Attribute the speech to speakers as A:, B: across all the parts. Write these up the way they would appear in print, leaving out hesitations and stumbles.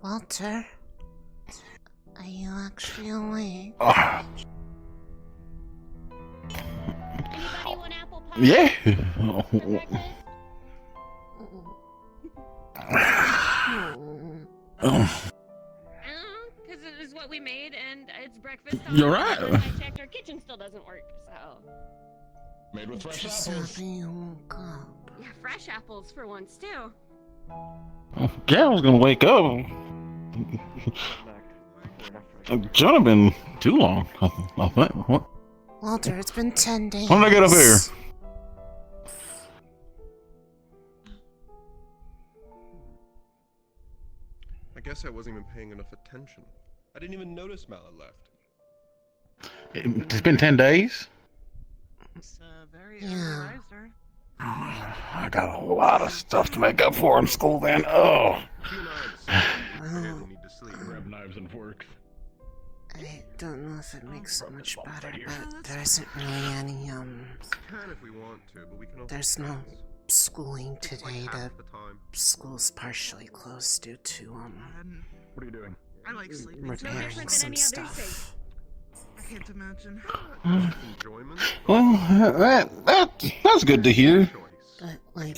A: Walter, are you actually awake?
B: Anybody want apple pie?
C: Yeah.
B: Because it is what we made, and it's breakfast time.
C: You're right.
B: And I checked, our kitchen still doesn't work, so.
D: Made with fresh
A: Just
D: apples.
A: happy you woke up.
B: Yeah, fresh apples for once, too.
C: Yeah, I was gonna wake up. It shouldn't have been too long. I think. What?
A: Walter, it's been 10 days.
C: When did I get up here?
E: I guess I wasn't even paying enough attention. I didn't even notice Mal had left.
C: It's been 10 days?
F: It's very
A: Yeah.
F: riser.
C: I got a lot of stuff to make up for in school then. Oh.
E: You and I
A: Well,
E: need to sleep.
D: Grab knives and forks.
A: I don't know if it makes it much better, but there isn't really any,
E: Can if we want to, but we can also
A: there's no
E: cancel.
A: schooling
E: It's like
A: today.
E: half
A: The
E: the time.
A: school's partially closed due to,
D: What are you doing?
F: I like sleeping.
A: repairing
B: different than
A: some
B: any other
A: stuff.
F: I can't imagine.
E: Enjoyment.
C: Well, that's good to hear.
E: Choice.
A: But, like,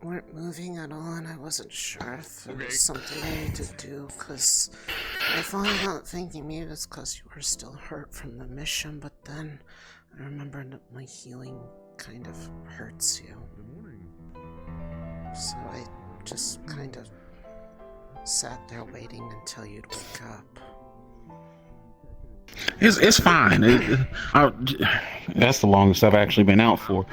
A: weren't moving at all, and I wasn't sure if it was something I needed to do, because I thought about thinking maybe it's because you were still hurt from the mission, but then I remembered that my healing kind of hurts you. So I just kind of sat there waiting until you'd wake up.
C: It's fine. That's the longest I've actually been out for.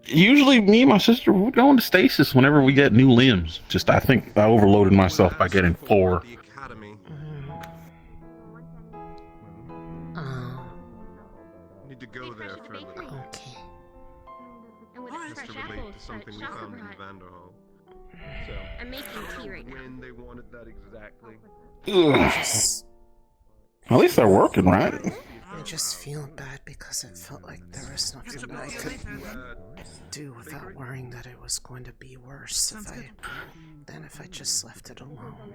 C: Usually me and my sister, we go into stasis whenever we get new limbs. Just, I think I overloaded myself by getting 4.
E: The academy. Need to go there for a little.
A: Okay.
B: And with
E: Has
B: the fresh
E: to relate
B: apples
E: to something we
B: chocolate
E: found in
B: brought.
E: Vanderhall.
D: So,
B: I'm making tea right now.
E: When they wanted that exactly.
C: Ugh.
A: Just,
C: At least they're working, right?
A: I just feel bad because it felt like there was nothing that I could do without worrying that it was going to be worse than if I just left it alone.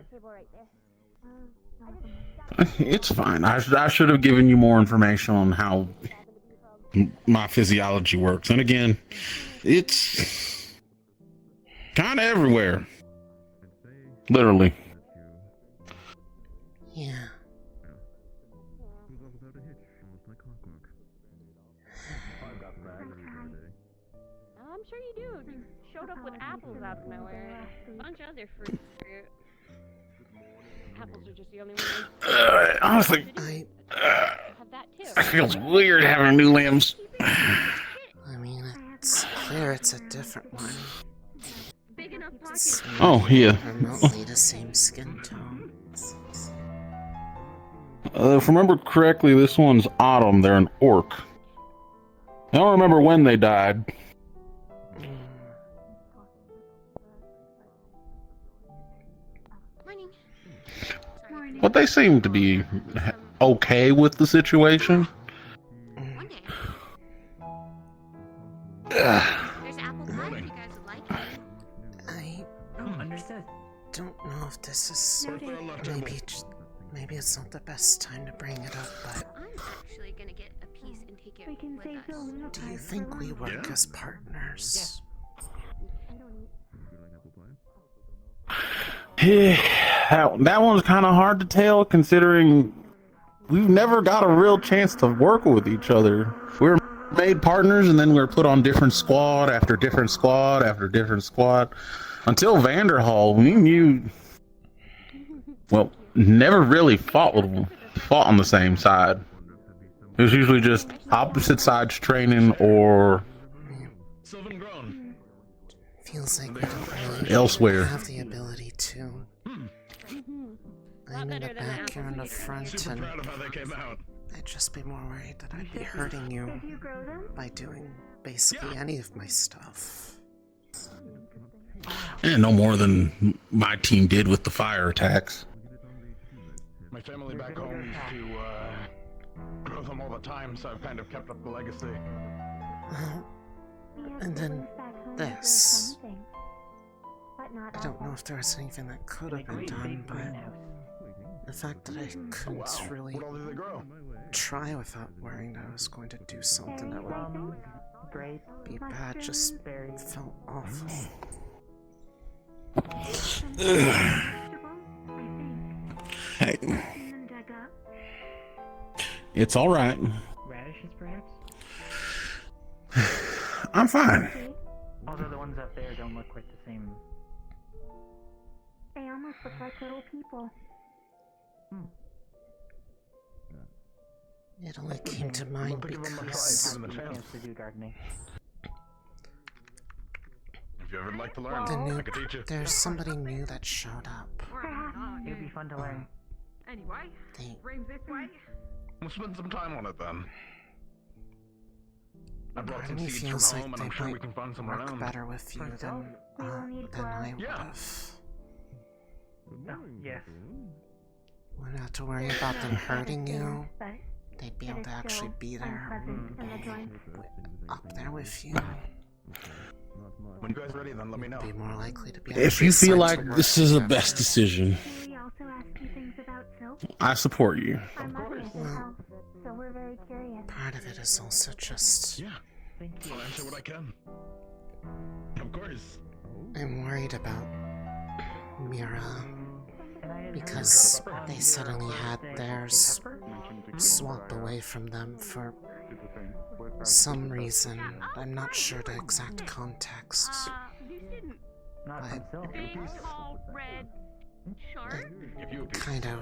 C: It's fine. I should have given you more information on how my physiology works. And again, it's kind of everywhere. Literally.
A: Yeah.
B: I'm sure you do. You showed up with apples out of nowhere. A bunch of other fruit. Apples are just the only one.
C: Honestly,
B: Have that too.
C: it feels weird having new limbs.
A: I mean, it's clear it's a different one.
B: Big enough
A: It's
B: pocket.
C: Oh, yeah.
A: remotely the same skin tone.
C: If I remember correctly, this one's Autumn. They're an orc. I don't remember when they died.
B: Morning.
C: But they seem to be okay with the situation.
B: One day.
C: Ugh.
B: There's apple pie if you guys would like it.
A: I
F: Understood.
A: don't know if this is maybe it's not the best time to bring it up, but
B: I'm actually gonna get a piece and take it with us.
A: do you think we work as partners?
C: That one's kind of hard to tell, considering we've never got a real chance to work with each other. We're made partners, and then we're put on different squad after different squad after different squad. Until Vanderhall, we knew, well, never really fought on the same side. It was usually just opposite sides training or
D: Sylvan grown.
A: Feels like we don't really
C: elsewhere.
A: have the ability to. I'm in the
B: better than
A: back,
B: the
A: you're in the
B: apples
A: front,
D: Super
A: and
D: proud of how they came out.
A: I'd just be more worried that I'd be hurting you by doing basically any of my stuff.
C: And no more than my team did with the fire attacks.
D: My family back home used to grow them all the time, so I've kind of kept up the legacy.
A: Well, And then this. I don't know if there was anything that could have been done, but the fact that I couldn't really
D: What all do they grow?
A: try without worrying that I was going to do something that would be bad just felt awful.
C: Hey. It's all right.
G: Radishes, perhaps?
C: I'm fine.
G: Although the ones up there don't look quite the same.
H: They almost look like little people.
A: It only came to mind because
G: To do gardening.
D: If you ever like to learn,
A: the new,
D: I could teach you.
A: there's somebody new that showed up.
G: It would be fun to learn.
I: Anyway,
A: They
I: room's this way.
D: We'll spend some time on it then. I brought
A: Part
D: some
A: of me
D: seeds from
A: feels
D: home,
A: like
D: and I'm
A: they
D: sure we
A: might
D: can find somewhere
A: work
D: around.
A: better with you than I would
D: Yeah.
A: have.
G: Oh, yes.
A: Wouldn't have to worry about them hurting you.
H: But
A: They'd be able to actually be there
H: unpleasant in the joints.
A: up there with you.
D: When you guys are ready, then let me know.
A: Be more likely to be.
C: If you feel
A: actually
C: like
A: signed to
C: this
A: work
C: is the
A: together.
C: best decision,
H: May we also ask you things about Silk?
C: I support you.
H: Our mother is in
A: Well-
H: health, so we're very curious.
A: Part of it is also just
D: Yeah,
G: Thank you.
D: I'll answer what I can. Of course.
A: I'm worried about Mira
G: And I had
A: because
G: heard
A: they
G: your
A: suddenly had
G: thing.
A: theirs
G: Pepper?
A: swapped away from them for some reason. I'm not sure the exact context.
B: You didn't
G: Not
A: I-
G: from Silk.
B: big, tall, red shark?
D: Give you a piece.
A: Kind of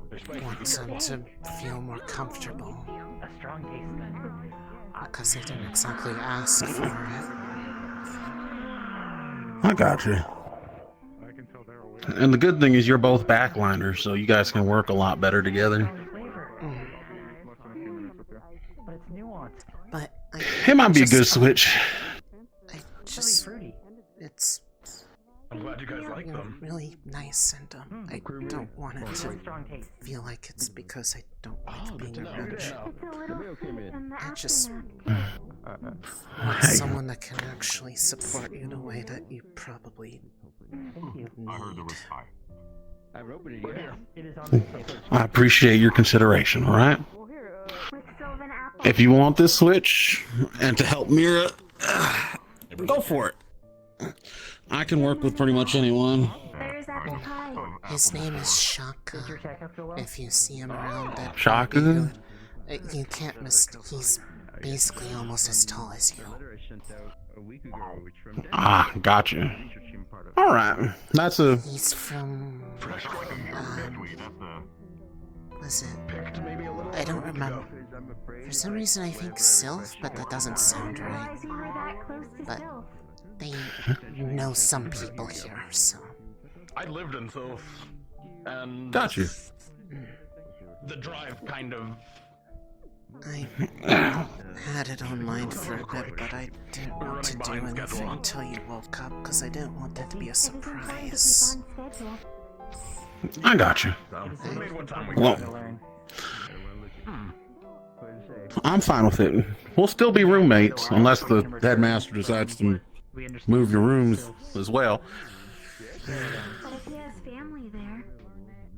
D: There's spice
A: want them to feel more comfortable
G: A strong taste.
A: because they didn't exactly ask for it.
C: I got you. And the good thing is you're both backliners, so you guys can work a lot better together.
G: Strong flavor. But it's nuanced.
A: But I
C: It might be a
A: just-
C: good switch.
A: I
G: Really
A: just,
G: fruity.
A: it's
D: I'm glad you guys like
A: you know,
D: them.
A: really nice, and I don't want it to
G: Really strong taste.
A: feel like it's because I don't like
D: Oh, good
A: being
D: to know.
A: around
D: Good
A: you.
D: to know.
H: It's a little sweet in the
A: I just
H: aftermath.
A: want
C: Hey.
A: someone that can actually support you the way that you probably
G: Thank you.
A: need.
G: It is on the table.
C: I appreciate your consideration, all right?
H: With Sylvan Apple.
C: If you want this switch and to help Mira, go for it. I can work with pretty much anyone.
H: There's apple pie.
A: His name is
G: Did your
A: Shaka.
G: checkup go well?
A: If you see him around, that
C: Shaka?
A: you can't miss. He's basically almost as tall as you.
C: Ah, gotcha. All right, that's a
A: He's from. Was it?
D: Picked maybe a little
A: I don't
D: over a week
A: remember.
D: ago.
A: For some reason, I think Sylph, but that doesn't sound right.
H: Realize you were that close to
A: But-
H: Sylph.
A: They know some people here, so.
D: I lived in Sylph, and
C: got you.
D: the drive kind of.
A: I had it on mind for a bit, but I didn't want to do anything until you woke up because I didn't want that to be a surprise.
H: It is important to keep on schedule.
C: I got you.
D: So, made one time we
C: Well,
G: To learn.
C: I'm fine with it. We'll still be roommates unless the headmaster decides to
G: We understand
C: move your rooms
G: Sylph's-
C: as well.
H: But if he has family there,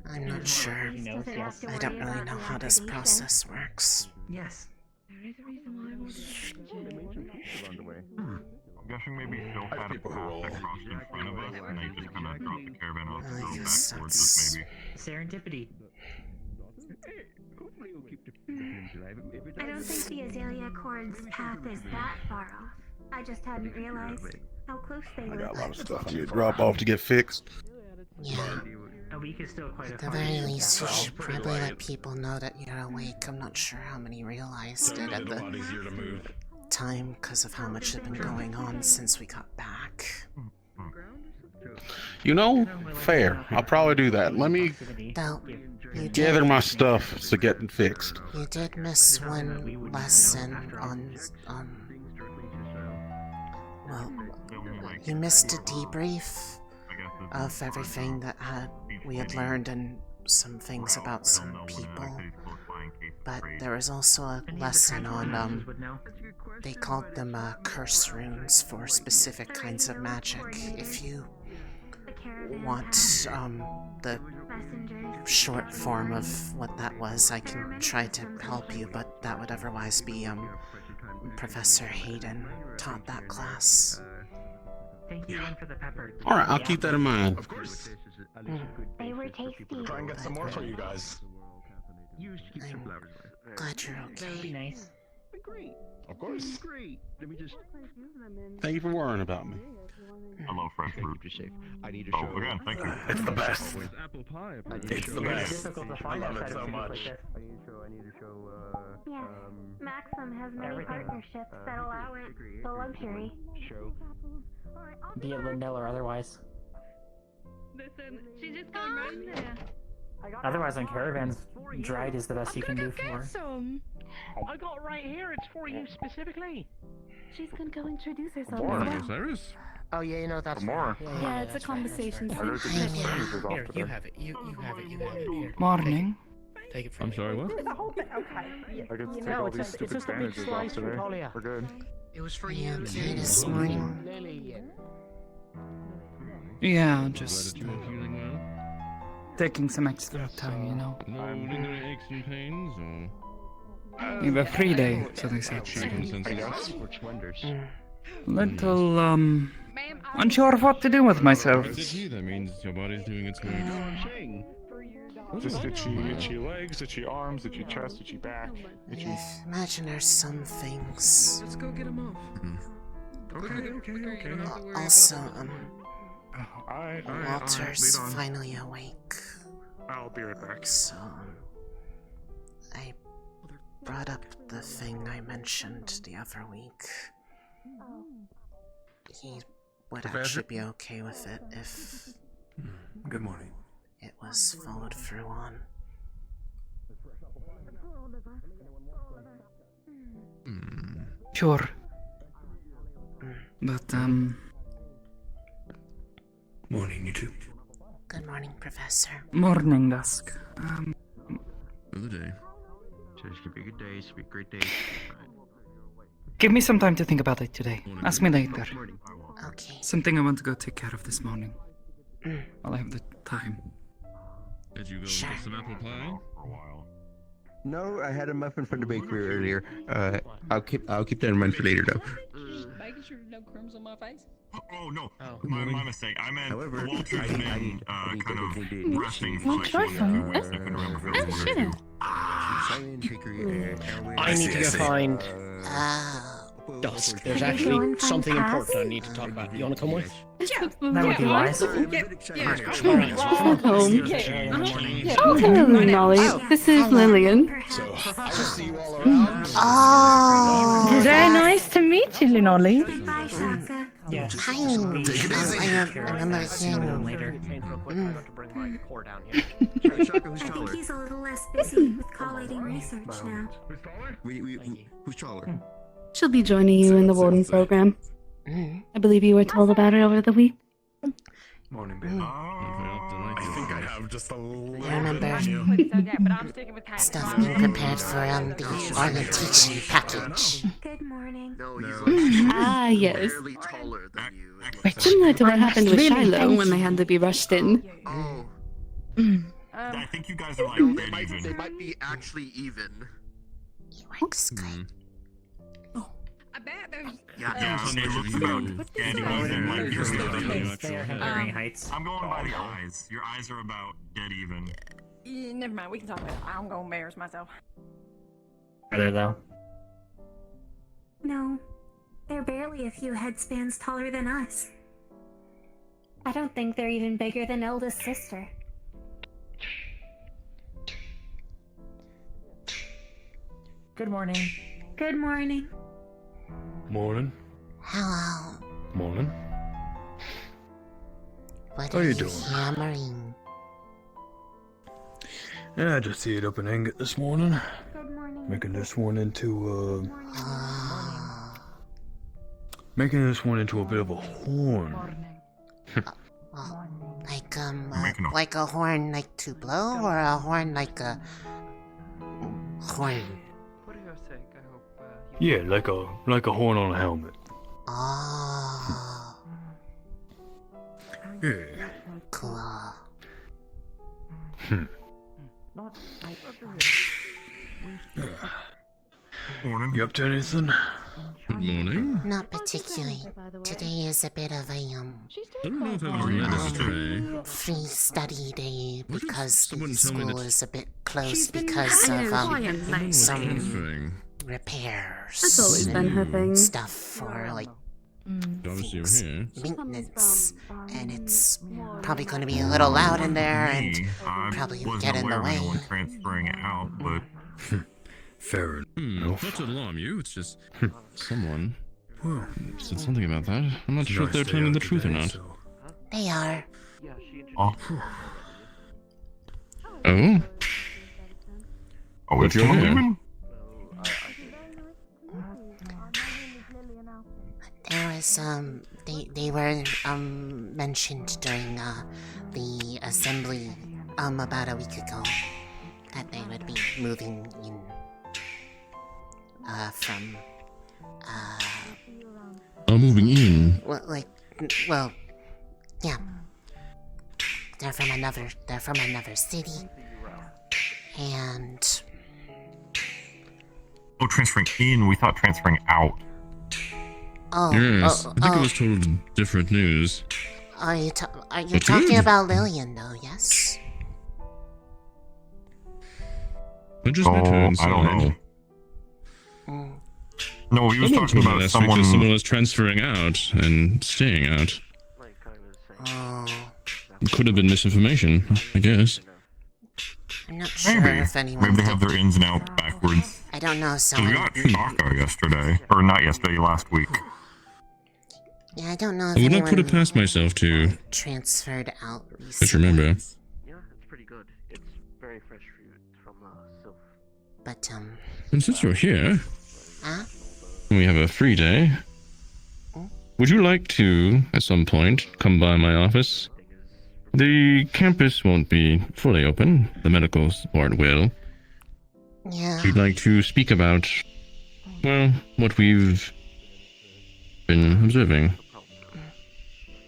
A: I'm not sure.
H: he doesn't have to
A: I don't
H: worry
A: really
H: about
A: know how this
H: degradation.
A: process works.
G: Yes.
I: There is a reason why I wanted
J: I'm guessing maybe Sylph
D: I have
J: had a
D: people who
J: path
D: will-
J: that crossed in front of us, and they just kind of dropped the caravan off
A: I
J: and
A: guess
J: back towards us,
A: that's-
J: maybe.
G: Serendipity.
H: I don't think the Azalea Cord's path is that far off. I just hadn't realized how close they
C: I
H: were.
C: got a lot of stuff I need to drop off to get fixed.
A: Yeah,
G: A week is still quite a
A: at the
G: far
A: very
G: distance
A: least, you
G: after all.
A: should probably let people know that you're awake. I'm not sure how many realized it
D: Made
A: at
D: it a lot
A: the
D: easier to move.
A: time because of how much had been going on since we got back.
C: You know, fair. I'll probably do that. Let me
A: Now, you
C: gather
A: did,
C: my stuff to get fixed.
A: you did miss one lesson on, well, you missed a debrief
J: I guess it's
A: of everything that we had learned and some things about some people. but there was also a lesson on, they called them curse runes for specific kinds of magic. If you want the short form of what that was, I can try to help you, but that would otherwise be Professor Hayden taught that class.
G: Thank you again for the pepper.
C: Alright, I'll keep that in mind.
D: Of course.
H: They were tasty.
D: Try and get some more for you guys.
A: I'm glad you're
G: Very
A: okay.
G: nice.
D: Of course.
C: Thank you for worrying about me.
J: Hello, fresh fruit.
E: I need to
J: Oh,
E: show
J: again, thank you.
D: It's the best.
E: apple pie.
D: It's the
G: It's
D: best.
G: difficult to
D: I
G: find
D: love
G: outside
D: it
G: of
D: so
G: cities like
D: much.
G: this.
H: Yes, Maxim has many
G: everything.
H: partnerships that allow it the luxury.
G: Be it Lindell or otherwise.
B: Listen, she's just going right in there.
G: Otherwise, on caravans, dried is the best you can do for.
B: Some.
K: I got it right here. It's for you specifically.
B: She's gonna go introduce herself.
E: Cyrus?
K: Oh yeah, you know that's
J: more.
B: Yeah, it's a conversation.
K: Here, you have it. You have it. You have it. Here.
L: Morning.
K: Take it from
E: I'm
K: me.
E: sorry, what?
K: The whole thing. Okay.
J: I get to take
K: No,
J: all
K: it's
J: these
K: just
J: stupid
K: a big
J: bandages
K: slice
J: off
K: from
J: today.
K: Talia.
J: We're good.
K: It was for
A: Are
K: you.
A: you okay this morning?
K: Lily.
L: Yeah,
E: Glad
L: just
E: that you are feeling well.
L: taking some extra time, you know.
E: No lingering aches and pains, or
L: We have a free day, so they say.
E: shaking senses?
L: Little, unsure of what to do with myself.
E: Itchy, that means your body's doing its work.
J: Just itchy legs, itchy arms, itchy chest, itchy back, itchy.
A: I imagine there's some things.
F: Let's go get him off.
E: Okay.
A: Also,
J: Alright,
A: Walter's
J: lead on.
A: finally awake.
J: I'll be right back.
A: So, I brought up the thing I mentioned the other week. He would actually be okay with it if
D: Good morning.
A: it was followed through on.
L: Sure. But,
D: Morning, you two.
A: Good morning, Professor.
L: morning dusk.
E: Another day.
J: Today's gonna be a good day, it's gonna be a great day.
L: Give me some time to think about it today. Ask me later.
A: Okay.
L: Something I want to go take care of this morning. I'll have the time.
E: Did you go
A: Sure.
E: get some apple pie?
J: For a while.
M: No, I had a muffin from the bakery earlier. I'll keep that in mind for later, though.
I: Making sure no crumbs on my face.
J: Oh no,
K: Oh.
J: my mistake. I meant
M: However,
J: Walter's
M: I
J: been
M: need
J: kind
M: to
J: of
M: definitely
J: resting for
I: Well,
J: like
I: try
J: 4
I: some.
J: weeks. I couldn't remember if it was one or two.
K: I need to go find
A: Ah,
K: Dusk. There's
H: Can we go
K: actually
H: and find
K: something
H: Cass?
K: important I need to talk about. You wanna come with?
L: That would be wise.
H: Oh, hello, Lunali.
I: This is Lillian.
E: So, I will see you all around.
A: oh,
I: Very nice to meet you, Lunali.
H: Goodbye, Shaka.
G: Yeah.
A: Hi.
G: Take it easy.
A: I remember hearing.
G: Later.
K: Change real quick. I got to bring my core down here.
H: I think he's a little less busy with collating research now.
M: Who's taller?
I: She'll be joining you in the Warden program. I believe you were told about it over the week.
D: Morning, baby. I think I have just a little.
A: I remember stuff being prepared for the orientation package.
H: Good morning.
I: Ah, yes.
M: taller than you.
I: Similar to what happened with Shiloh when they had to be rushed in.
M: Oh,
J: I think you guys are like dead
M: they
J: even.
M: might be actually even.
A: He works good.
I: I bet there's...
J: Yeah, it looks about dead even. Like you're really.
G: They are varying heights.
J: I'm going by the eyes. Your eyes are about dead even.
I: Never mind, we can talk about it. I'm gonna embarrass myself.
G: Further though.
H: No, they're barely a few headspans taller than us. I don't think they're even bigger than eldest sister.
G: Good morning.
H: Good morning.
D: Morning.
A: Hello.
D: Morning.
A: What
D: How
A: are
D: you
A: you
D: doing?
A: hammering?
D: Yeah, I just ate up an ingot this morning.
H: Good morning.
D: Making this one into
A: Ah,
D: making this one into a bit of a horn.
A: well,
J: Making a-
A: like a horn like to blow, or a horn like a Horn.
N: Yeah, like a horn on a helmet.
A: Oh.
N: Yeah.
A: Cool.
N: Morning. You up to anything?
O: Good morning.
A: Not particularly. Today is a bit of a
O: I don't know if I was led astray.
A: free study day because the school is a bit closed
I: been
A: because of
I: quietly.
A: some
O: Transferring.
A: repairs.
I: That's always been her thing.
A: Stuff for like
O: Obviously you're here.
A: maintenance, and it's probably going to be a little loud in there, and probably get in the way.
D: Transferring out, but
N: Fair enough.
O: Not to alarm you, it's just someone said something about that. I'm not sure if they're telling the truth or not.
A: They are.
D: oh,
O: Oh?
D: oh, it's
O: you're
D: someone
O: here.
D: leaving?
A: There was they were mentioned during the assembly about a week ago that they would be moving in from
O: Moving in.
A: well, yeah. They're from another city, and
D: Oh, transferring in. We thought transferring out.
O: Yes, I think it was told different news.
A: Are you
O: But
A: talking
O: good.
A: about Lillian though? Yes.
O: I just met her inside.
D: I don't know. No, he was
O: Someone
D: talking
O: told me
D: about
O: last week that someone
D: someone.
O: was transferring out and staying out.
A: Oh,
O: It could have been misinformation, I guess.
A: I'm not sure
D: Maybe.
A: if anyone.
D: Maybe they have their ins and outs backwards.
A: I don't know.
D: So we
A: Someone.
D: got Chaka yesterday, or not yesterday, last week.
A: Yeah, I don't know if
O: I would not
A: anyone
O: put it past myself to
A: transferred out recently.
O: just remember.
K: Yeah, it's pretty good. It's very fresh fruit from Sylph.
A: But
O: And since you're here,
A: huh?
O: and we have a free day, would you like to, at some point, come by my office? The campus won't be fully open. The medical ward will.
A: Yeah.
O: We'd like to speak about, well, what we've been observing.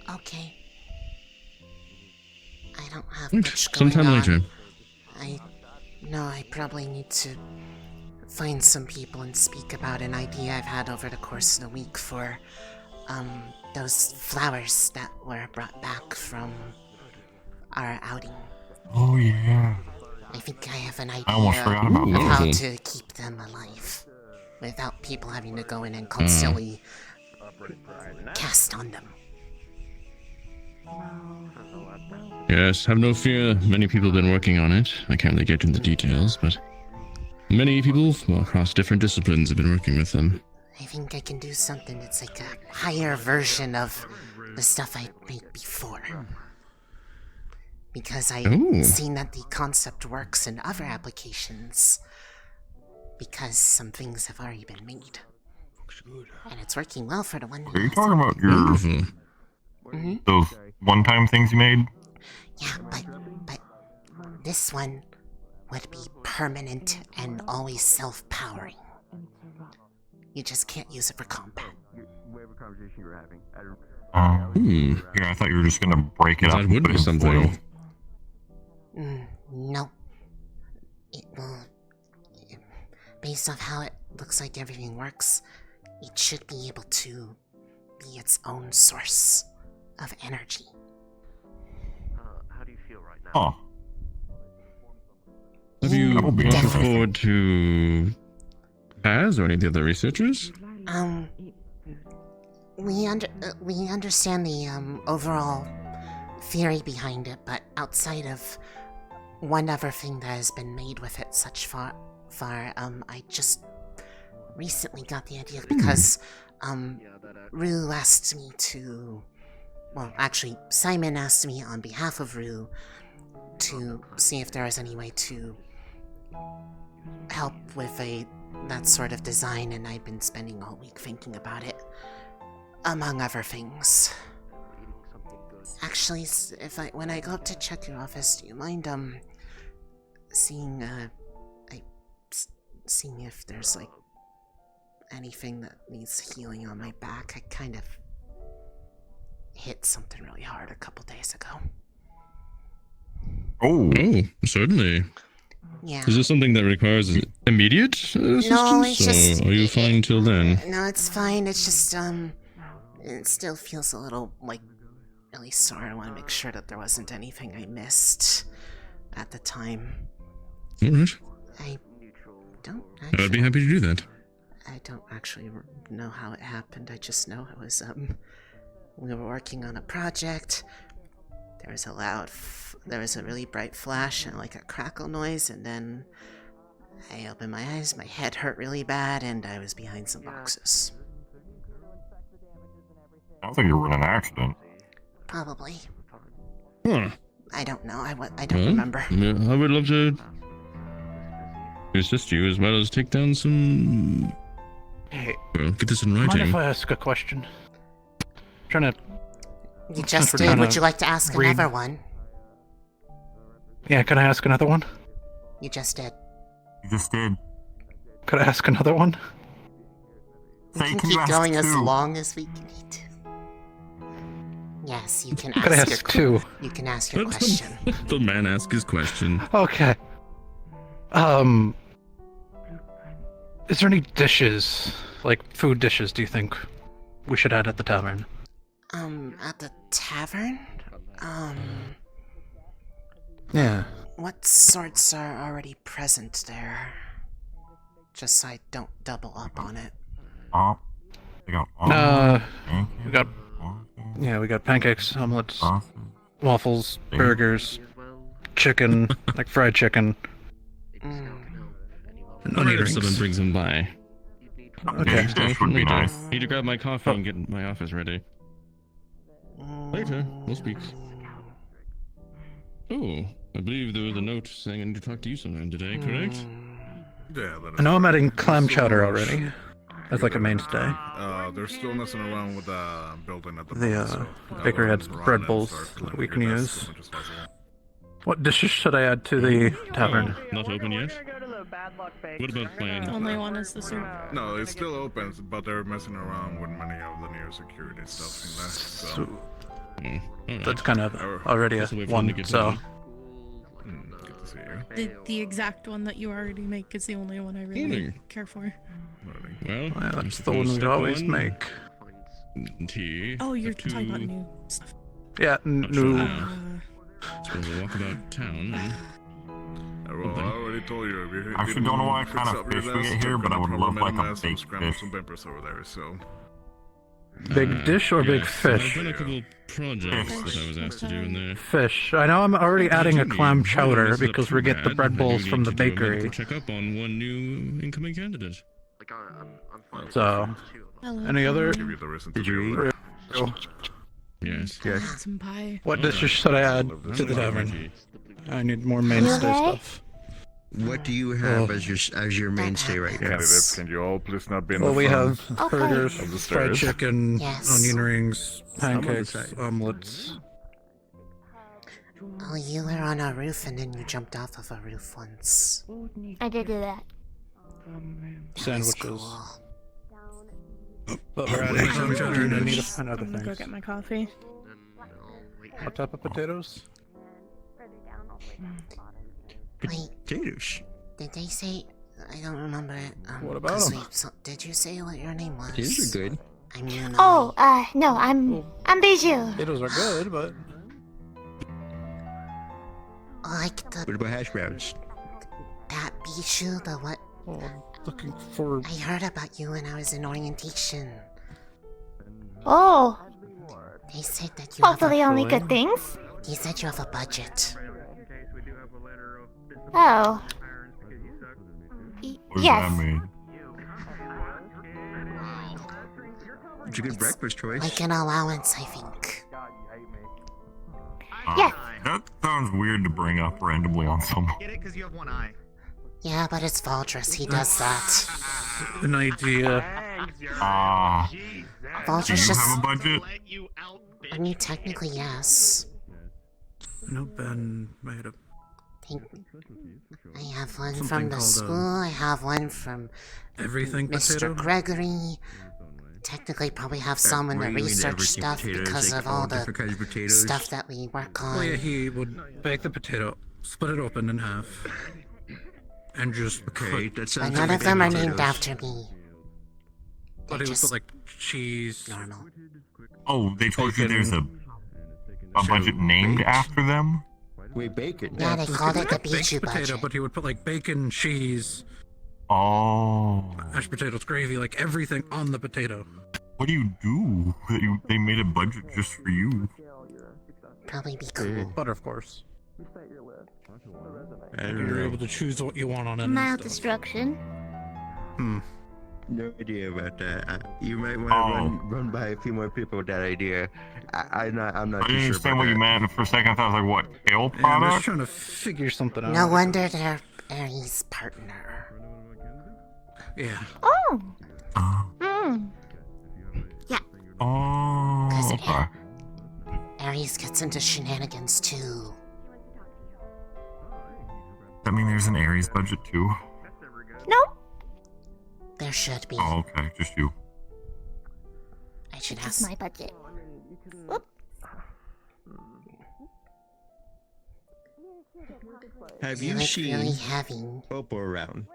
A: Okay. I don't have
O: Right,
A: much going
O: sometime
A: on.
O: later.
A: I probably need to find some people and speak about an idea I've had over the course of the week for those flowers that were brought back from our outing.
D: Oh yeah.
A: I think I have an idea
D: I almost forgot about
A: of
D: those.
A: how to keep them alive without people having to go in and constantly cast on them.
O: Yes, have no fear. Many people have been working on it. I can't really get into the details, but many people from across different disciplines have been working with them.
A: I think I can do something that's like a higher version of the stuff I made before. Because I've
O: Ooh.
A: seen that the concept works in other applications. Because some things have already been made. And it's working well for the one.
D: Are you talking about your those one-time things you made?
A: Yeah, but this one would be permanent and always self-powering. You just can't use it for combat.
M: Whatever conversation you were having.
D: Yeah, I thought you were just gonna break it up.
O: That
D: and
O: would
D: put
O: be
D: it in
O: something.
D: foil.
A: No. It will... Based off how it looks like everything works, it should be able to be its own source of energy.
K: How do you feel right now?
D: Huh.
O: Have you
D: That would be
O: brought it
D: interesting.
O: forward to Paz or any of the other researchers?
A: We understand the overall theory behind it, but outside of one other thing that has been made with it such far, I just recently got the idea because Rue asked me to, well, actually Simon asked me on behalf of Rue to see if there was any way to help with that sort of design, and I've been spending all week thinking about it, among other things. Actually, when I go up to check your office, do you mind seeing seeing if there's, like, anything that needs healing on my back. I kind of hit something really hard a couple days ago.
O: Oh, certainly.
A: Yeah.
O: Is this something that requires immediate assistance,
A: No, it's just...
O: or are you fine till then?
A: No, it's fine. It's just, it still feels a little, like, really sore. I want to make sure that there wasn't anything I missed at the time.
O: Alright.
A: I don't actually...
O: I'd be happy to do that.
A: I don't actually know how it happened. I just know it was, we were working on a project. There was a really bright flash and like a crackle noise, and then I opened my eyes, my head hurt really bad, and I was behind some boxes.
P: Sounds like you were in an accident.
A: Probably.
O: Huh.
A: I don't know. I don't remember.
O: Yeah, I would love to assist you as well as take down some...
L: Hey,
O: well, get this in
L: mind
O: writing.
L: if I ask a question? Trying to...
A: You just did. Would you like to ask another one?
L: Yeah, can I ask another one?
A: You just did.
P: You just did.
L: Could I ask another one?
A: We can keep going as long as we need to. Yes, you can ask.
L: Could I ask two?
A: You can ask your question.
O: The man asked his question.
L: Okay. Is there any dishes, like food dishes, do you think we should add at the tavern?
A: At the tavern?
L: Yeah.
A: What sorts are already present there? Just so I don't double up on it.
L: We got pancakes, omelets, waffles, burgers, chicken, like fried chicken. And onion
O: If
L: rings.
O: someone brings them by.
L: Okay.
O: Need to grab my coffee and get my office ready. Later, we'll speak. Oh, I believe there was a note saying I need to talk to you sometime today, correct?
J: Yeah,
L: I know I'm adding clam chowder already. As like a mainstay.
J: They're still messing around with the building at the
L: The
J: moment, so
L: bakery had bread bowls that we can use. What dishes should I add to the tavern?
O: Not open yet? What about my...
B: Only one is the soup.
J: No, it's still open, but they're messing around with many of the new security stuff in there. So
L: that's kind of already a one, so...
J: Good to see you.
B: The exact one that you already make is the only one I really care for.
O: Well,
L: that's the one we always make.
O: Tea.
B: Oh, you're talking about new stuff.
L: Yeah, new...
O: So we'll walk about town and...
J: Well, I already told you.
P: I actually don't know what kind of fish we get here, but I would love like a baked fish.
J: Some bumpers over there, so...
L: Big dish or big
O: I've
L: fish?
O: done a couple projects that I was asked to do in there.
L: Fish. I know I'm already adding a clam chowder because we get the bread bowls from the bakery.
O: Check up on one new incoming candidate.
L: So, any other?
J: Did
L: you eat?
O: Yes.
B: Some pie.
L: What dishes should I add to the tavern? I need more mainstay stuff.
M: What do you have as your mainstay right now?
J: Candidates, can you all please not be in
L: Well,
J: the
L: we
J: front
L: have burgers,
J: of the
L: fried
J: stairs?
L: chicken,
A: Yes.
L: onion rings, pancakes, omelets.
A: Oh, you were on a roof and then you jumped off of a roof once.
H: I did do that.
L: Sandwiches. But we're adding clam chowder and I need to find other
B: I'm gonna go
L: things.
B: get my coffee.
L: Hot top of potatoes?
A: Wait,
M: Potatoes.
A: did they say... I don't remember it.
L: What about
A: 'cause
L: them?
A: did you say what your name was?
M: Potatoes are good.
A: I'm Lunali.
H: Oh, no, I'm Bijou.
L: Potatoes are good, but...
A: Like the...
M: What about hash browns?
A: That Bijou, the what?
L: Oh, I'm looking for...
A: I heard about you when I was in orientation.
H: Oh,
A: They said that you
H: hopefully
A: have a...
H: only good things.
A: They said you have a budget.
H: Oh.
P: What does
H: Yes.
P: that mean?
M: It's a good breakfast choice.
A: Like an allowance, I think.
H: Yes.
P: That sounds weird to bring up randomly on someone.
K: Get it? Because you have one eye.
A: Yeah, but it's Valdris, he does that.
L: An idea.
P: Do
A: Valdris
P: you
A: just...
P: have a budget?
A: I mean, technically, yes.
L: No, Ben made a...
A: I have one
L: Something
A: from the
L: called,
A: school. I have one from
L: everything
A: Mr.
L: potato?
A: Gregory. Technically, probably have some in the research stuff because of all the stuff that we work on.
L: Oh yeah, he would bake the potato, split it open in half, and just
A: But none of them are named after me.
L: But he would put like cheese.
A: Normal.
P: Oh, they told you there's a budget named after them?
M: Wait, bacon?
A: Yeah, they called it the
L: Baked
A: Bijou
L: potato,
A: budget.
L: but he would put like bacon, cheese,
P: Oh.
L: mashed potatoes, gravy, like everything on the potato.
P: What do you do? They made a budget just for you.
A: Probably be cool.
L: Butter, of course. You're able to choose what you want on it.
Q: Mild destruction.
M: No idea about that. You might want to run by a few more people with that idea. I'm not
P: I
M: too
P: didn't
M: sure
P: understand
M: about
P: what you
M: that.
P: meant. For a second, I thought it was like, what, ale
L: Yeah, I'm just
P: product?
L: trying to figure something out.
A: No wonder they're Aries' partner.
L: Yeah.
Q: Oh. Hmm.
P: Oh,
A: Because
P: okay.
A: Aries gets into shenanigans too.
P: That mean there's an Aries budget too?
Q: No.
A: There should be.
P: Oh, okay, just you.
A: I should
Q: That's
A: ask.
Q: my budget. Whoop.
M: Have
A: You
M: you
A: look
M: seen
A: really heavy.
M: Oppo around?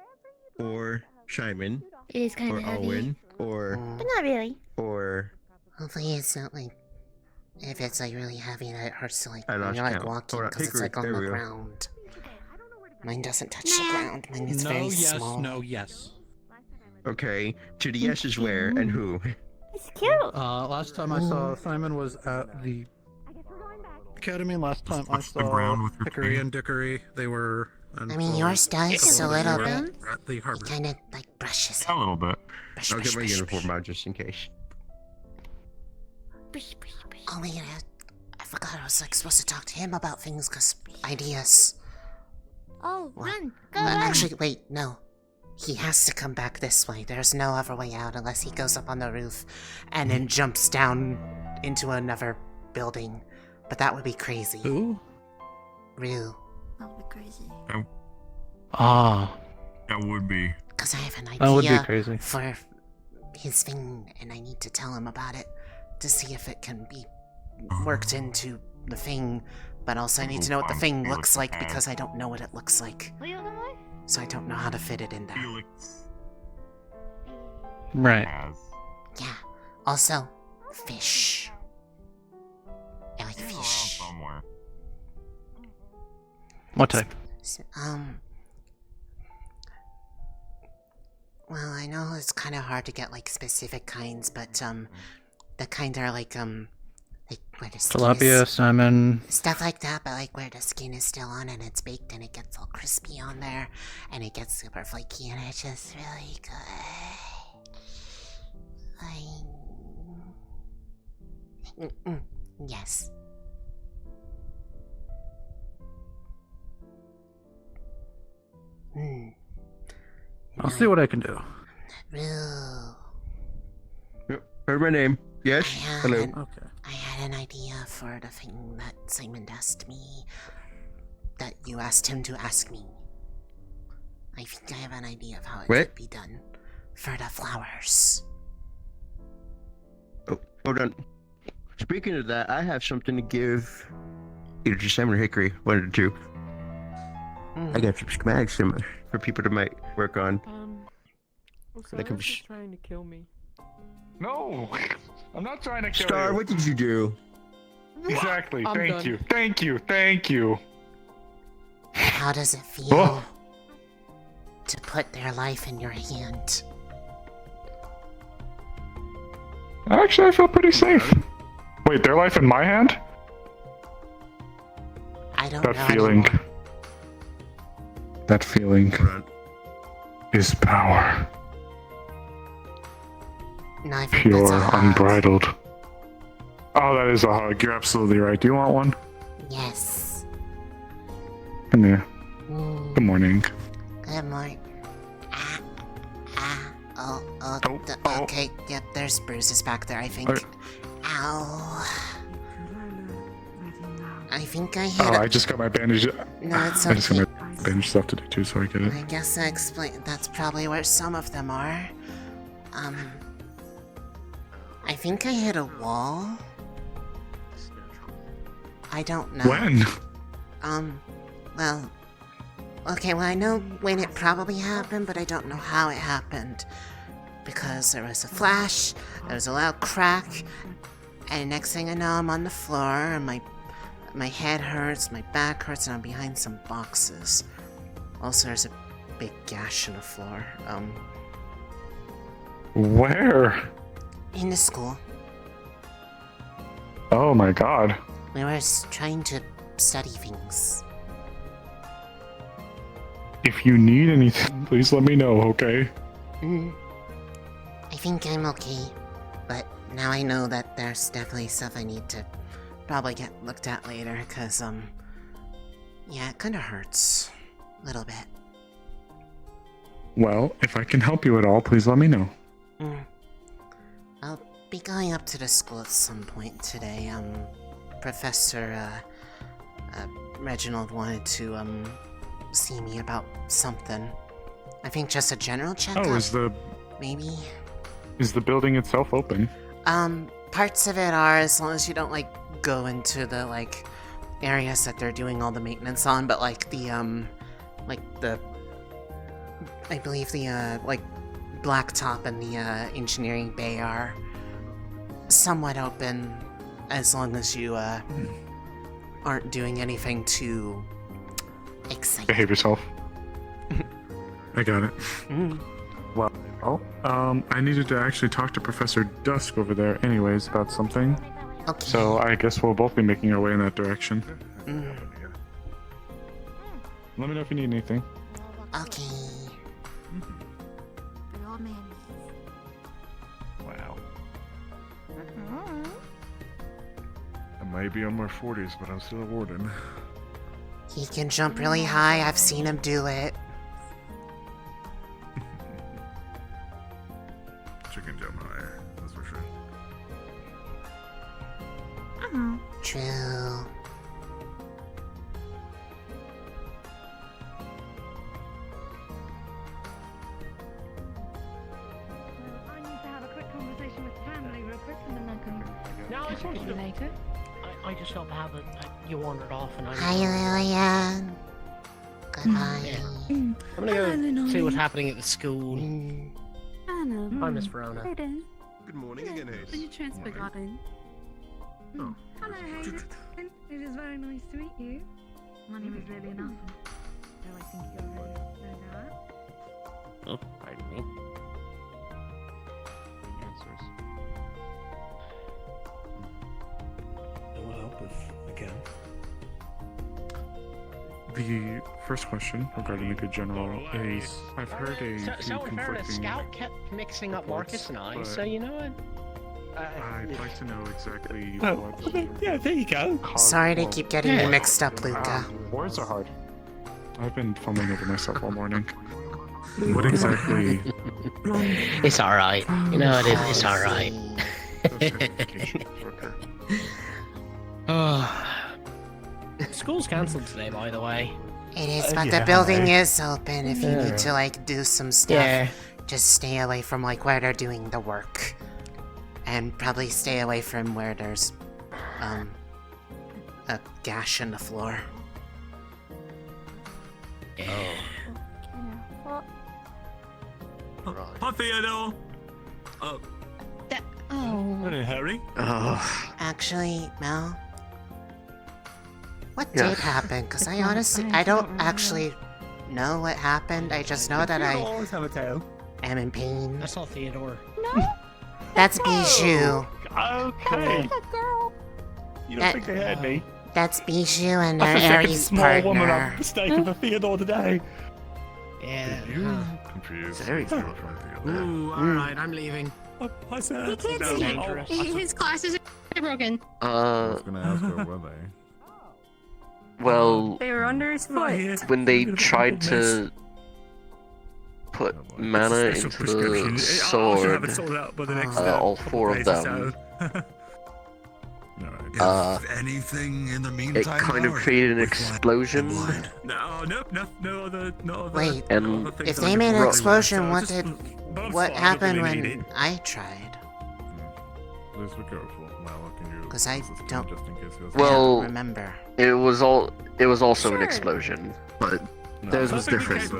M: Or Shyman?
Q: It is kind
M: Or
Q: of heavy.
M: Owen? Or...
Q: But not really.
M: Or...
A: Hopefully it's not like, if it's like really heavy that it hurts to like,
M: I
A: when
M: lost
A: you're like
M: count.
A: walking
M: Hold on,
A: because it's
M: Hickory,
A: like on
M: there
A: the
M: we go.
A: ground. Mine doesn't touch the ground. Mine is
L: No,
A: very
L: yes,
A: small.
L: no, yes.
M: Okay, to the yeses where and who?
Q: It's cute.
L: Last time I saw Simon was at the Academy. Last time I
P: touch the
L: saw
P: ground with your
L: Hickory
P: feet.
L: and Dickory, they were.
A: I mean, yours does a little bit.
L: At the harbor.
A: Kind of like brushes.
P: A little bit.
A: Brush,
M: I'll
A: brush,
M: get my
A: brush,
M: uniform
A: brush.
M: on just in case.
A: Oh wait, I forgot I was like supposed to talk to him about things because ideas.
Q: Oh,
A: What?
Q: run. Go
A: Well,
Q: run.
A: actually, wait, no. He has to come back this way. There's no other way out unless he goes up on the roof and then jumps down into another building. But that would be crazy.
L: Who?
A: Ryu.
Q: That would be crazy.
L: Ah.
P: That would be.
A: Because I have an
L: That would be
A: idea
L: crazy.
A: for his thing, and I need to tell him about it to see if it can be worked into the thing. But also I need to know what the thing looks like because I don't know what it looks like.
Q: What do you want?
A: So I don't know how to fit it in there.
P: Felix
L: Right.
P: has.
A: Yeah. Also, fish. I like
P: He's around
A: fish.
P: somewhere.
L: What type?
A: Well, I know it's kind of hard to get like specific kinds, but the kind that are like where the skin
L: Tilapia,
A: is,
L: salmon.
A: stuff like that, but like where the skin is still on and it's baked and it gets all crispy on there and it gets super flaky and it's just really good. Yes.
L: I'll see what I can do.
A: Rue.
M: Yep, heard my name. Yes? Hello.
L: Okay.
A: I had an idea for the thing that Simon asked me, that you asked him to ask me. I think I have an idea of how it
M: What?
A: could be done. For the flowers.
M: Oh, hold on. Speaking of that, I have something to give either to Simon or Hickory, one of the two. I got some schematics for people that might work on. That can be
R: trying to kill me.
P: No! I'm not trying to kill
M: Star,
P: you.
M: what did you do?
P: Exactly.
R: I'm
P: Thank
R: done.
P: you. Thank you. Thank you.
A: How does it feel
P: Oh.
A: to put their life in your hand?
P: Actually, I feel pretty safe. Wait, their life in my hand?
A: I don't
P: That
A: know
P: feeling.
A: anymore.
P: That feeling is power.
A: No, I think
P: Pure,
A: that's a hug.
P: unbridled. Oh, that is a hug. You're absolutely right. Do you want one?
A: Yes.
P: Come here.
A: Mm,
P: Good morning.
A: good morning. Okay, yep, there's bruises back there, I think. Ow. I think I
J: Oh,
A: hit
J: I just got my bandage.
A: No, it's
J: I just got
A: okay.
J: my bandage stuff to do too, so I get it.
A: I guess I explained. That's probably where some of them are. I think I hit a wall. I don't know.
J: When?
A: Well, okay, well, I know when it probably happened, but I don't know how it happened. Because there was a flash, there was a loud crack, and next thing I know, I'm on the floor, and my head hurts, my back hurts, and I'm behind some boxes. Also, there's a big gash in the floor.
J: Where?
A: In the school.
J: Oh my god.
A: We were trying to study things.
J: If you need anything, please let me know, okay?
A: I think I'm okay, but now I know that there's definitely stuff I need to probably get looked at later, cause, yeah, it kinda hurts. A little bit.
J: Well, if I can help you at all, please let me know.
A: I'll be going up to the school at some point today. Professor, Reginald wanted to, see me about something. I think just a general checkup.
J: Oh,
A: maybe?
J: Is the building itself open?
A: Parts of it are, as long as you don't, like, go into the, like, areas that they're doing all the maintenance on, but, like, I believe the, like, blacktop and the, engineering bay are somewhat open, as long as you, aren't doing anything too exciting.
J: Behave yourself. I got it. Well, I needed to actually talk to Professor Dusk over there anyways about something.
A: Okay.
J: So I guess we'll both be making our way in that direction. Let me know if you need anything.
A: Okay.
J: Wow. I might be on my 40s, but I'm still a warden.
A: He can jump really high, I've seen him do it.
J: Chicken jump higher, that's for sure.
A: True.
B: I need to have a quick conversation with family real quick and then I can...
K: No, it's all good.
B: later.
K: I just felt bad that you wandered off and I...
A: Hi, Lillian. Goodbye.
K: I'm gonna go see what's happening at the school.
I: Anna.
K: Hi, Miss Verona.
I: Hayden.
E: Good morning again, Hayes.
I: Are you transfer garden?
E: Oh.
B: Hello, Hayden. It is very nice to meet you. My name is Lillian. So I think you're very that.
K: Oh, pardon me.
N: Answers. It will help if I can.
J: The first question regarding a good general is, I've heard a few
K: So in fairness,
J: conflicting
K: Scout kept mixing up
J: reports,
K: Marcus and I,
J: but
K: so you know what?
J: I'd like to know exactly
N: Yeah, there you go.
A: Sorry to keep getting you mixed up, Luca.
J: Words are hard. I've been fumbling over myself all morning. What exactly?
K: It's alright. You know it is. It's alright. School's cancelled today, by the way.
A: It is, but the building is open if you need to, like, do some stuff.
K: Yeah.
A: Just stay away from, like, where they're doing the work. And probably stay away from where there's, a gash in the floor.
N: Hi, Theodore. Oh.
I: Oh.
N: In a hurry.
A: Actually, Mel, what
N: Yeah.
A: did happen? Because I honestly, I don't actually know what happened. I just know that I
N: always have a tail.
A: am in pain.
K: That's not Theodore.
A: That's Bijou.
N: Okay.
I: girl.
N: You don't
A: That-
N: think they heard me?
A: That's Bijou and
N: I
A: their
N: suspect a
A: Aries
N: small woman
A: partner.
N: I've mistaken for Theodore today.
K: Yeah.
J: Confused.
K: Very
J: from
K: good. Ooh, alright, I'm leaving.
N: Hi, sir.
Q: He can't
K: That's
Q: see.
K: dangerous.
Q: His glasses are broken.
J: I was gonna ask her, were they?
R: Well,
Q: They were under his foot.
R: when they tried to put mana
N: Special
R: into
N: prescription.
R: the
N: I should have
R: sword,
N: it sorted out by the next
R: all
N: couple
R: four of
N: days or
R: them
N: so.
J: Alright,
S: anything in the
R: it
S: meantime,
R: kind of
S: or
R: created an
S: we're
R: explosion.
D: No other
A: Wait,
R: And
A: if they made an explosion, what
D: both
A: happened
D: really
A: when
D: needed.
A: I tried?
J: Please be careful. Mala, can you?
A: Because I don't
R: Well,
A: remember.
R: it was also an explosion, but theirs was different.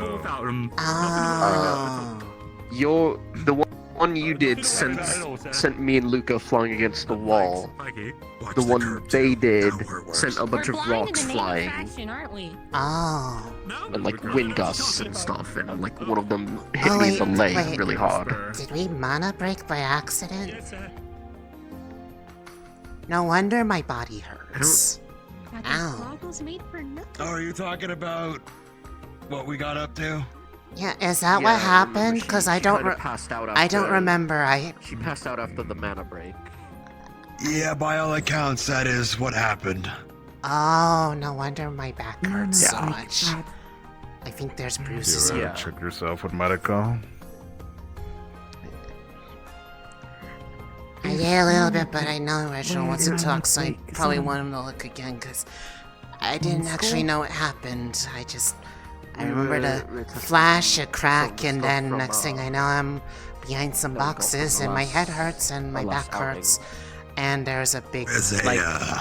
R: The one you did sent me and Luca flying against the wall. The one they did sent a bunch of rocks flying.
Q: Aren't we?
A: Oh.
R: And like wind gusts and stuff, and like one of them hit me in the leg really hard.
A: Did we mana break by accident? No wonder my body hurts. Ow.
S: Oh, are you talking about what we got up to?
A: Yeah, is that what happened? Because I don't. I don't remember.
R: She passed out after the mana break.
S: Yeah, by all accounts, that is what happened.
A: Oh, no wonder my back hurts so much. I think there's bruises.
C: You check yourself with medical.
A: Yeah, a little bit, but I know Rachel wants to talk, so I probably want him to look again, because I didn't actually know what happened. I remember the flash, a crack, and then next thing I know, I'm behind some boxes, and my head hurts, and my back hurts, and there's a big,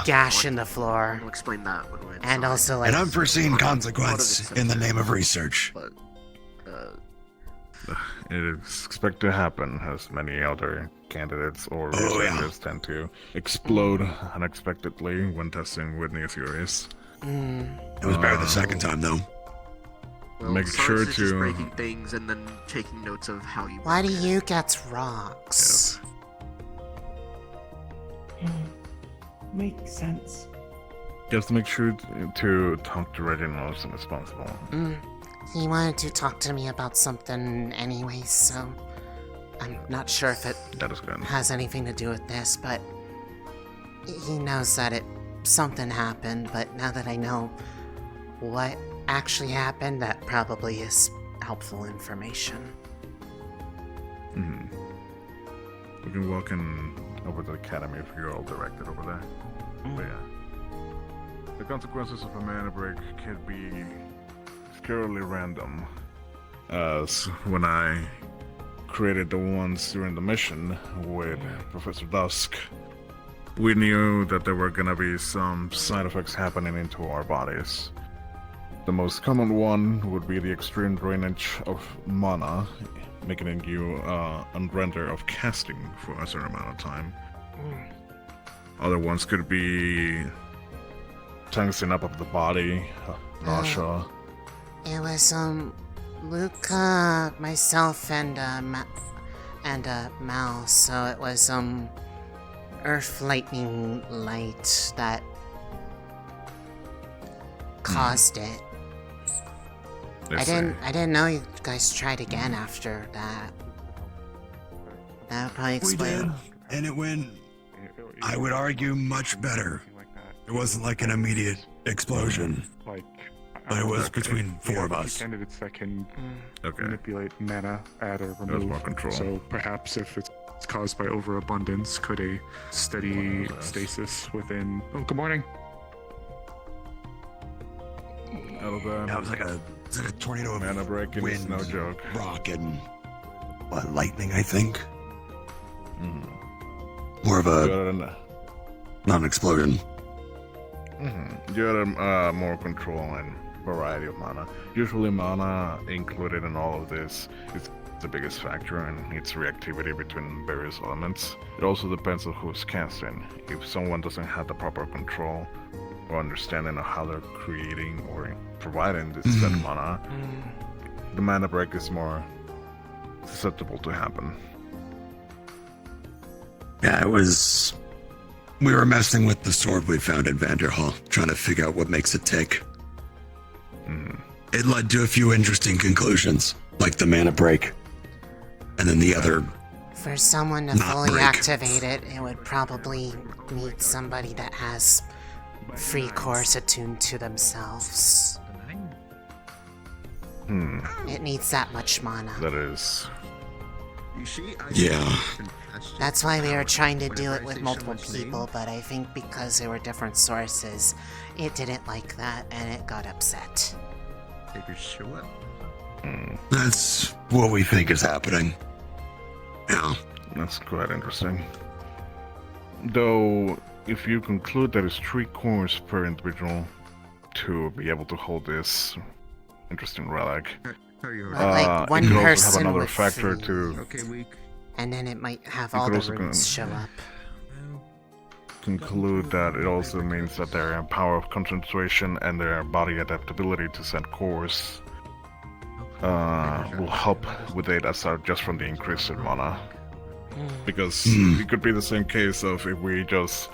A: gash in the floor.
R: I'll explain that when we're
A: And also,
S: An unforeseen consequence in the name of research.
C: It is expected to happen, as many other candidates or researchers tend to explode unexpectedly when testing with new theories.
S: It was better the second time, though.
R: Well,
C: Make
R: Cyrus
C: sure
R: is just
C: to.
R: breaking things and then taking notes of how you.
A: Why do you get rocks?
K: Makes sense.
C: Just make sure to talk to Reginald as soon as possible.
A: He wanted to talk to me about something anyway, so I'm not sure if it has anything to do with this, but he knows that something happened, but now that I know what actually happened, that probably is helpful information.
C: We can walk in over to the academy if you're all directed over there. But yeah. The consequences of a mana break can be purely random. As when I created the ones during the mission with Professor Dusk, we knew that there were gonna be some side effects happening into our bodies. The most common one would be the extreme drainage of mana, making you unrender of casting for a certain amount of time. Other ones could be tensing up of the body, nausea.
A: It was, Luca, myself, and Mal, so it was, Earth Lightning Light that caused it. I didn't know you guys tried again after that. That would probably explain.
S: We did, and it went, I would argue, much better. It wasn't like an immediate explosion. But it was between four of us.
J: Candidates that can manipulate mana, add or remove.
C: More control.
J: So perhaps if it's caused by overabundance, could a steady stasis within... Oh, good morning.
S: That was like a tornado of
C: mana break, and
S: wind,
C: it's no joke.
S: Rock and lightning, I think. More of a non-explosion.
C: You had more control and variety of mana. Usually mana included in all of this is the biggest factor in its reactivity between various elements. It also depends on who's casting. If someone doesn't have the proper control or understanding of how they're creating or providing this set mana, the mana break is more susceptible to happen.
S: Yeah, it was... We were messing with the sword we found at Vanderhall, trying to figure out what makes it tick. It led to a few interesting conclusions, like the mana break. And then the other...
A: For someone to fully activate it, it would probably need somebody that has free cores attuned to themselves. It needs that much mana.
C: That is...
S: Yeah.
A: That's why we were trying to do it with multiple people, but I think because there were different sources, it didn't like that and it got upset.
M: They just show up.
S: That's what we think is happening. Yeah.
C: That's quite interesting. Though, if you conclude that it's 3 cores per individual to be able to hold this interesting relic,
A: Like one
C: it could also
A: person
C: have another
A: with
C: factor
A: 3.
C: to
A: And then it might have
C: You
A: all
C: could
A: the
C: also
A: runes show up.
C: conclude that it also means that their power of concentration and their body adaptability to set cores will help with it aside just from the increase in mana. Because it could be the same case of if we just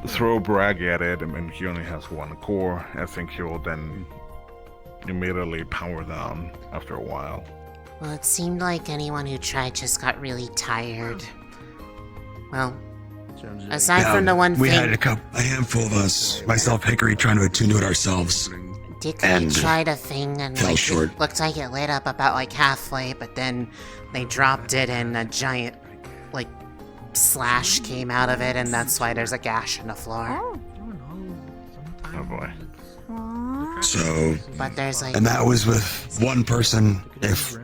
C: throw Bragg at it and he only has 1 core, I think he will then immediately power down after a while.
A: Well, it seemed like anyone who tried just got really tired. Well, aside from the one
S: we
A: thing...
S: had a handful of us, myself, Hickory, trying to attune to it ourselves.
A: Dickory tried a thing and
S: fell
A: like,
S: short.
A: it looked like it lit up about like halfway, but then they dropped it and a giant like slash came out of it, and that's why there's a gash in the floor.
C: Oh boy.
S: So,
A: But there's like...
S: and that was with one person, if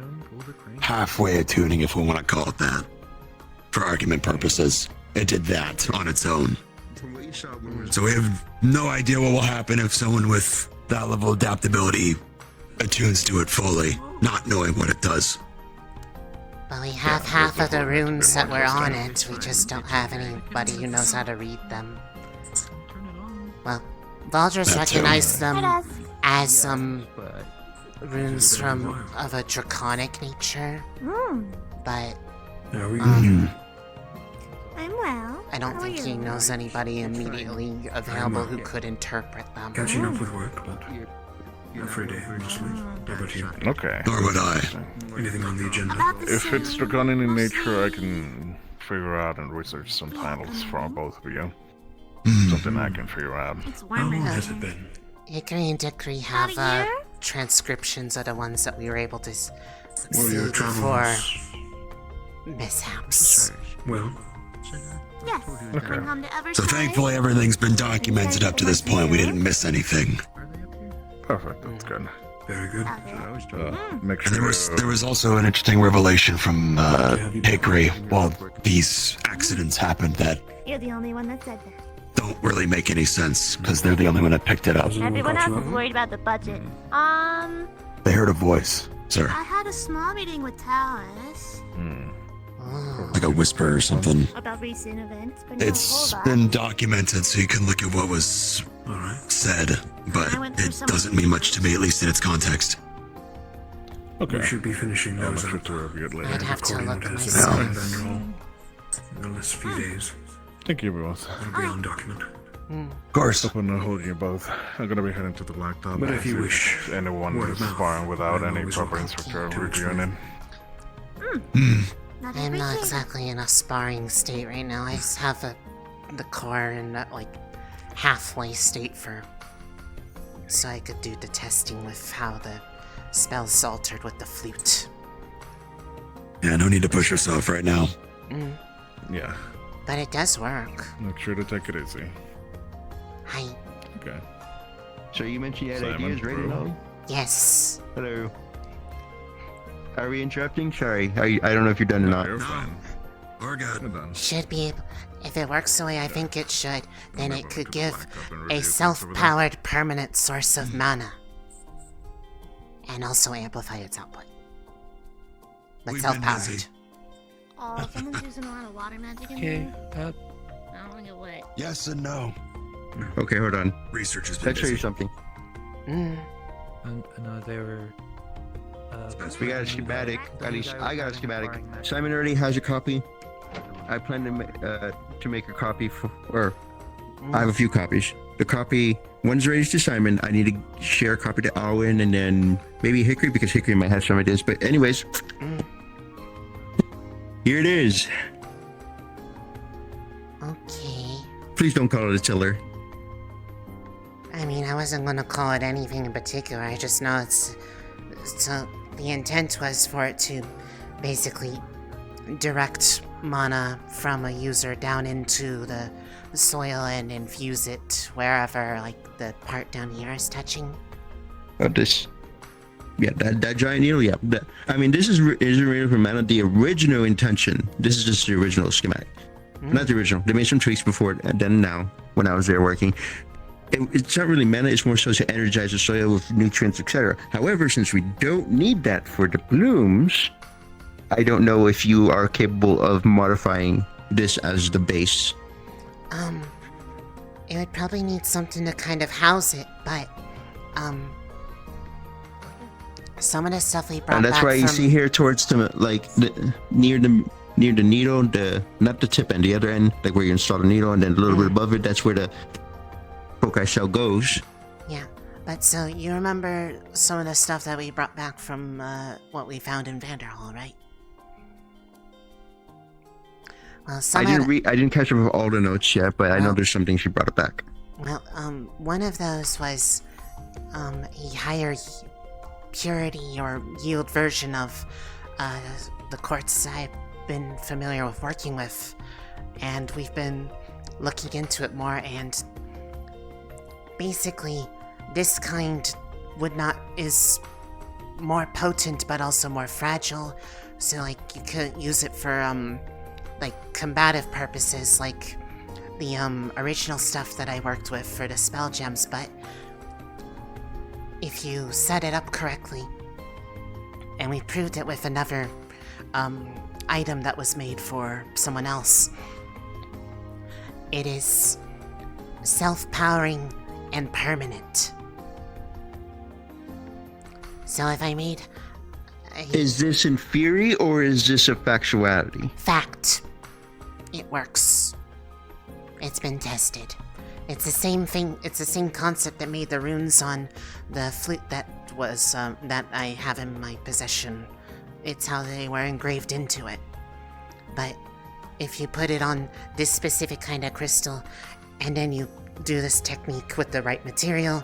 S: halfway attuning, if we want to call it that, for argument purposes. It did that on its own. So we have no idea what will happen if someone with that level of adaptability attunes to it fully, not knowing what it does.
A: But we have half of the runes that were on it, we just don't have anybody who knows how to read them. Well, Valdris recognized them as some runes of a draconic nature, but
H: I'm well.
A: I don't think he knows anybody immediately available who could interpret them.
T: Catching up with work, but a free day, mostly. How about you?
C: Okay.
S: Nor would I.
T: Anything on the agenda?
C: If it's draconic in nature, I can figure out and research some titles from both of you. Something I can figure out.
T: How long has it been?
A: Hickory and Dickory have transcriptions of the ones that we were able to see
T: your
A: before
T: travels?
A: mishaps.
T: Well,
H: Yes.
C: Okay.
H: Going home to Everside?
S: So thankfully everything's been documented up to this point. We didn't miss anything.
C: Perfect, that's good.
T: very good.
C: Make
S: And
C: sure
S: there was also an interesting revelation from Hickory while these accidents happened that
H: You're the only one that said that.
S: don't really make any sense because they're the only one that picked it up.
H: Everyone else is worried about the budget.
S: They heard a voice, sir,
H: I had a small meeting with Talis
S: like a whisper or something.
H: about recent events, but no
S: It's
H: hold
S: been documented, so you can look at what was said, but it doesn't mean much to me, at least in its context.
C: Okay.
T: We should be finishing those up.
C: to review it later.
A: I'd have to
T: According
A: look
T: to
A: myself.
T: in the last few days.
C: Thank you both.
T: It'll be on document.
S: Of course.
C: Hope I'm not holding you both. I'm gonna be heading to the blacktop.
T: But if you wish,
C: anyone
T: word
C: is
T: of mouth,
C: sparring without
T: I'm
C: any
T: always
C: proper
T: welcome
C: instructor
T: to
C: reviewing it.
A: I'm not exactly in a sparring state right now. I just have the core in that like halfway state so I could do the testing with how the spell's altered with the flute.
S: Yeah, no need to push yourself right now.
C: Yeah.
A: But it does work.
C: Make sure to take it easy.
A: Hi.
C: Okay.
M: So you mentioned you had
C: Simon,
M: ideas ready,
C: bro.
M: Lunali?
A: Yes.
M: Hello. Are we interrupting? Sorry, I don't know if you're done or not.
C: You're fine.
S: We're good.
A: Should be able, if it works the way I think it should, then it could give a self-powered permanent source of mana. And also amplify its output. But
S: We've been
A: self-powered.
S: busy.
H: Oh, someone's using a lot of water magic in
L: Okay,
H: there. I don't get what.
S: Yes and no.
M: Okay, hold on.
S: Research has been
M: Let's show you
S: busy.
M: something.
A: Mm.
L: And they were.
M: We got a schematic. At least I got a schematic. Simon already has a copy. I plan to make a copy or I have a few copies. The copy, one's raised to Simon. I need to share a copy to Alwyn and then maybe Hickory because Hickory might have some ideas. But anyways, here it is.
A: Okay.
M: Please don't call it a tiller.
A: I mean, I wasn't gonna call it anything in particular. I just know it's. So the intent was for it to basically direct mana from a user down into the soil and infuse it wherever, like, the part down here is touching.
M: Oh, this. Yeah, that giant needle. Yeah, I mean, this is real from mana. The original intention. This is just the original schematic, not the original. They made some tweaks before and then now when I was there working. It's not really mana. It's more so to energize the soil with nutrients, etc. However, since we don't need that for the blooms, I don't know if you are capable of modifying this as the base.
A: It would probably need something to kind of house it, but some of the stuff we brought
M: And that's
A: back
M: why you
A: from...
M: see here towards the near the needle, not the tip end, the other end, like where you install the needle, and then a little bit above it, that's where the foci cell goes.
A: Yeah, but so you remember some of the stuff that we brought back from what we found in Vanderhall, right? Well,
M: I didn't catch up with all the notes yet, but I know there's something she brought it back.
A: Well, one of those was a higher purity or yield version of the quartz I've been familiar with working with, and we've been looking into it more, and basically this kind is more potent but also more fragile, so like you could use it for like combative purposes, like the original stuff that I worked with for the spell gems, but if you set it up correctly, and we proved it with another item that was made for someone else, it is self-powering and permanent. So if I made...
M: Is this in theory or is this a factuality?
A: Fact. It works. It's been tested. It's the same thing, it's the same concept that made the runes on the flute that was, that I have in my possession. It's how they were engraved into it. But if you put it on this specific kind of crystal, and then you do this technique with the right material,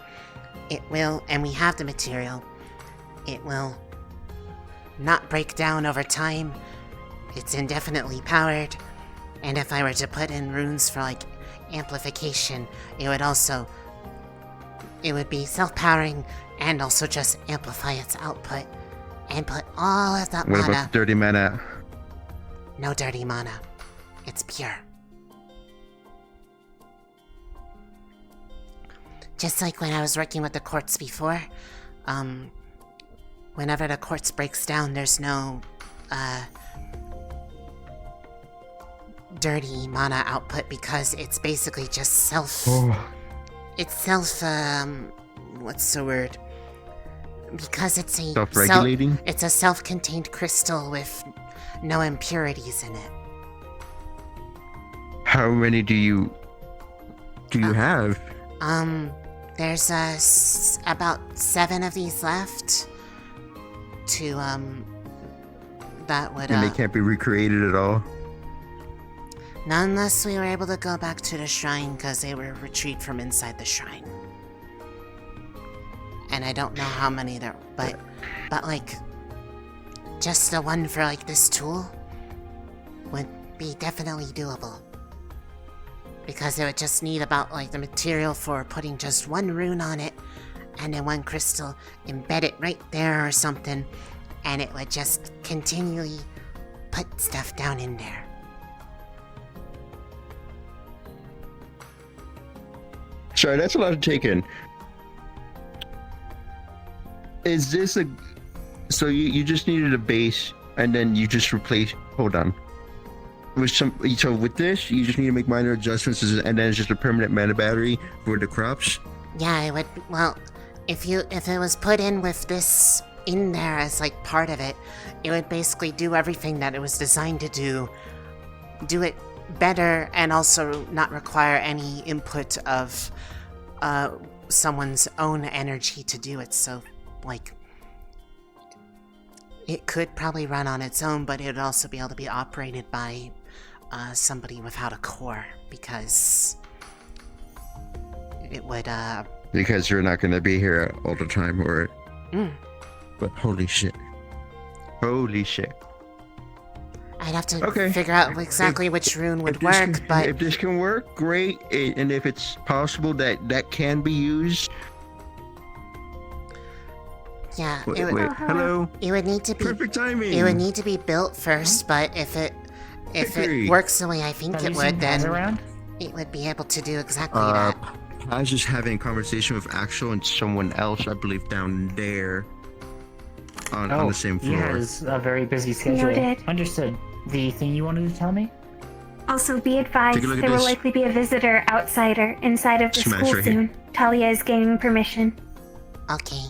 A: it will, and we have the material, it will not break down over time. It's indefinitely powered, and if I were to put in runes for, like, amplification, it would be self-powering and also just amplify its output and put all of that
M: What
A: mana...
M: about the dirty mana?
A: No dirty mana. It's pure. Just like when I was working with the quartz before, whenever the quartz breaks down, there's no dirty mana output because it's basically just what's the word? Because it's a
M: self-regulating?
A: It's a self-contained crystal with no impurities in it.
M: How many do you have?
A: There's about 7 of these left. That would
M: And they can't be recreated at all?
A: Not unless we were able to go back to the shrine, because they were retrieved from inside the shrine. And I don't know how many there, but like, just the one for like this tool would be definitely doable. Because it would just need about like the material for putting just one rune on it, and then one crystal, embed it right there or something, and it would just continually put stuff down in there.
M: Sorry, that's a lot to take in. Is this a... So you just needed a base, and then you just replace... Hold on. So with this, you just need to make minor adjustments, and then it's just a permanent mana battery for the crops?
A: Yeah, it would... Well, if it was put in with this in there as like part of it, it would basically do everything that it was designed to do. Do it better and also not require any input of someone's own energy to do it. So, like, it could probably run on its own, but it would also be able to be operated by somebody without a core, because it would
M: Because you're not going to be here all the time, or... But holy shit. Holy shit.
A: I'd have to figure out exactly which rune would work, but
M: if this can work, great. And if it's possible that can be used.
A: yeah,
M: Wait,
A: it would.
M: hello.
A: It would need to be
M: Perfect timing.
A: It would need to be built first, but if it
M: Hickory.
A: works the way I think
G: Have
A: it
G: you seen
A: would, then
G: Paz around?
A: it would be able to do exactly that.
M: I was just having a conversation with Axel and someone else, I believe, down there on the same
G: He
M: floor.
G: has a very busy schedule.
H: Noted.
G: Understood. The thing you wanted to tell me?
H: Also, be advised,
M: Take a look at
H: there will
M: this.
H: likely be a visitor outsider inside of the
M: Smash
H: school
M: right here.
H: soon. Talia is gaining permission.
A: Okay.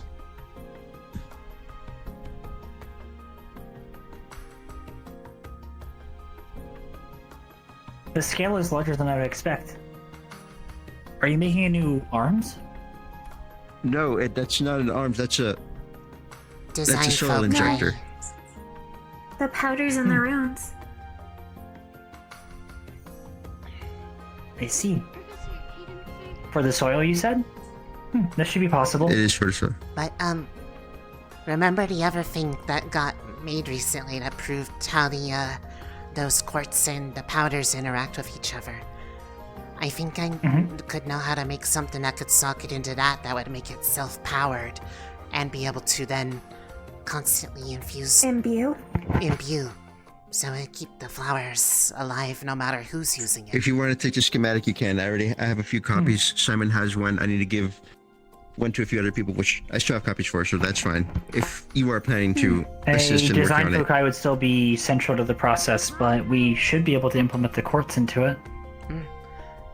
G: The scale is larger than I would expect. Are you making a new arms?
M: No, that's not an arms. That's a
A: Design
M: soil
A: foci.
M: injector.
H: The powders and the runes.
G: I see. For the soil, you said? That should be possible.
M: It is for soil.
A: But remember the other thing that got made recently that proved how the those quartz and the powders interact with each other? I think I could know how to make something that could socket into that would make it self-powered and be able to then constantly infuse...
H: Imbue?
A: Imbue. So it keep the flowers alive no matter who's using it.
M: If you want to take the schematic, you can. I have a few copies. Simon has one. I need to give one to a few other people, which I still have copies for, so that's fine. If you are planning to assist in working
G: design
M: on it.
G: foci would still be central to the process, but we should be able to implement the quartz into it.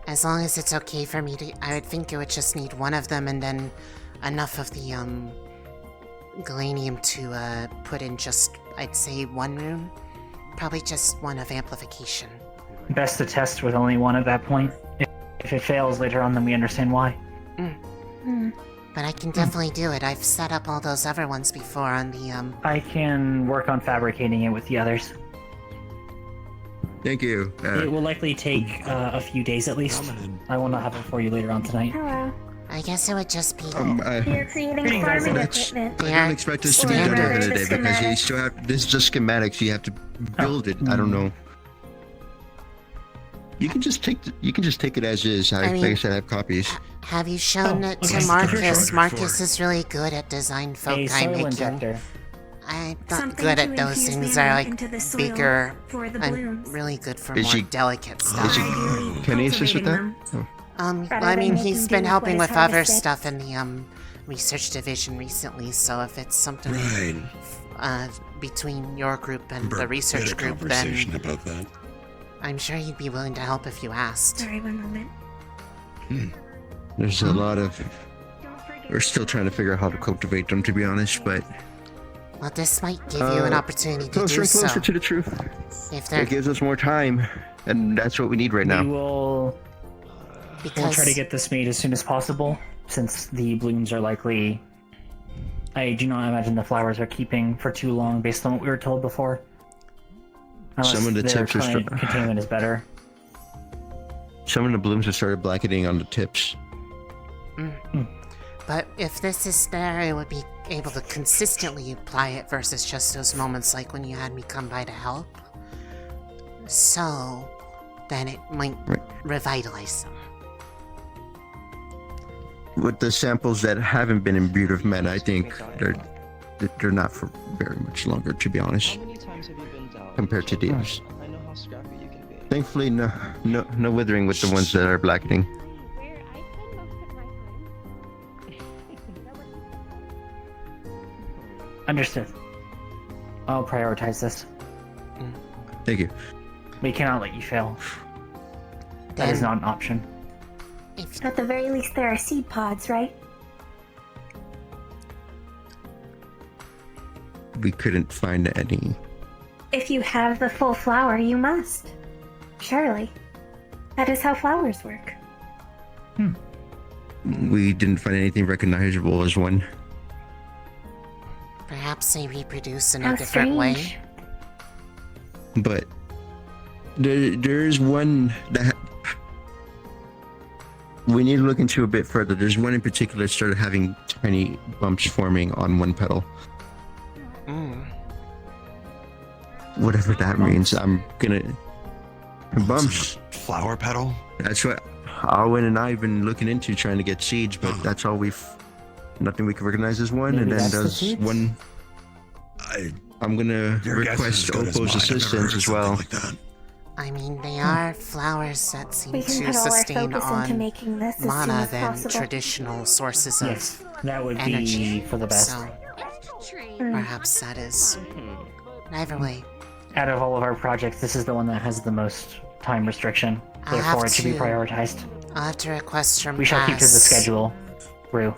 A: As long as it's okay for me to... I would think it would just need one of them and then enough of the, galanium to, put in just, I'd say, one rune. Probably just one of amplification.
G: Best to test with only one at that point. If it fails later on, then we understand why.
A: But I can definitely do it. I've set up all those other ones before on the,
G: I can work on fabricating it with the others.
M: Thank you.
G: It will likely take a few days at least. I will not have it for you later on tonight.
H: Hello.
A: I guess it would just be...
H: You're creating farming equipment.
M: I don't expect this to be done over the day because you still have. This is just schematics. You have to build it. I don't know. You can just take it as is. Like I said, I have copies.
A: Have you shown it to Marcus? Marcus is really good at design foci making.
G: Injector.
A: I'm not
H: Something
A: good
H: to
A: at those
H: infuse
A: things.
H: mana
A: Are like
H: into the soil
A: bigger.
H: for the
A: I'm
H: blooms.
A: really good for
M: Is
A: more
M: he-
A: delicate stuff.
H: Ideally,
M: Can he assist with that?
H: cultivating
M: Oh.
H: rather
A: I mean,
H: than
A: he's
H: making
A: been
H: do with
A: helping
H: what
A: with
H: is
A: other
H: harvested.
A: stuff in the research division recently. So if it's something between your group and the research
S: We had a
A: group,
S: conversation
A: then
S: about that.
A: I'm sure he'd be willing to help if you asked.
H: Sorry, one moment.
M: There's a lot of. We're still trying to figure out how to cultivate them, to be honest, but.
A: Well, this might give you an opportunity to
M: Closer
A: do
M: and closer
A: so.
M: to the truth.
A: If they're
M: It gives us more time, and that's what we need right now.
G: We'll try to get this made as soon as possible, since the blooms are likely... I do not imagine the flowers are keeping for too long based on what we were told before. Unless
M: Some of the
G: their
M: tips are
G: containment is better.
M: Some of the blooms have started blackening on the tips.
A: But if this is there, it would be able to consistently apply it versus just those moments like when you had me come by to help. So, then it might revitalize them.
M: With the samples that haven't been imbued with mana, I think they're not for very much longer, to be honest. Compared to these. Thankfully, no withering with the ones that are blackening.
G: Understood. I'll prioritize this.
M: Thank you.
G: We cannot let you fail. That is not an option.
H: At the very least, there are seed pods, right?
M: We couldn't find any.
H: If you have the full flower, you must. Surely. That is how flowers work.
M: We didn't find anything recognizable as one.
A: Perhaps they reproduce in
H: How
A: a different way.
H: strange.
M: But there's one that we need to look into a bit further. There's one in particular that started having tiny bumps forming on one petal. whatever that means. I'm gonna bumps.
S: Flower petal?
M: That's what Alwyn and I have been looking into, trying to get seeds, but that's all nothing we can recognize as one.
G: Maybe
M: and then
G: that's the
M: does
G: seeds?
M: one. I'm gonna
S: Your guess is as
M: request
S: good as
M: Opo's
S: mine. I've never heard
M: assistance
S: of
M: as
S: something
M: well.
S: like that.
A: I mean, they are flowers that seem
H: We can
A: to
H: put all our
A: sustain
H: focus into
A: on
H: making this as soon
A: mana
H: as
A: than
H: possible.
A: traditional sources of
G: Yes, that would
A: energy.
G: be for the best.
A: So, perhaps that is. Either way,
G: Out of all of our projects, this is the one that has the most time restriction.
A: I'll
G: Therefore,
A: have
G: it should be
A: to-
G: prioritized.
A: I'll have to request from
G: We shall keep to the
A: Paz.
G: schedule, Rue.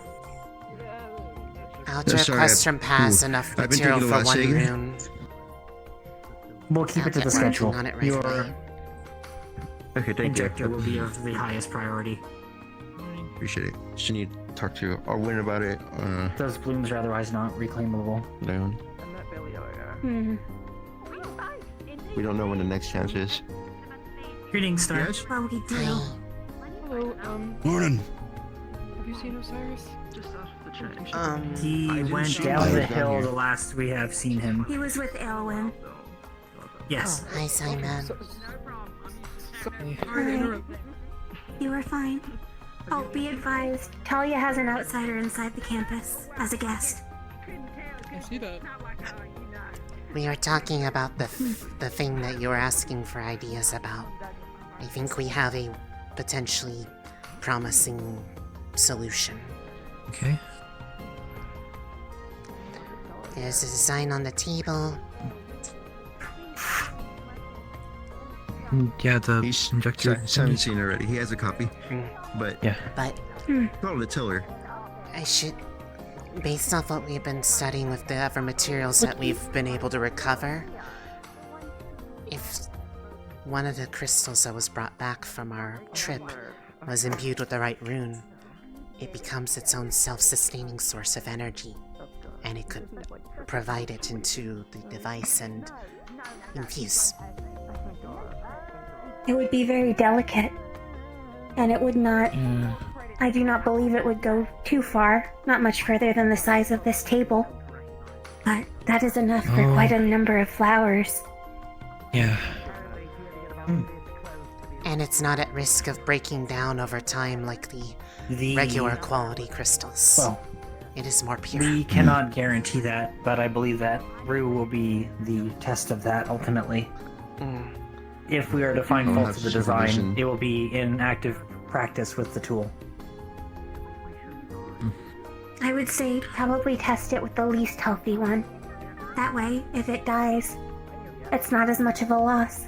A: I'll have to
M: Sorry,
A: request from Paz enough
M: I've been
A: material
M: thinking
A: for
M: about
A: one
M: Sager.
A: rune.
G: We'll keep
A: I'll
G: it to
A: get
G: the
A: working
G: schedule.
A: on it right
G: Your
A: away.
M: Okay, thank
G: injector
M: you.
G: will be of the highest priority.
M: Appreciate it. Just need to talk to Alwyn about it.
G: Those blooms are otherwise not reclaimable.
M: Down.
H: Hmm.
M: We don't know when the next chance is.
G: Greetings, Star.
H: Well, we do.
U: Hello,
S: Morning.
U: have you seen Osiris? Just off the train.
G: He went down the hill the last we have seen him.
H: He was with Elwyn.
G: Yes.
A: Hi, Simon.
H: Hi. You were fine. Oh, be advised, Talia has an outsider inside the campus as a guest.
U: I see that.
A: We were talking about the thing that you were asking for ideas about. I think we have a potentially promising solution.
L: Okay.
A: There's a design on the table.
L: Yeah, the injector.
M: Simon's seen it already. He has a copy. But
L: yeah.
A: But
M: call the tiller.
A: I should, based off what we've been studying with the other materials that we've been able to recover, if one of the crystals that was brought back from our trip was imbued with the right rune, it becomes its own self-sustaining source of energy, and it could provide it into the device and infuse.
H: It would be very delicate, and it would not. I do not believe it would go too far, not much further than the size of this table. But that is enough for quite a number of flowers.
L: Yeah.
A: And it's not at risk of breaking down over time like the regular quality crystals.
G: Well,
A: it is more pure.
G: We cannot guarantee that, but I believe that Rue will be the test of that ultimately. If we are to find
M: I'll
G: faults
M: have
G: of the design,
M: supervision.
G: it will be in active practice with the tool.
H: I would say probably test it with the least healthy one. That way, if it dies, it's not as much of a loss.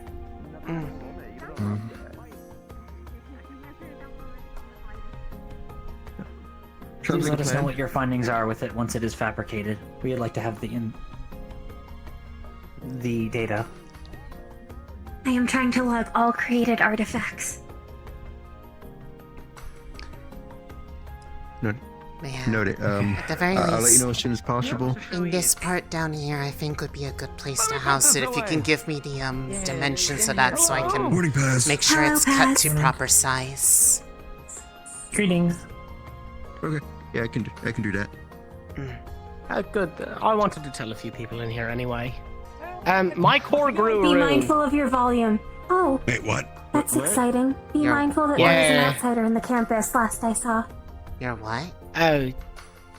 G: Please let us know what your findings are with it once it is fabricated. We would like to have the data.
H: I am trying to log all created artifacts.
M: Note it.
A: At the very
M: I'll let you
A: least,
M: know as soon as possible.
A: in this part down here, I think would be a good place to house it. If you can give me the dimensions of that, so I can
S: Morning, Paz.
A: make sure
H: Hello,
A: it's cut
H: Paz.
A: to proper size.
G: Greetings.
M: Okay. Yeah, I can do that.
K: Good. I wanted to tell a few people in here anyway. My core grew
H: Be
K: a rune.
H: mindful of your volume. Oh,
S: Wait, what?
H: that's
K: What?
H: exciting. Be
A: You're-
H: mindful that there was an
K: Yeah.
H: outsider in the campus last I saw.
A: You're what?
K: Oh,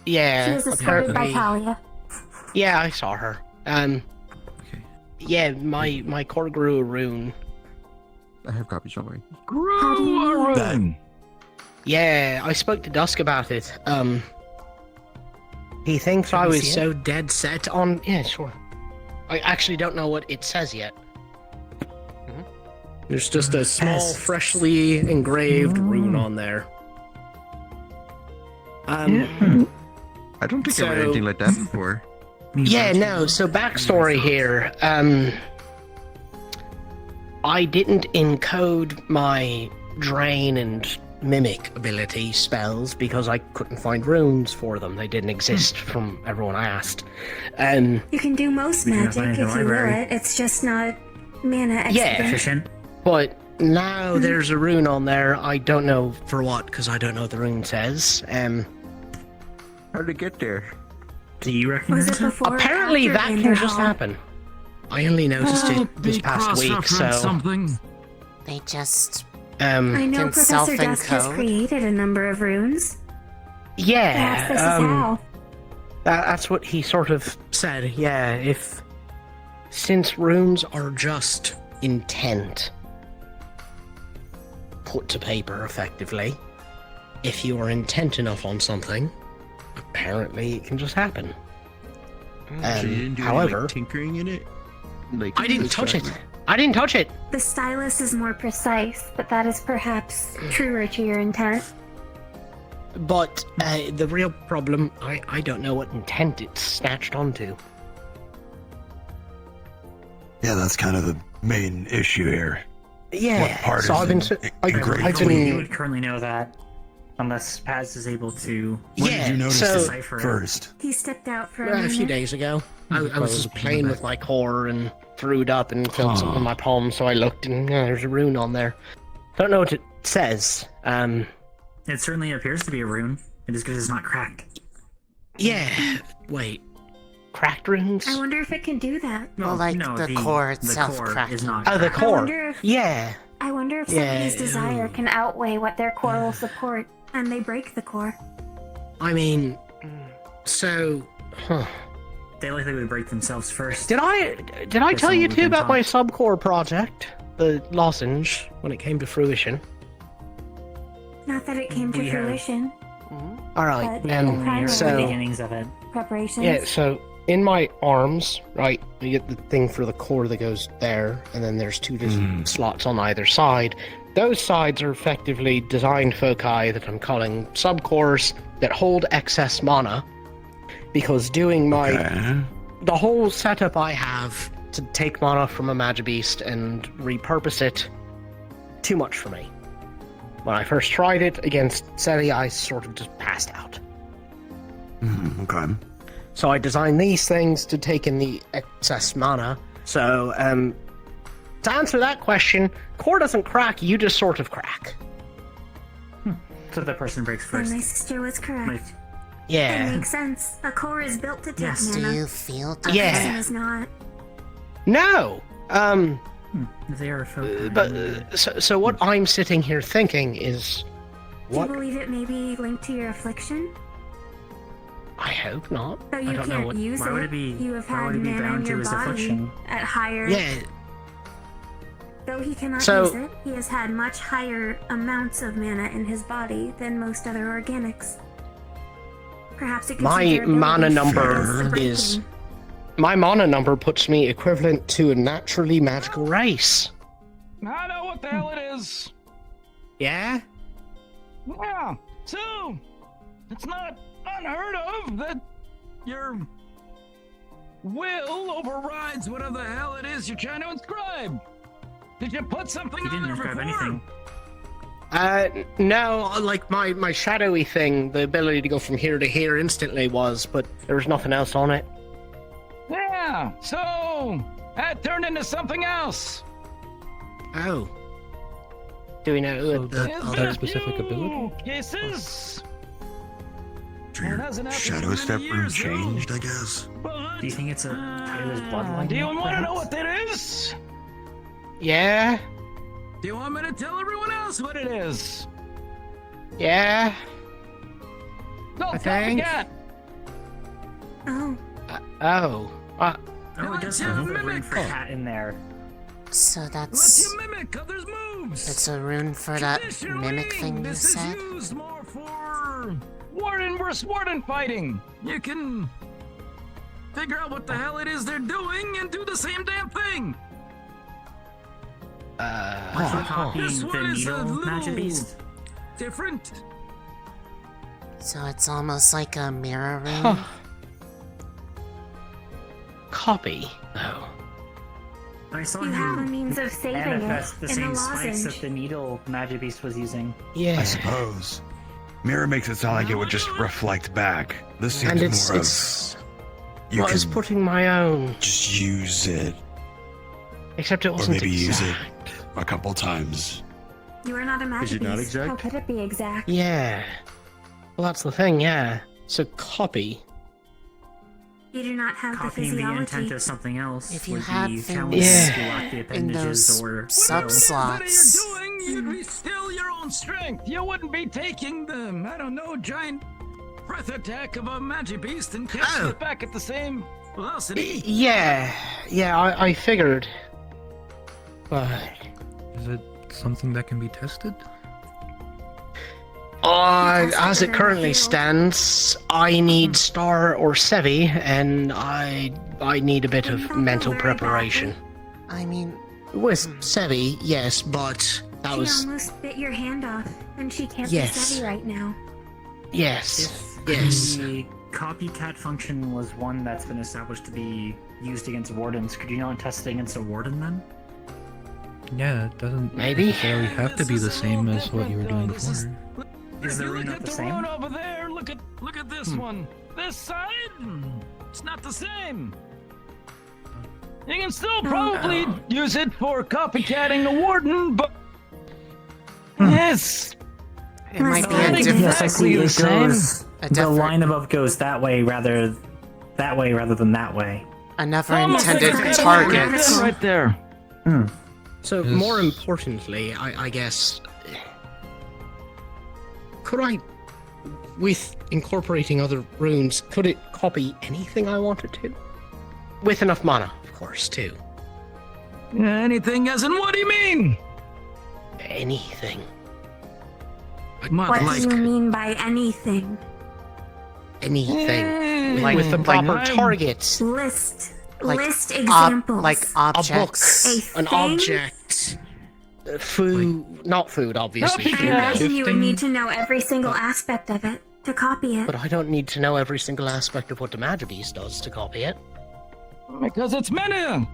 K: yeah.
H: She was escorted by
K: apparently-
H: Talia.
K: Yeah, I saw her. Yeah, my core grew a rune.
M: I have copies, don't worry.
H: How do you know it?
K: Yeah, I spoke to Dusk about it. He thinks I
G: we
K: was
G: see it?
K: so dead set on. Yeah, sure. I actually don't know what it says yet. There's just a small, freshly engraved rune on there.
M: I don't think I've read
K: So-
M: anything like that before.
K: Yeah, no, so backstory here. I didn't encode my drain and mimic ability spells because I couldn't find runes for them. They didn't exist from everyone I asked.
H: You can do most
G: We can
H: magic
G: find
H: if
G: the
H: you will
G: library.
H: it. It's just not mana
K: Yeah.
H: extra.
G: Efficient.
K: But now there's a rune on there. I don't know for what, because I don't know what the rune says.
M: How'd it get there?
G: Do you
H: Was
G: recognize
H: it
G: it?
H: before or
K: Apparently
H: after
K: that can just
H: Vanderhall?
K: happen. I only noticed it this past week, so...
N: something.
A: They just
H: I know
A: can
H: Professor Dusk has
A: self-encode.
H: created a number of runes.
K: Yeah,
H: Perhaps this is how.
K: That's what he sort of said, yeah, since runes are just intent put to paper, effectively, if you are intent enough on something, apparently it can just happen.
M: So you didn't do
K: However,
M: any, like, tinkering in it? Like,
K: I didn't touch it. I didn't touch it.
H: The stylus is more precise, but that is perhaps truer to your intent.
K: But the real problem, I don't know what intent it's snatched onto.
S: Yeah, that's kind of the main issue here.
K: Yeah,
S: What part
K: so
S: is
K: I've been...
S: engraved?
G: You would currently know that, unless Paz is able to.
S: When did you notice
G: decipher
S: it
G: it.
S: first?
H: He stepped out for
K: A few days ago. I was just playing with my core and threw it up and felt something in my palm, so I looked and there's a rune on there. Don't know what it says.
G: It certainly appears to be a rune. It is because it's not cracked.
K: Yeah. Wait. Cracked runes?
H: I wonder if it can do that.
A: Well, like
G: no,
A: the core itself
G: core
A: cracked.
G: is not.
K: Oh, the
H: I
K: core.
H: wonder if,
K: Yeah.
H: I wonder if somebody's desire can outweigh what their core will support, and they break the core.
K: I mean, so... Huh.
G: They likely would break themselves first.
K: Did I tell you too about my subcore project? The lozenge, when it came to fruition?
H: Not that it came to
G: We have-
H: fruition.
K: Alright,
H: But
K: and so...
G: the beginnings of it.
H: Preparations.
K: Yeah, so in my arms, right, you get the thing for the core that goes there, and then there's two slots on either side. Those sides are effectively designed foci that I'm calling subcores that hold excess mana, because doing my... The whole setup I have to take mana from a Magibeast and repurpose it, too much for me. When I first tried it against Seti, I sort of just passed out.
S: Okay.
K: So I designed these things to take in the excess mana. So, to answer that question, core doesn't crack, you just sort of crack.
G: So the person breaks
H: So
G: first.
H: my sister was correct.
K: Yeah.
H: It makes sense. A core is built to take
G: Yes.
H: mana.
A: Do you feel
H: A
A: different?
K: Yeah.
H: person is not.
K: No!
G: They are folk.
K: But, so what I'm sitting here thinking is...
H: Do you
K: What?
H: believe it may be linked to your affliction?
K: I hope not.
H: Though you
K: I don't know
H: can't
K: what...
H: use
G: Why would
H: it,
G: it be-
H: you have
G: why
H: had
G: would it be
H: mana
G: bound
H: in
G: to
H: your
G: his
H: body
G: affliction?
H: at higher...
K: Yeah,
H: Though he cannot
K: So-
H: use it, he has had much higher amounts of mana in his body than most other organics. Perhaps it gives
K: my
H: you durability
K: mana
H: against
K: number
H: the breaking.
K: is... My mana number puts me equivalent to a naturally magical race.
N: I know what the hell it is.
K: Yeah?
N: Yeah. So, it's not unheard of that your will overrides whatever the hell it is you're trying to inscribe. Did you put something
G: He
N: on
G: didn't
N: there
G: describe
N: before?
G: anything.
K: No, like my shadowy thing, the ability to go from here to here instantly was, but there was nothing else on it.
N: Yeah. So that turned into something else.
K: Oh. Do we know what the
N: Is
K: other
N: there
K: specific
N: few
K: ability?
N: Cases.
S: So your shadow step rune changed, I guess?
G: Do you think it's a Tyler's bloodline?
N: Do you want to know
G: perhaps?
N: what that is?
K: Yeah?
N: Do you want me to tell everyone else what it is?
K: Yeah?
N: No,
K: I
N: tell me
K: think.
N: again.
H: Oh.
K: Oh.
G: Oh, it does have the rune for cat in there.
A: So
N: Let
A: that's...
N: you mimic others' moves.
A: It's a rune for that mimic thing you
N: This
A: said?
N: is used more for Warden versus Warden fighting. You can figure out what the hell it is they're doing and do the same damn thing.
G: Like you're copying
N: This
G: the
N: one is a
G: needle
N: little
G: magic beast.
N: different.
A: So it's almost like a mirror rune?
K: Huh. Copy. Oh.
G: I saw
H: You
G: you
H: have a means of saving it
G: manifest the
H: in
G: same
H: a
G: spikes that
H: lozenge.
G: the needle magic beast was using.
K: Yeah.
S: I suppose. Mirror makes it sound like it would just reflect back. This seems
K: And
S: more
K: it's
S: of... You
K: I was
S: can
K: putting my own.
S: just use it,
K: Except it
S: or
K: wasn't
S: maybe use it
K: exact.
S: a couple times.
H: You are not a magic
M: Is it not
H: beast.
M: exact?
H: How could it be exact?
K: Yeah. Well, that's the thing, yeah. So copy.
H: You do not have the
G: copying the
H: physiology.
G: intent as something else.
A: If you
G: would
A: had
G: be
A: things
G: challenged to lack the
A: in
G: appendages
A: those
G: or
A: sub-slots.
N: Whatever you're doing, you'd be still your own strength. You wouldn't be taking the, I don't know, giant breath attack of a magic beast and catching it back at the same velocity.
K: Yeah, I figured. But
L: Is it something that can be tested?
K: as it currently stands, I need Star or Sevi, and I need a bit of mental preparation.
A: I mean,
K: with Sevi, yes, but that
H: She
K: was
H: almost bit your hand off, and she can't
K: Yes.
H: be Sevi right now.
K: yes.
G: The copycat function was one that's been established to be used against wardens. Could you not test it against a warden then?
L: Yeah, it doesn't
K: Maybe.
L: necessarily have to be the same as what you were doing before.
G: Is the
N: You
G: rune
N: look
G: not
N: at
G: the
N: the
G: same?
N: road over there. Look at this one. This side, it's not the same. You can still probably use it for copycatting the warden, but yes,
A: it might be
N: not
A: a different.
G: Yes, I see. It goes.
A: A
G: The
A: different-
G: line above goes that way rather than that way.
A: A never
N: Almost
A: intended
N: like a
A: target.
N: right there.
K: So more importantly, I guess, could I, with incorporating other runes, could it copy anything I wanted to? With enough mana, of course, too.
N: Anything as in what do you mean?
K: Anything.
H: What do you mean by anything?
K: Anything.
A: Like-
K: with the
A: like-
K: proper targets.
H: List
A: Like
H: examples.
A: like objects.
H: A
K: An
H: thing?
K: object. Food. Not food, obviously.
H: I imagine you would need to know every single aspect of it to copy it.
K: But I don't need to know every single aspect of what the Magic Beast does to copy it.
N: Because it's meta.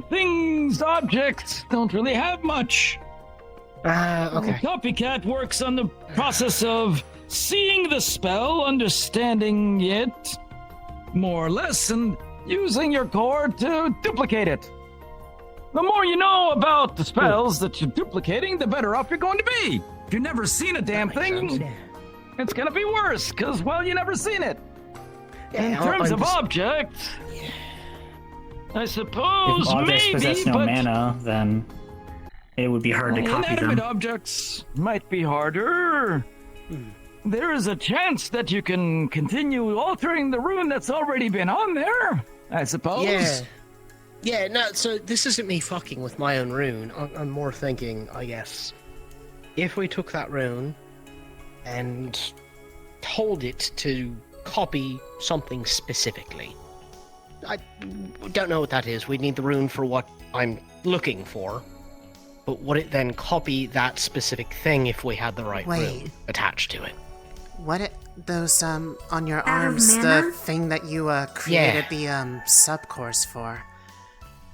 N: Things, objects don't really have much.
K: Okay.
N: Copycat works on the process of seeing the spell, understanding it, more or less, and using your core to duplicate it. The more you know about the spells that you're duplicating, the better off you're going to be. If you've never seen a damn thing, it's gonna be worse, because, well, you never seen it. In terms of objects, I suppose
G: If objects possess
N: maybe,
G: no
N: but
G: mana, then it would be hard to copy
N: inanimate
G: them.
N: objects might be harder. There is a chance that you can continue altering the rune that's already been on there, I suppose.
K: Yeah, no, so this isn't me fucking with my own rune. I'm more thinking, I guess, if we took that rune and told it to copy something specifically. I don't know what that is. We need the rune for what I'm looking for. But would it then copy that specific thing if we had the right rune attached to it?
A: What those on your
H: Out of
A: arms, the
H: mana?
A: thing that you created the subcourse for?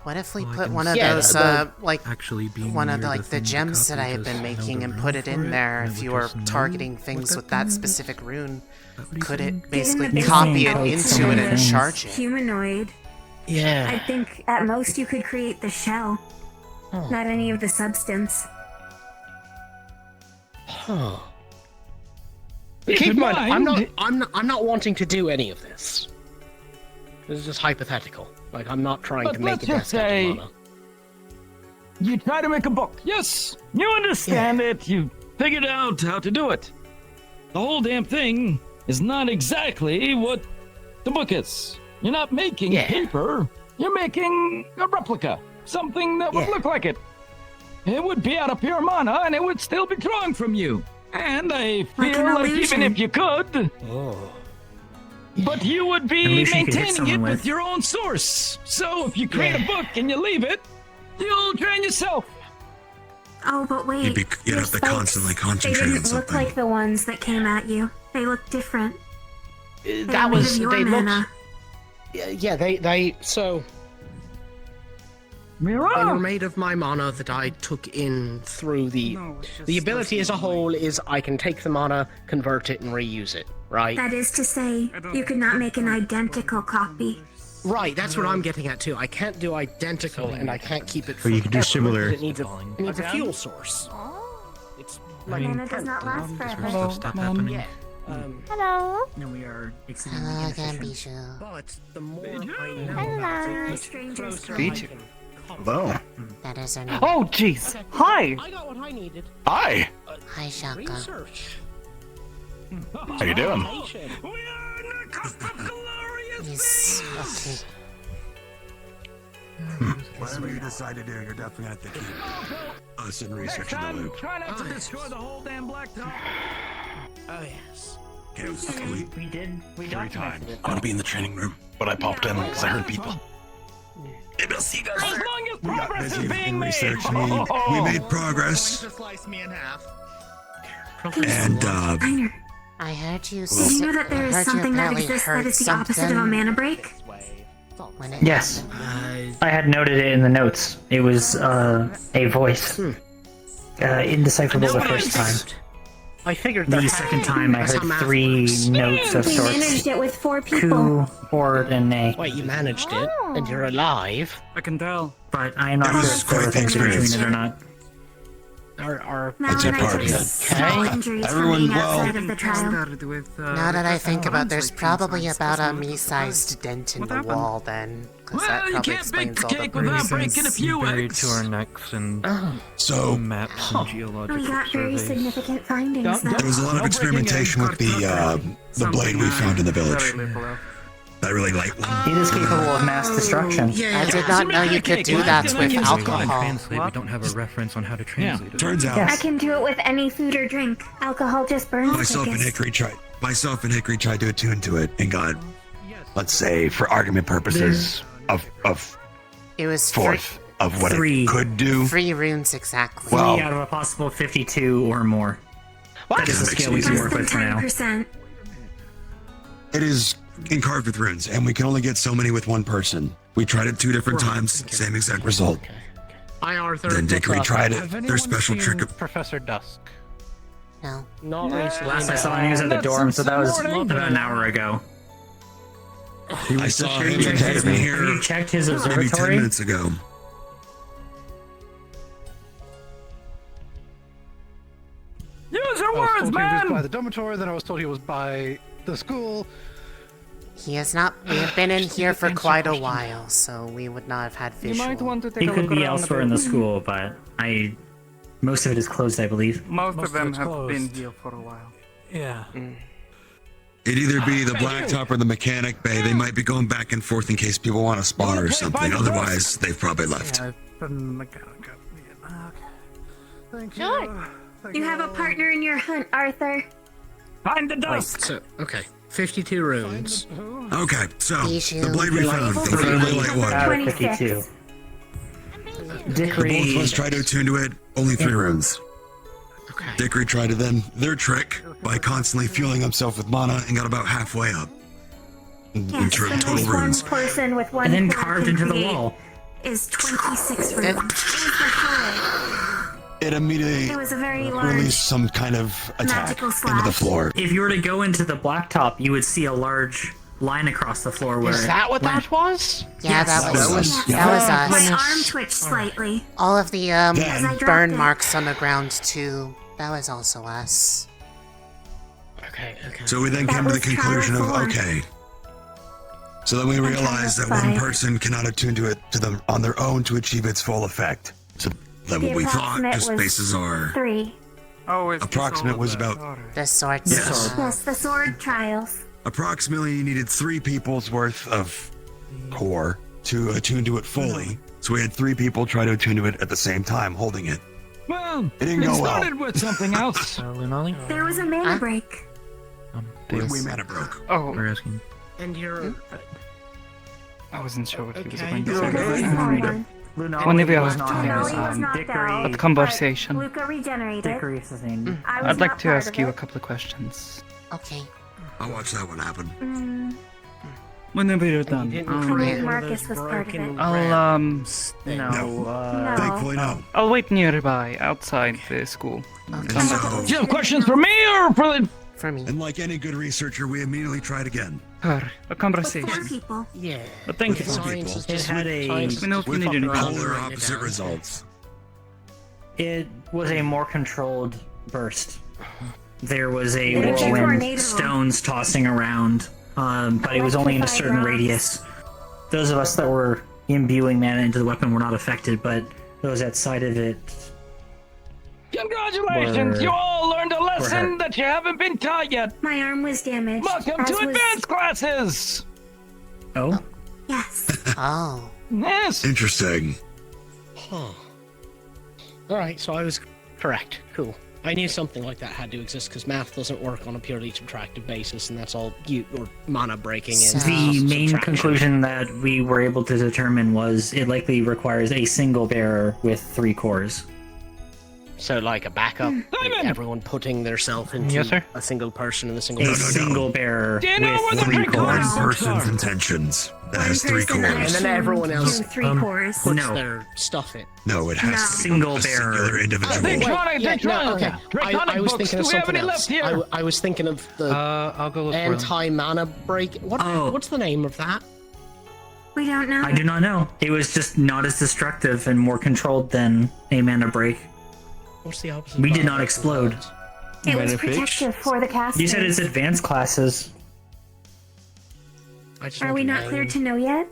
A: What if we
L: Well, I
A: put
L: can
A: one of
L: see
A: those
L: that
A: like
L: actually being
A: one of
L: near
A: the
L: the thing to
A: gems that I
L: copy,
A: had been
L: just
A: making
L: know
A: and
L: the
A: put
L: rune
A: it
L: for
A: in
L: it,
A: there
L: and
A: if
L: it
A: you
L: would
A: were
L: just know
A: targeting
L: what
A: things
L: that
A: with that
L: thing is?
A: specific rune?
L: you
A: Could
L: saying?
A: it basically
H: Given that
A: copy
H: this
A: it
H: thing
A: into
H: is
A: it and charge it?
H: Humanoid.
K: Yeah.
H: I think at most you could create the shell, not any of the substance.
K: Huh.
N: Keep
K: Keep in
N: in
K: mind,
N: mind-
K: I'm not wanting to do any of this. This is just hypothetical. Like, I'm not trying
N: But
K: to make
N: let's
K: a
N: just
K: desk out
N: say
K: of mana.
N: you try to make a book. Yes, you understand it. You figured out how to do it. The whole damn thing is not exactly what the book is. You're not making paper. You're making a replica. Something that would look like it. It would be out of pure mana, and it would still be drawing from you. And I
H: Like
N: feel
H: an
N: like
H: illusion.
N: even if you could, but you would be
G: Illusion you could hit
N: maintaining
G: someone
N: it with
G: with.
N: your own source. So if you create a book and you leave it, you'll train yourself.
H: Oh, but wait.
S: You'd
H: your
S: have to
H: spikes,
S: constantly
H: they
S: concentrate on
H: didn't look
S: something.
H: like the ones that came at you. They look different. They
K: That
H: were made
K: was
H: of your
K: they
H: mana.
K: looked. Yeah, they so. They were made of my mana that I took in through the ability as a whole is I can take the mana, convert it, and reuse it. Right.
H: That is to say, you could not make an identical copy.
K: Right, that's what I'm getting at too. I can't do identical, and I can't keep it.
M: Or you could do
K: forever,
M: similar.
K: because It needs a fuel source. It's like
H: Mana does not last
L: Is
H: forever.
L: there stuff happening?
K: Yeah.
H: Hello.
G: No, we are exceedingly
A: Hello again,
G: inefficient.
A: Bijou.
K: But the more I know
H: Hello.
K: about it, the
H: Strangers
K: closer
L: Beach.
K: I can come.
C: Hello.
A: That is her name.
L: Oh, jeez. Hi.
K: I got what I needed.
L: Hi.
A: Hi, Shaka.
K: Research.
L: How you doing?
A: Yes. Okay.
S: Whatever you decide to do, you're definitely gonna have to keep us in research in the loop.
N: Try not to destroy the whole damn blacktop.
K: Oh yes.
S: Okay,
G: We
L: times.
G: documented it.
S: I want to be in the training room, but I popped in because I heard people. Maybe I'll see you guys
N: As
S: there.
N: long as
S: We got
N: progress
S: busy
N: is being
S: in
N: made.
S: research. We made progress,
F: Slice me in half.
S: and
A: I heard you.
H: Did you know that there is something that exists that is the opposite of a mana break?
G: Yes. I had noted it in the notes. It was a voice. Indecipherable the first time.
K: I figured
G: The second time I heard 3 notes of
H: We
G: sorts.
H: managed it with 4
G: Coup,
H: people.
G: Horde, and Nay.
K: Wait, you managed it, and you're alive.
L: I can tell.
G: But I am not
S: It
G: sure
S: was
G: if there were
S: quite the
G: things in between
S: experience.
G: it or not.
S: It's a party.
H: Small injuries from
S: Everyone
H: being outside of the trial.
A: Now that I think about, there's probably about a me-sized dent in the wall. Then, because that
N: Well, you
A: probably
N: can't bake
A: explains
N: the
A: all the
N: cake without breaking a few
L: Buried
N: eggs.
L: to our necks and
S: so
L: maps and geological
H: We got very
L: surveys.
H: significant findings.
S: there was a lot of experimentation with the blade we found in the village. That really light one.
G: It is capable of mass destruction.
A: I did not know you could do that with alcohol.
L: Translate, we don't have a reference on how to translate it.
S: Turns out,
H: I can do it with any food or drink. Alcohol just burns
S: myself and
H: quickest.
S: Hickory tried to attune to it and got, let's say, for argument purposes, of
A: It was
S: fourth of what
G: 3.
S: it could do.
A: 3 runes exactly.
G: 3
S: Well-
G: out of a possible 52 or more. That is the
S: That makes
G: scale we can
H: Less
G: work
H: than
G: with for now.
H: 10%.
S: It is encarved with runes, and we can only get so many with one person. We tried it 2 different times, same exact result.
K: Hi, Arthur.
S: Then Hickory tried
L: Have
S: it.
L: anyone
S: Their special
L: seen
S: trick of
L: Professor Dusk?
A: No.
K: Not recently.
G: Last I saw him, he was at the dorm, so that was about an hour ago.
S: I saw him
G: Have
S: ahead me here
G: you checked his
S: maybe 10
G: observatory?
S: minutes ago.
N: Use your
L: I was
N: words,
L: told he was by
N: man.
L: the dormitory, then I was told he was by the school.
A: He has not. We have been in here for quite a while, so we would not have had
F: You might
A: visual.
F: want to take
G: He
F: a
G: could
F: look
G: be
F: around
G: elsewhere
F: a
G: in the
F: bit.
G: school, but most of it is closed, I believe.
F: Most
L: Most
F: of them
L: of it's
F: have
L: closed.
F: been here for a while.
L: Yeah.
S: It'd either be the blacktop or the mechanic bay. They might be going back and forth in case people want to spawn or something. Otherwise, they've probably left.
L: Yeah, I've been mechanic up. Okay. Thank you.
H: Sure. You have a partner in your hunt, Arthur.
N: Find the dust.
K: So, okay, 52 runes.
S: Okay, so
A: Bijou.
S: the blade we found, the fairly light one.
G: Out of
H: 26.
G: 52.
S: The both of
G: Dickory.
S: us tried to attune to it, only 3 runes.
K: Okay.
S: Dickory tried to then their trick by constantly fueling himself with mana and got about halfway up. In
H: Yes, the
S: total
H: most one
S: runes.
H: person with one
G: And then
H: point
G: carved
H: can
G: into the
H: create
G: wall.
H: is 26 runes. It was the full.
S: It immediately
H: It was a very large
S: released some kind of attack
H: magical
S: into the
H: slash.
S: floor.
G: If you were to go into the blacktop, you would see a large line across the floor where
K: Is that what that was?
A: Yeah, that was
S: us.
A: that was us.
H: My arm twitched slightly.
A: All of the
H: As I dropped
A: burn
H: it.
A: marks on the ground too. That was also us.
K: Okay, okay.
S: So we then
H: That
S: came to the
H: was trial
S: conclusion of,
H: 4.
S: okay. So then we
H: And
S: realized that
H: trial
S: one
H: 5.
S: person cannot attune to it to them on their own to achieve its full effect. So then
H: The
S: what we thought,
H: approximate
S: just
H: was
S: bases are
H: 3.
F: Oh, it's
S: approximate was about
A: The sword.
S: Yes.
H: Yes, the sword trials.
S: approximately you needed 3 people's worth of core to attune to it fully. So we had 3 people try to attune to it at the same time, holding it.
N: Well,
S: It didn't go well.
N: started with something else.
L: Lunali?
H: There was a mana break.
S: We mana broke.
F: Oh,
L: We're asking.
K: And you're...
F: I wasn't sure what he was
K: Okay.
F: going to
H: There was
F: say.
H: a small one.
G: Lunali
F: When we
G: was
F: are
G: not
F: talking
G: there.
H: Lunali was knocked
G: Dickory.
H: out.
F: But conversation.
H: Luca regenerated.
G: Dickory is his name.
H: I was
F: I'd like
H: not
F: to
H: part
F: ask
H: of
F: you a
H: it.
F: couple of questions.
A: Okay.
S: I'll watch that one happen.
H: Mm,
F: Whenever you're
K: You
F: done.
K: didn't
H: I
K: create
H: mean,
K: one of
H: Marcus
K: those
H: was part of
K: broken
H: it.
F: I'll,
K: rams thing.
H: No.
S: Thankfully, no.
F: I'll wait nearby, outside the school.
A: Okay.
S: So,
N: Do you have questions for me or for the...
A: For me.
S: and like any good researcher, we immediately tried again.
F: A
H: With
F: conversation.
H: 4 people.
K: Yeah.
F: But thank you.
S: With
K: Science is
S: people.
K: just...
G: It had a-
K: science is
F: We know
K: just
F: if you need
K: fucking
F: anything.
K: around and
S: Polar
K: writing it
S: opposite
K: down.
S: results.
G: It was a more controlled burst. there was a
H: There's a
G: whirlwind,
H: tornado.
G: stones tossing around, but it was only in a certain
H: Electrified rocks.
G: radius. Those of us that were imbuing mana into the weapon were not affected, but those outside of it.
N: Congratulations!
G: Were-
N: You all learned a lesson
G: hurt.
N: that you haven't been taught yet.
H: My arm was damaged.
N: Welcome
H: as
N: to
H: was-
N: advanced classes.
G: Oh.
H: Yes.
A: Oh.
N: Yes.
S: Interesting.
K: Huh. Alright, so I was correct. Cool. I knew something like that had to exist because math doesn't work on a purely subtractive basis, and that's all or mana breaking is.
G: The main
K: subtraction.
G: conclusion that we were able to determine was it likely requires a single bearer with 3 cores.
K: So, like a backup, like everyone putting theirself into
G: Yes, sir.
K: a single person in a single.
G: A single bearer
K: Do you know where
G: with
K: the
G: 3
K: big
G: cores.
S: One person's intentions that has 3
H: person
S: cores.
K: And then everyone else
H: do 3 cores.
K: puts
G: No.
K: their stuff in.
S: No, it has
H: No.
S: to be
G: Single
S: a
G: bearer.
S: singular individual.
K: Wait,
N: Draconic,
K: yeah,
N: Draconic.
K: no, okay.
N: Draconic
K: I was
N: books.
K: thinking of
N: Do we have
K: something
N: any
K: else.
N: left here?
K: I was thinking of the
L: I'll go look for them.
K: anti-mana break. What's the name of that?
H: We don't know.
G: I do not know. It was just not as destructive and more controlled than a mana break.
K: What's the opposite?
G: We
K: of
G: did not
K: that?
G: explode.
H: It was protective for the casters.
G: You said it's advanced classes.
H: Are we not clear to know yet?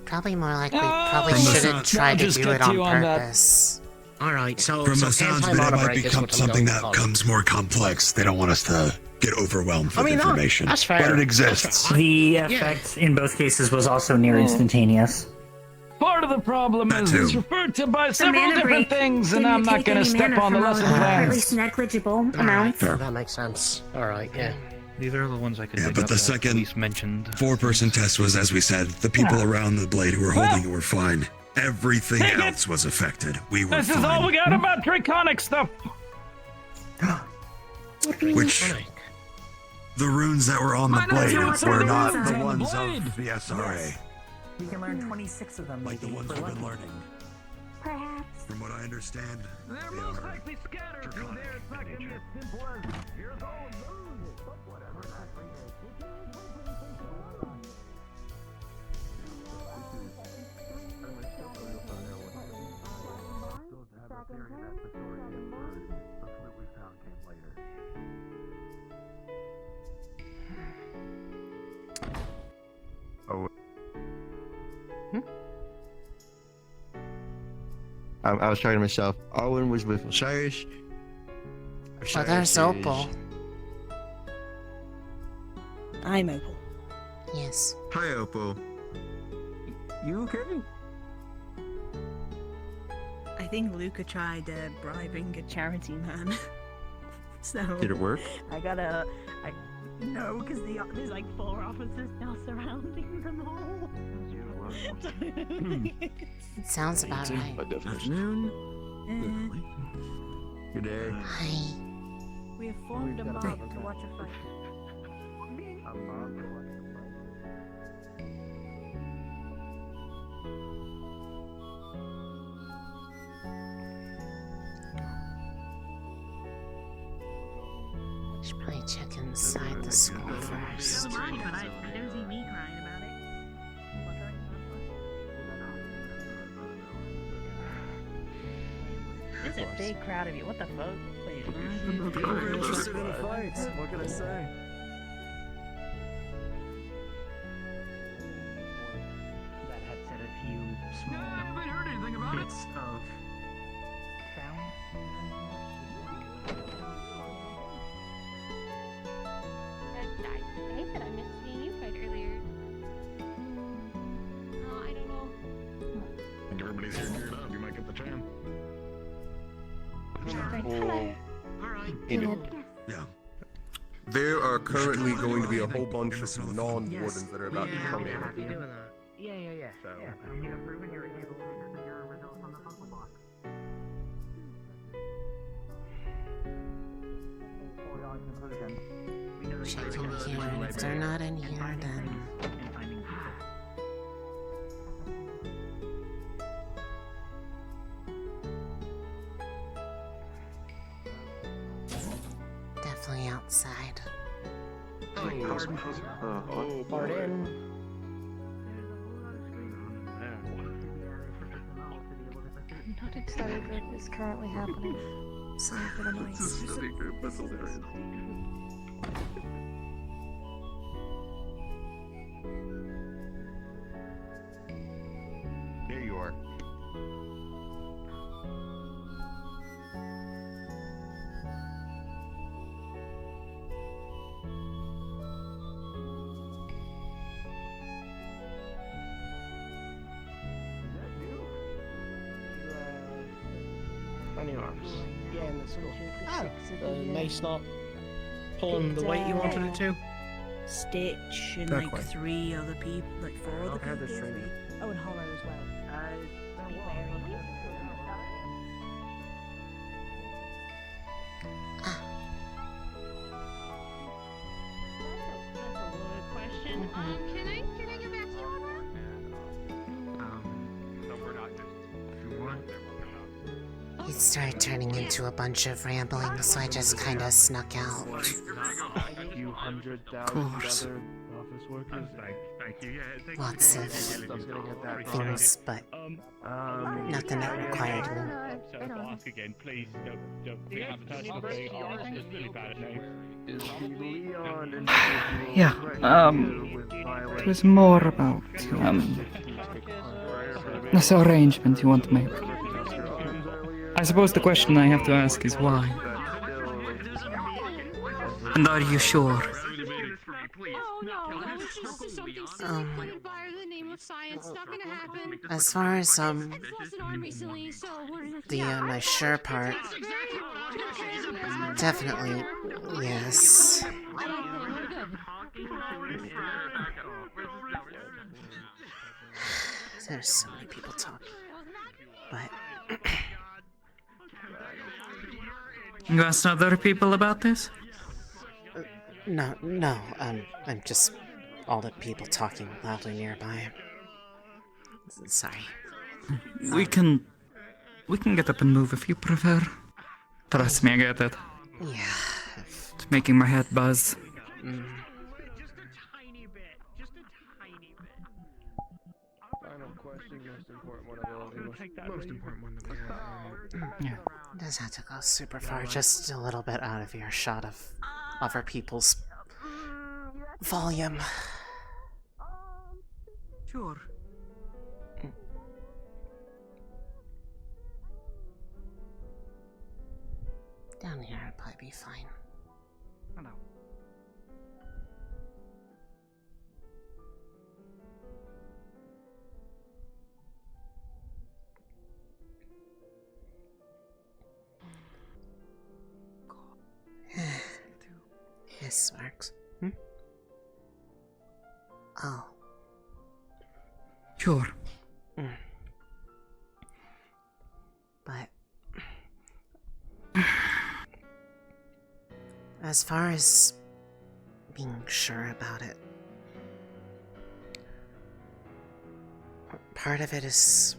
A: Probably more like we
K: Oh,
A: probably
S: From the
A: shouldn't
S: sound-
A: try
K: I'll
A: to
K: just
A: do
K: get
A: it
K: to
A: on
K: you on that.
A: purpose.
K: Alright, so
S: From the sounds of it, it
K: anti-mana
S: might
K: break is
S: become
K: what I'm
S: something
K: going to
S: that
K: call it.
S: becomes more complex. They don't want us to get overwhelmed with information.
K: that's fair.
S: But it exists.
G: The effect in both cases was also near instantaneous.
N: Part of the problem is
S: too.
N: it's referred to by
H: The
N: several
H: mana
N: different
H: break
N: things, and
H: didn't
N: I'm not
H: take
N: going to
H: any
N: step
H: mana
N: on the
H: from all
N: lesson
H: of them, or at
N: plans.
H: least negligible
K: Alright,
H: amounts.
K: that makes sense. Alright, yeah.
L: These are the ones I could
S: Yeah,
L: think
S: but
L: of
S: the
L: that
S: second
L: at least mentioned.
S: 4-person test was, as we said, the people around the blade who were holding it were fine. Everything
N: Take it.
S: else was affected. We were
N: This
S: fine.
N: is all we got about Draconic stuff.
S: Which the runes that were on the
N: Why not
S: blade
N: do it
S: were
N: on the
S: not
N: runes
S: the
N: on the
S: ones
N: blade?
S: of the SRA,
G: You can learn 26 of them.
S: like the ones we've been learning.
H: Perhaps.
S: From what I understand,
N: They're
S: they
N: most
S: are
N: likely scattered through there. It's not going to be as simple as here's all of those. But whatever that
M: Oh. I was talking to myself. Arwen was with Osiris.
A: Oh, there's Opal.
O: I'm Opal.
A: Yes.
M: Hi, Opal. You okay?
O: I think Luca tried bribing a charity man. So
M: Did it work?
O: No, because there's like 4 officers now surrounding them all.
A: It sounds about right.
M: Afternoon. Good day.
A: Hi.
O: We have formed a mob to watch a fight.
A: Should probably check inside the school first.
O: Never mind, but I don't see me crying about it. There's a big crowd of you. What the fuck? Wait,
D: We're interested in fights. What can I say?
G: That had said a few small
N: I haven't heard anything about it.
G: bits of sound.
Q: I hate that I missed seeing you fight earlier. Oh, I don't know.
D: I think everybody's here geared up. You might get the chance.
Q: Hello.
E: Yeah. There are currently going to be a whole bunch of non-wardens that are about to come in.
G: Yeah.
E: So,
A: Check in here, and if they're not in here, then definitely outside.
K: Pardon.
Q: Not excited that is currently happening.
O: Sorry for the noise.
M: There you are.
K: Funny arms. Yeah, and that's cool. The mace not pulling the weight you wanted it to?
O: Stitch and
K: Fair
O: like
K: point.
O: 3 other people, like 4 other
K: I've had
O: people.
K: this training.
O: Oh, and Hollow as well.
Q: Question. Can I get back to you on that?
D: No, we're not just. If you want,
A: It started turning into a bunch of rambling, so I just kind of snuck out.
P: A few 100,000 other office workers.
D: Thank you. Yeah, thank
A: Lots
D: you.
A: of things, but nothing that required me.
D: So I'll ask again, please. Don't think I have a personal thing. It's really bad at names.
P: Is the Leon individual
F: Yeah,
P: threatening you with violence?
F: it was more about, this arrangement you want to make. I suppose the question I have to ask is why? And are you sure?
Q: Oh no, that was just something silly put in by the name of science. Not gonna happen.
A: As far as
Q: I just lost an arm recently, so we're
A: my sure part, definitely yes. There's so many people talking, but
F: You asked other people about this?
A: no, I'm just all the people talking loudly nearby. Sorry.
F: We can get up and move if you prefer. Trust me, I get it.
A: Yeah.
F: It's making my head buzz.
P: Final question, most important one of all.
D: Most important one of all.
F: Yeah.
A: Doesn't have to go super far, just a little bit out of earshot of other people's volume.
F: Sure.
A: Down here would probably be fine.
F: Hello.
A: Yes, Sparks. Oh.
F: Sure.
A: But as far as being sure about it, part of it is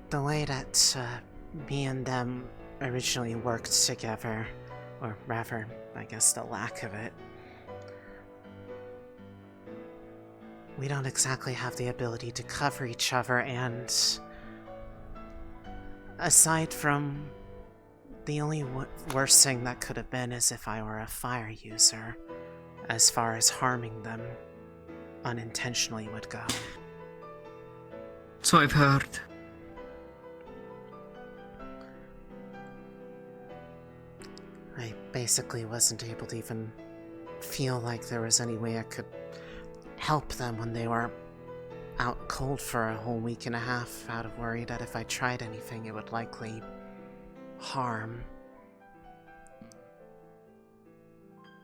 A: the way that me and them originally worked together, or rather, I guess the lack of it. We don't exactly have the ability to cover each other, and aside from the only worst thing that could have been is if I were a fire user, as far as harming them unintentionally would go.
F: So I've heard.
A: I basically wasn't able to even feel like there was any way I could help them when they were out cold for a whole week and a half, out of worry that if I tried anything it would likely harm.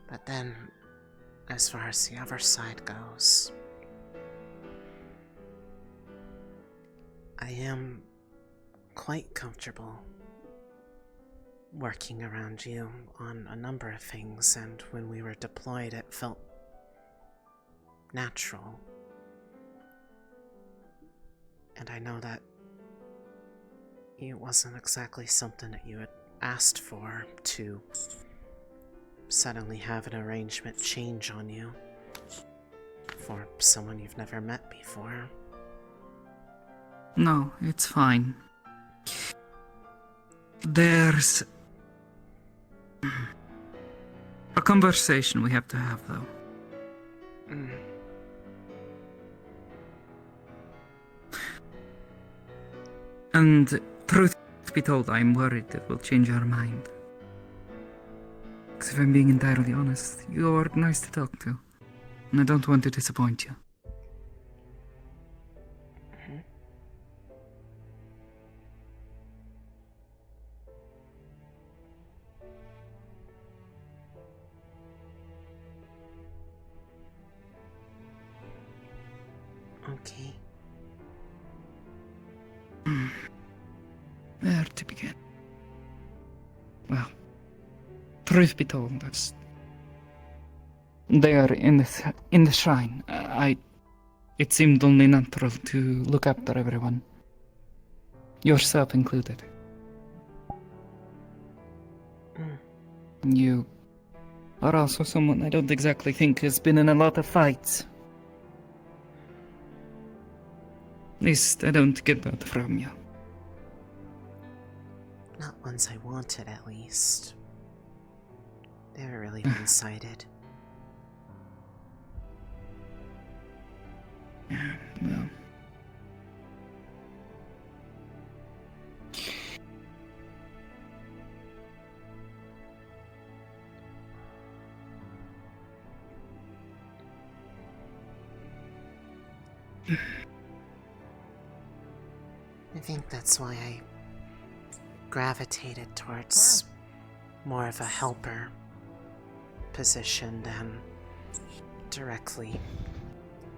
A: But then, as far as the other side goes, I am quite comfortable working around you on a number of things, and when we were deployed it felt natural. And I know that it wasn't exactly something that you had asked for, to suddenly have an arrangement change on you for someone you've never met before.
F: No, it's fine. There's a conversation we have to have, though. And truth be told, I'm worried it will change our mind. Because if I'm being entirely honest, you're nice to talk to. And I don't want to disappoint you.
A: Okay.
F: Where to begin? Well, truth be told, there in the shrine, it seemed only natural to look after everyone, yourself included. You are also someone I don't exactly think has been in a lot of fights. At least I don't get that from you.
A: Not ones I wanted, at least. They were really one-sided.
F: Yeah, well.
A: I think that's why I gravitated towards more of a helper position than directly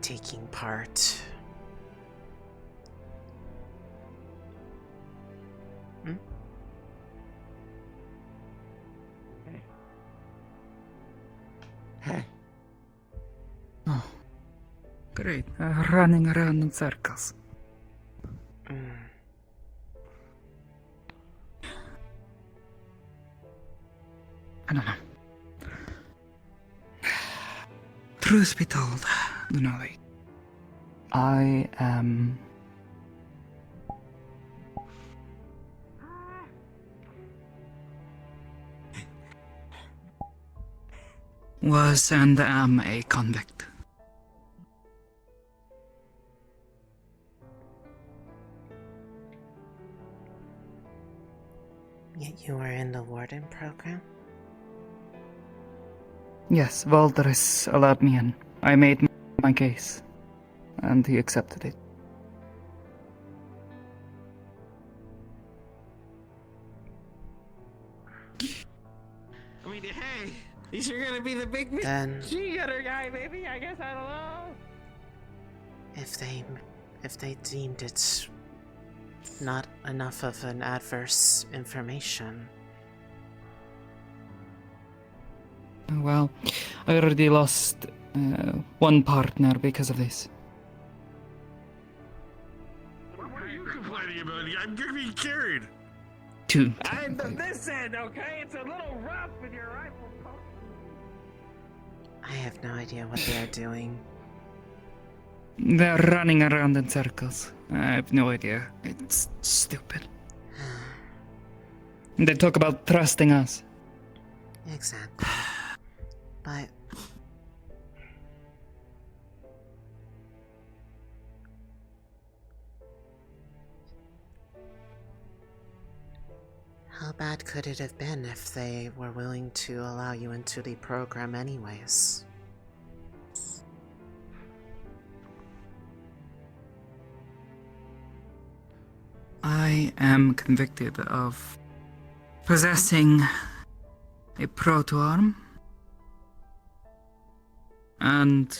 A: taking part.
F: Oh, great. Running around in circles. I don't know. Truth be told, Lunali, I am... was and am a convict.
A: Yet you were in the Warden program?
F: Yes, Wardens allowed me in. I made my case, and he accepted it.
B: I mean, hey, you're gonna be the big
A: Then,
B: she-gutter guy, baby. I guess I don't know.
A: if they deemed it not enough of an adverse information.
F: Well, I already lost one partner because of this.
D: What are you complaining about? I'm gonna be carried.
F: Two.
B: I'm the this end, okay? It's a little rough with your rifle poke.
A: I have no idea what they are doing.
F: They're running around in circles. I have no idea. It's stupid. They talk about trusting us.
A: Exactly. But how bad could it have been if they were willing to allow you into the program anyways?
F: I am convicted of possessing a proto-arm and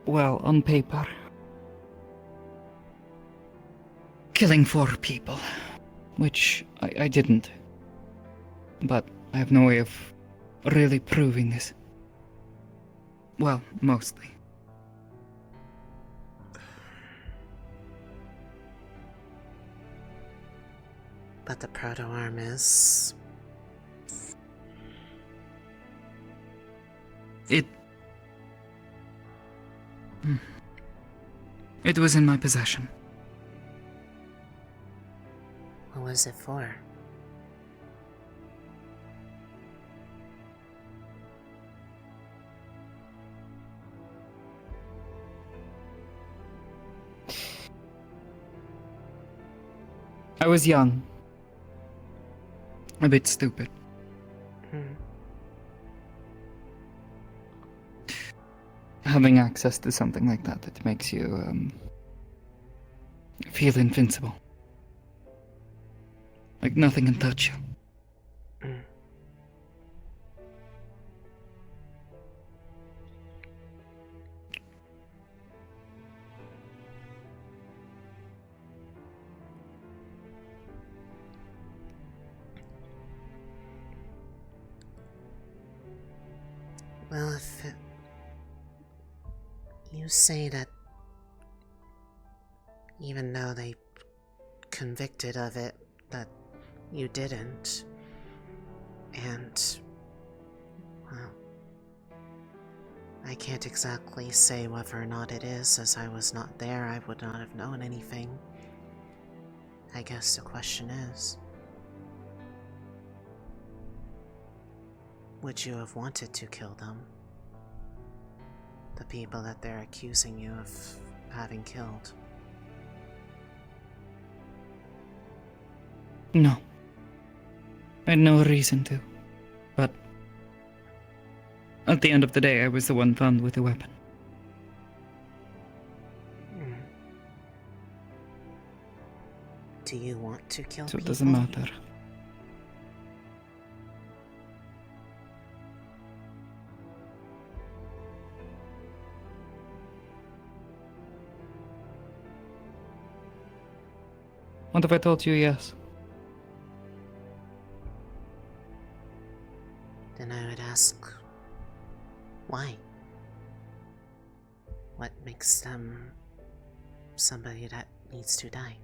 F: well, on paper, killing 4 people, which I didn't, but I have no way of really proving this. Well, mostly.
A: But the proto-arm is...
F: It was in my possession.
A: What was it for?
F: I was young. A bit stupid. Having access to something like that, it makes you, feel invincible. Like nothing can touch you.
A: Well, if you say that even though they convicted of it, that you didn't, and, well, I can't exactly say whether or not it is, as I was not there. I would not have known anything. I guess the question is, would you have wanted to kill them? The people that they're accusing you of having killed?
F: No. I had no reason to. But at the end of the day, I was the one found with a weapon.
A: Do you want to kill
F: So
A: people?
F: it doesn't matter. What if I told you yes?
A: Then I would ask, why? What makes them somebody that needs to die?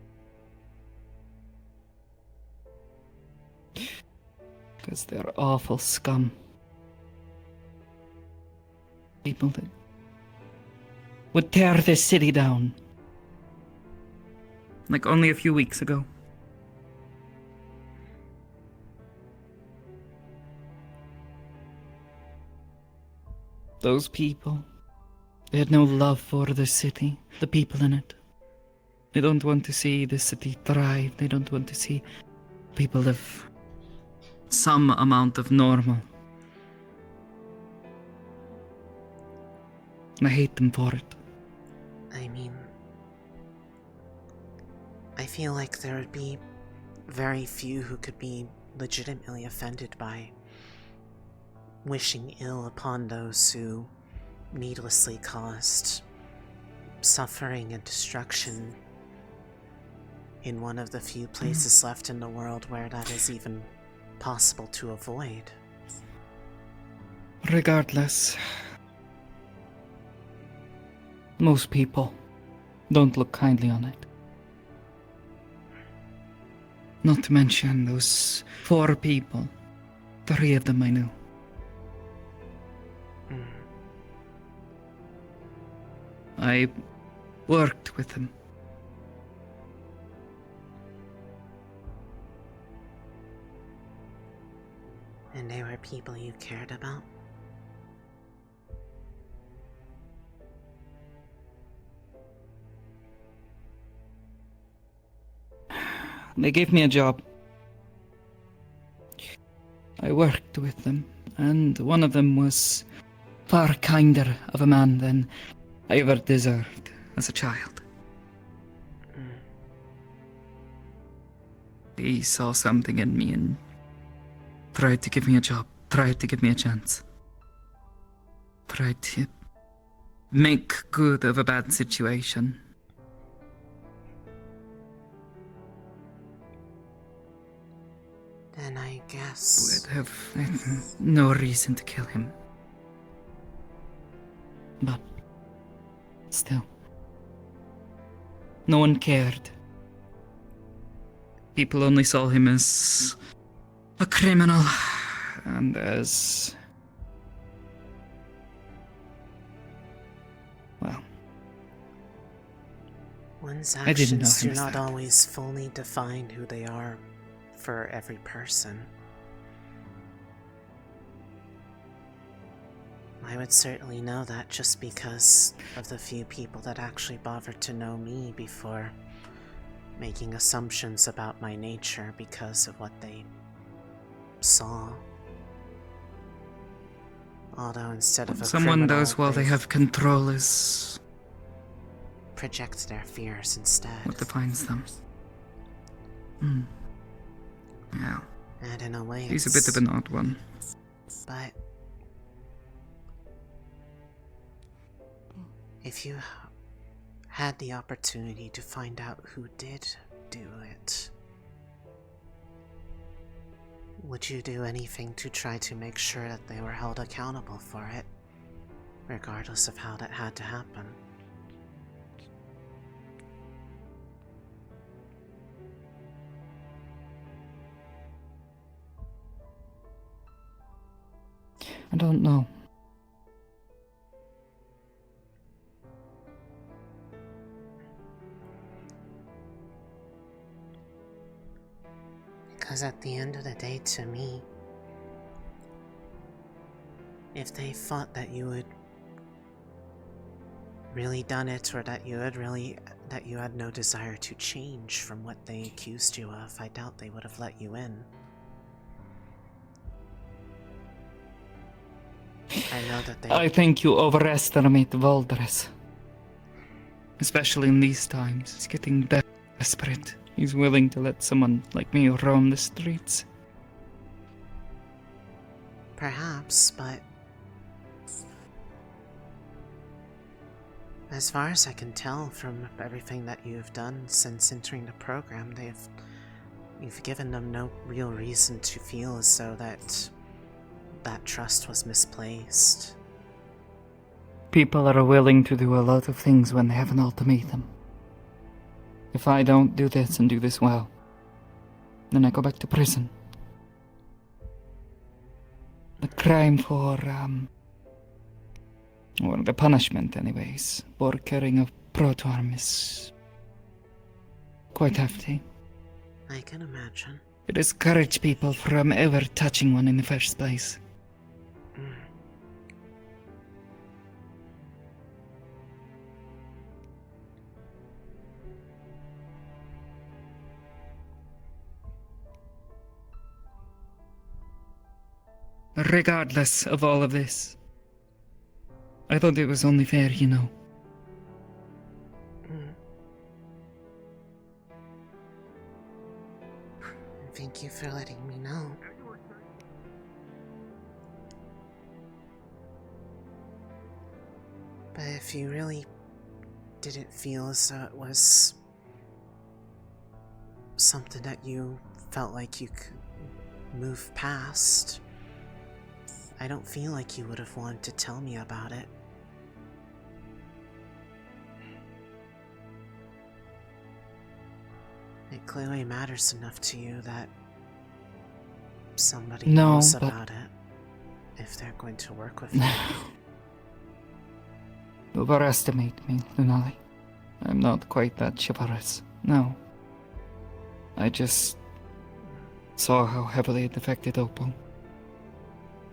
F: Because they're awful scum. People that would tear this city down. Like only a few weeks ago. Those people, they had no love for the city, the people in it. They don't want to see the city thrive. They don't want to see people live some amount of normal. And I hate them for it.
A: I mean, I feel like there would be very few who could be legitimately offended by wishing ill upon those who needlessly caused suffering and destruction in one of the few places left in the world where that is even possible to avoid.
F: Regardless, most people don't look kindly on it. Not to mention those 4 people. 3 of them I knew. I worked with them.
A: And they were people you cared about?
F: They gave me a job. I worked with them, and one of them was far kinder of a man than I ever deserved as a child. He saw something in me and tried to give me a job, tried to give me a chance. Tried to make good of a bad situation.
A: Then I guess...
F: Would have no reason to kill him. But still, no one cared. People only saw him as a criminal and as, well,
A: One's
F: I didn't know
A: actions
F: him
A: do
F: as
A: not
F: that.
A: always fully define who they are for every person. I would certainly know that just because of the few people that actually bothered to know me before making assumptions about my nature because of what they saw. Although instead of
F: What
A: a
F: someone
A: criminal,
F: does while they
A: they've
F: have control is
A: project their fears instead.
F: what defines them. Hmm. Yeah.
A: And in a way,
F: He's a bit of an odd one.
A: But if you had the opportunity to find out who did do it, would you do anything to try to make sure that they were held accountable for it, regardless of how that had to happen?
F: I don't know.
A: Because at the end of the day, to me, if they thought that you had really done it, or that you had no desire to change from what they accused you of, I doubt they would have let you in. I know that they...
F: I think you overestimate Wardens. Especially in these times. He's getting desperate. He's willing to let someone like me roam the streets.
A: Perhaps, but... as far as I can tell from everything that you've done since entering the program, you've given them no real reason to feel as though that trust was misplaced.
F: People are willing to do a lot of things when they have an ultimatum. If I don't do this and do this well, then I go back to prison. The crime for, or the punishment anyways, for carrying a proto-arm is quite hefty.
A: I can imagine.
F: It discourages people from ever touching one in the first place. Regardless of all of this, I thought it was only fair, you know.
A: Thank you for letting me know. But if you really didn't feel as though it was something that you felt like you could move past, I don't feel like you would have wanted to tell me about it. It clearly matters enough to you that somebody knows about it if they're going to work with you.
F: You overestimate me, Lunali. I'm not quite that chivalrous. No. I just saw how heavily it affected Opal.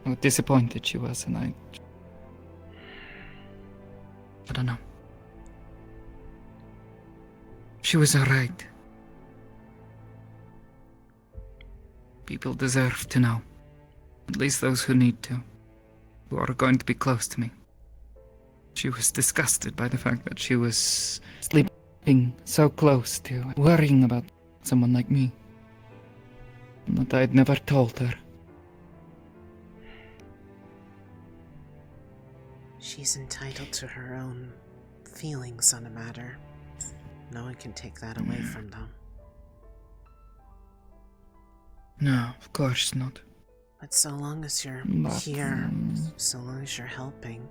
F: How disappointed she was, and I don't know. She was alright. People deserve to know. At least those who need to. Who are going to be close to me. She was disgusted by the fact that she was sleeping so close to, worrying about someone like me. And that I'd never told her.
A: She's entitled to her own feelings on the matter. No one can take that away from them.
F: No, of course not.
A: But so long as you're here, so long as you're helping,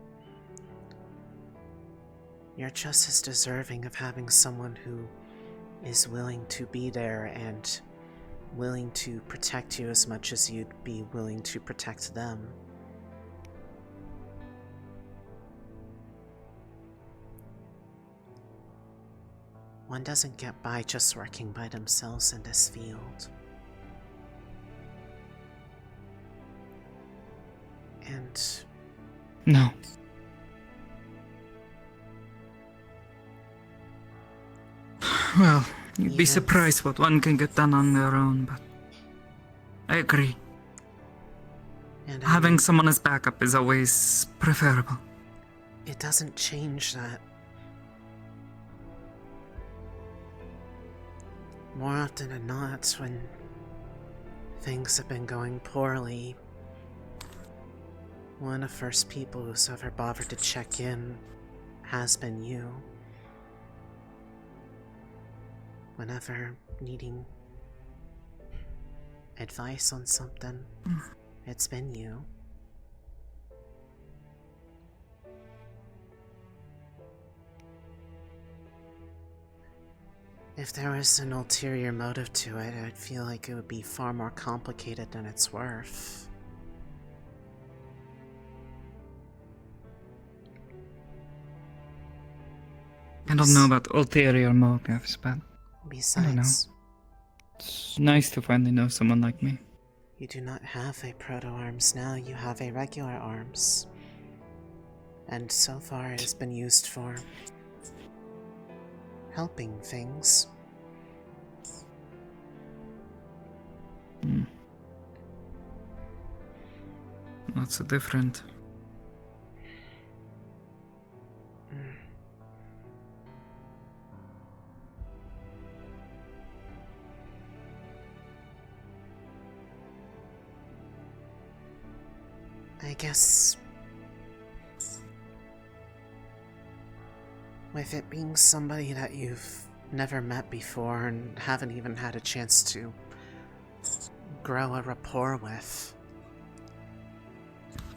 A: you're just as deserving of having someone who is willing to be there and willing to protect you as much as you'd be willing to protect them. One doesn't get by just working by themselves in this field. And...
F: No. Well, you'd be surprised what one can get done on their own, but I agree.
A: And
F: having someone as backup is always preferable.
A: It doesn't change that. More often than not, when things have been going poorly, one of the first people who's ever bothered to check in has been you. Whenever needing advice on something, it's been you. If there was an ulterior motive to it, I'd feel like it would be far more complicated than it's worth.
F: I don't know about ulterior motives, but
A: Besides,
F: I don't know. It's nice to finally know someone like me.
A: You do not have a proto-arms now, you have a regular arms. And so far it has been used for helping things.
F: Not so different.
A: I guess with it being somebody that you've never met before and haven't even had a chance to grow a rapport with,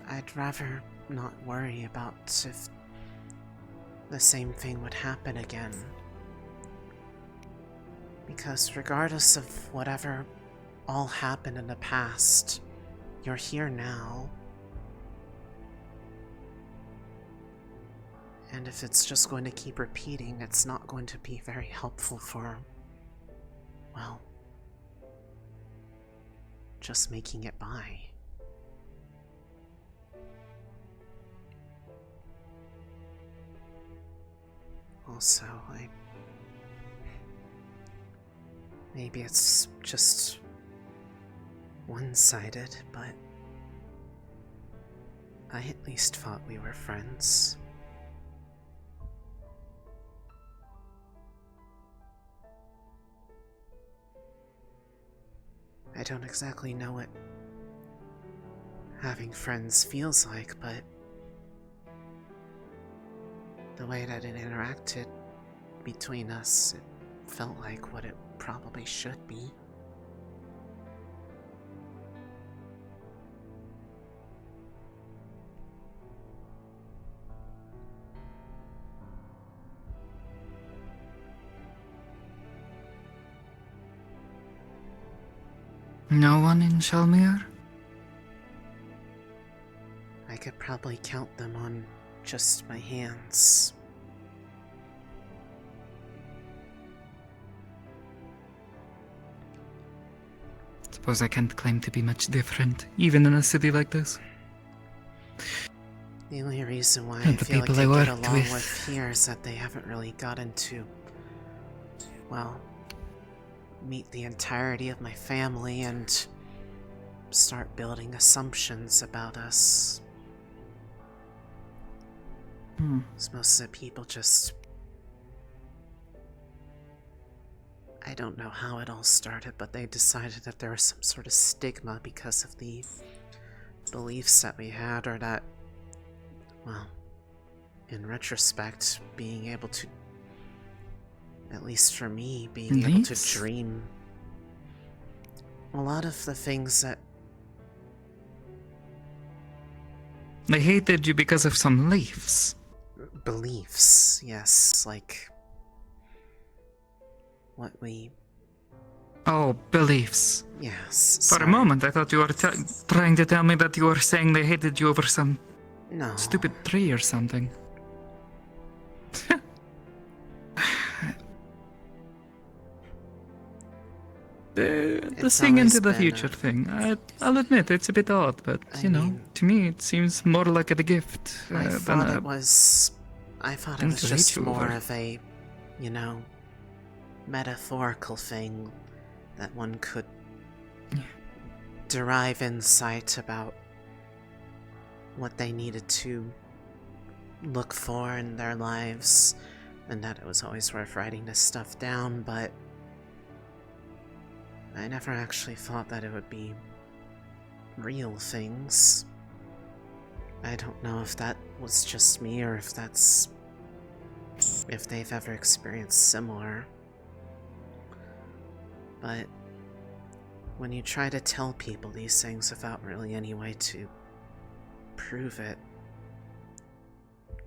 A: I'd rather not worry about if the same thing would happen again. Because regardless of whatever all happened in the past, you're here now. And if it's just going to keep repeating, it's not going to be very helpful for, well, just making it by. Also, maybe it's just one-sided, but I at least thought we were friends. I don't exactly know what having friends feels like, but the way that it interacted between us, it felt like what it probably should be.
F: No one in Shalmir?
A: I could probably count them on just my hands.
F: Suppose I can't claim to be much different, even in a city like this.
A: The only reason why
F: And
A: I
F: the
A: feel like
F: people
A: I
F: I
A: get
F: worked
A: along
F: with.
A: with here is that they haven't really gotten to, well, meet the entirety of my family and start building assumptions about us. So most of the people just... I don't know how it all started, but they decided that there was some sort of stigma because of the beliefs that we had, or that, well, in retrospect, being able to, at least for me, being able to dream. A lot of the things that...
F: They hated you because of some leaves.
A: Beliefs, yes, like... what we...
F: Oh, beliefs.
A: Yes,
F: For a moment, I thought you were trying to tell me that you were saying they hated you over some
A: No.
F: stupid tree or something. The
A: It's
F: seeing
A: always
F: into the
A: been
F: future thing, I'll admit, it's a bit odd, but, to me it seems more like a gift
A: I
F: than
A: thought
F: a...
A: it was
F: thing to hate
A: just
F: you
A: more
F: over.
A: of a, metaphorical thing that one could derive insight about what they needed to look for in their lives, and that it was always worth writing this stuff down, but I never actually thought that it would be real things. I don't know if that was just me or if they've ever experienced similar. But when you try to tell people these things without really any way to prove it,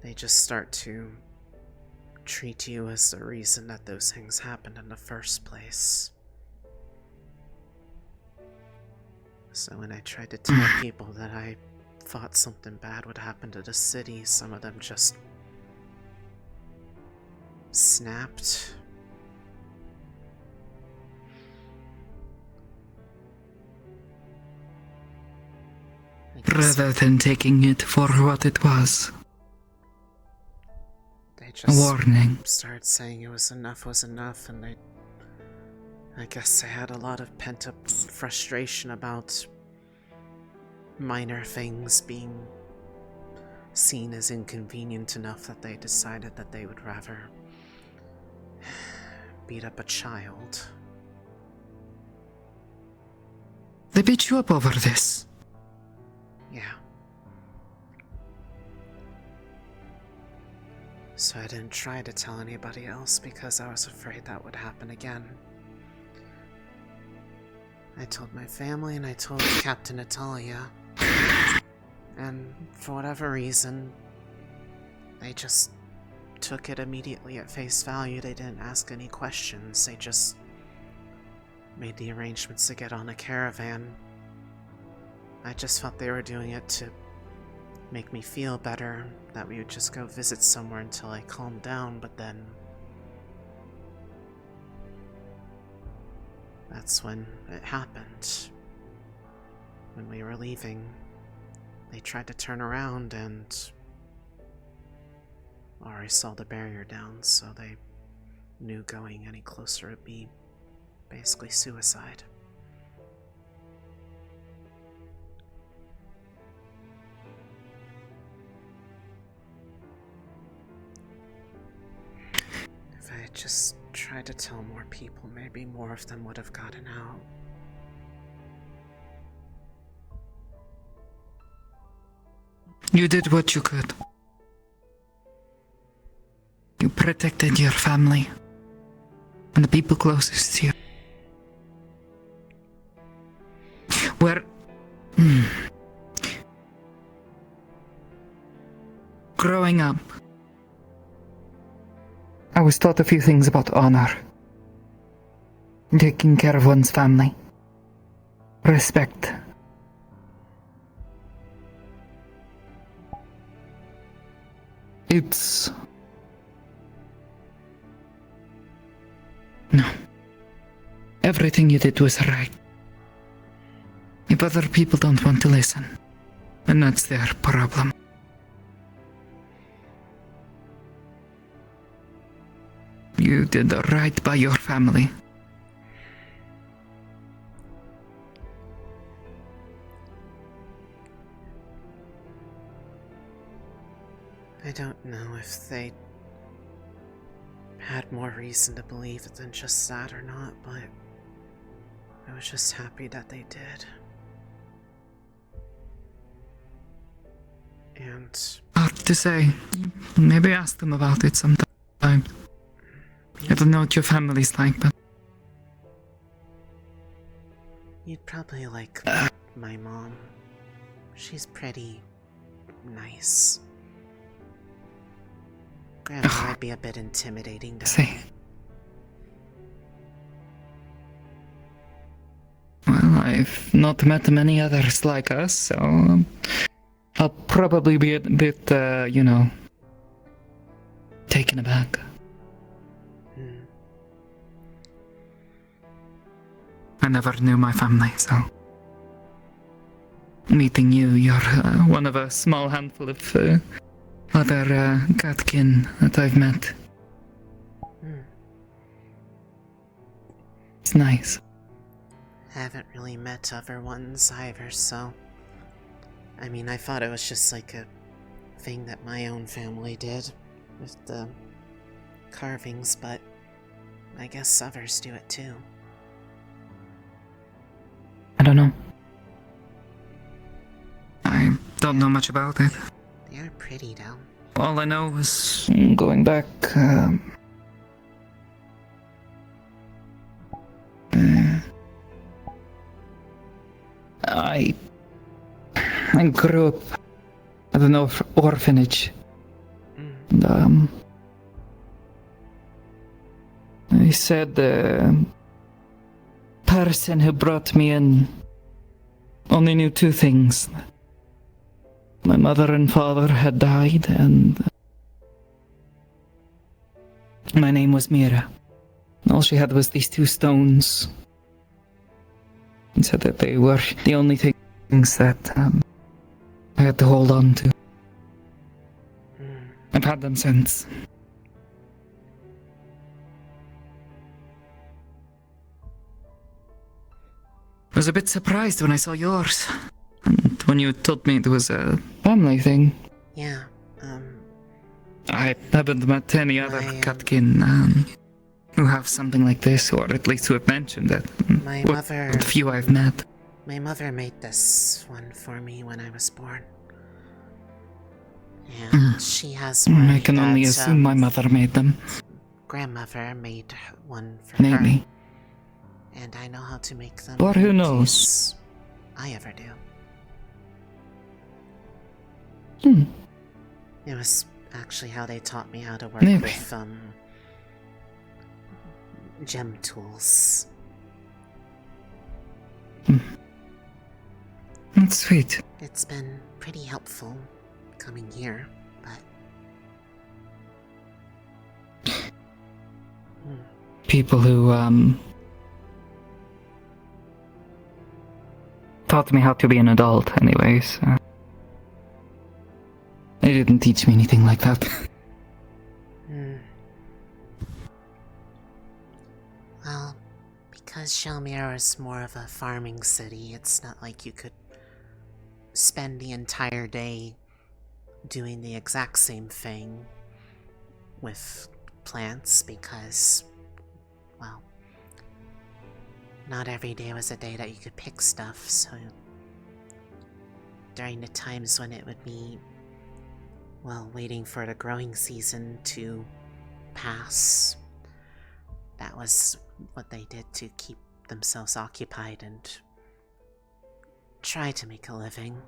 A: they just start to treat you as the reason that those things happened in the first place. So when I tried to tell people that I thought something bad would happen to the city, some of them just snapped.
F: Rather than taking it for what it was.
A: They
F: A
A: just
F: warning.
A: started saying it was enough, and I guess I had a lot of pent-up frustration about minor things being seen as inconvenient enough that they decided that they would rather beat up a child.
F: They beat you up over this.
A: Yeah. So I didn't try to tell anybody else because I was afraid that would happen again. I told my family and I told Captain Natalia. And for whatever reason, they just took it immediately at face value. They didn't ask any questions. They just made the arrangements to get on a caravan. I just thought they were doing it to make me feel better, that we would just go visit somewhere until I calmed down, but then that's when it happened. When we were leaving, they tried to turn around and already saw the barrier down, so they knew going any closer would be basically suicide. If I had just tried to tell more people, maybe more of them would have gotten out.
F: You did what you could. You protected your family and the people closest to you. Growing up, I was taught a few things about honor, taking care of one's family, respect. No. Everything you did was right. If other people don't want to listen, then that's their problem. You did right by your family.
A: I don't know if they had more reason to believe it than just that or not, but I was just happy that they did. And
F: hard to say. Maybe ask them about it sometime. I don't know what your family's like, but
A: you'd probably like my mom. She's pretty nice. Grandma might be a bit intimidating to
F: see. Well, I've not met many others like us, so I'll probably be a bit, taken aback. I never knew my family, so meeting you, you're one of a small handful of other catkin that I've met. It's nice.
A: Haven't really met other ones either, so... I mean, I thought it was just like a thing that my own family did with the carvings, but I guess others do it too.
F: I don't know. I don't know much about it.
A: They're pretty, though.
F: All I know is going back, I grew up at an orphanage. And, he said the person who brought me in only knew two things. My mother and father had died, and my name was Mira. All she had was these two stones. And said that they were the only things that I had to hold on to. I've had them since. I was a bit surprised when I saw yours. And when you told me it was a family thing.
A: Yeah,
F: I haven't met any other catkin who have something like this, or at least who have mentioned it.
A: My mother...
F: The few I've met.
A: My mother made this one for me when I was born. And she has one
F: I can only assume my mother made them.
A: Grandmother made one for
F: Maybe.
A: her. And I know how to make them.
F: Or who
A: in
F: knows?
A: case I ever do. It was actually how they taught me how to work
F: Maybe.
A: with gem tools.
F: That's sweet.
A: It's been pretty helpful coming here, but
F: People who taught me how to be an adult, anyways. They didn't teach me anything like that.
A: Well, because Shelmir is more of a farming city, it's not like you could spend the entire day doing the exact same thing with plants because, well, not every day was a day that you could pick stuff, so during the times when it would be, well, waiting for the growing season to pass, that was what they did to keep themselves occupied and try to make a living.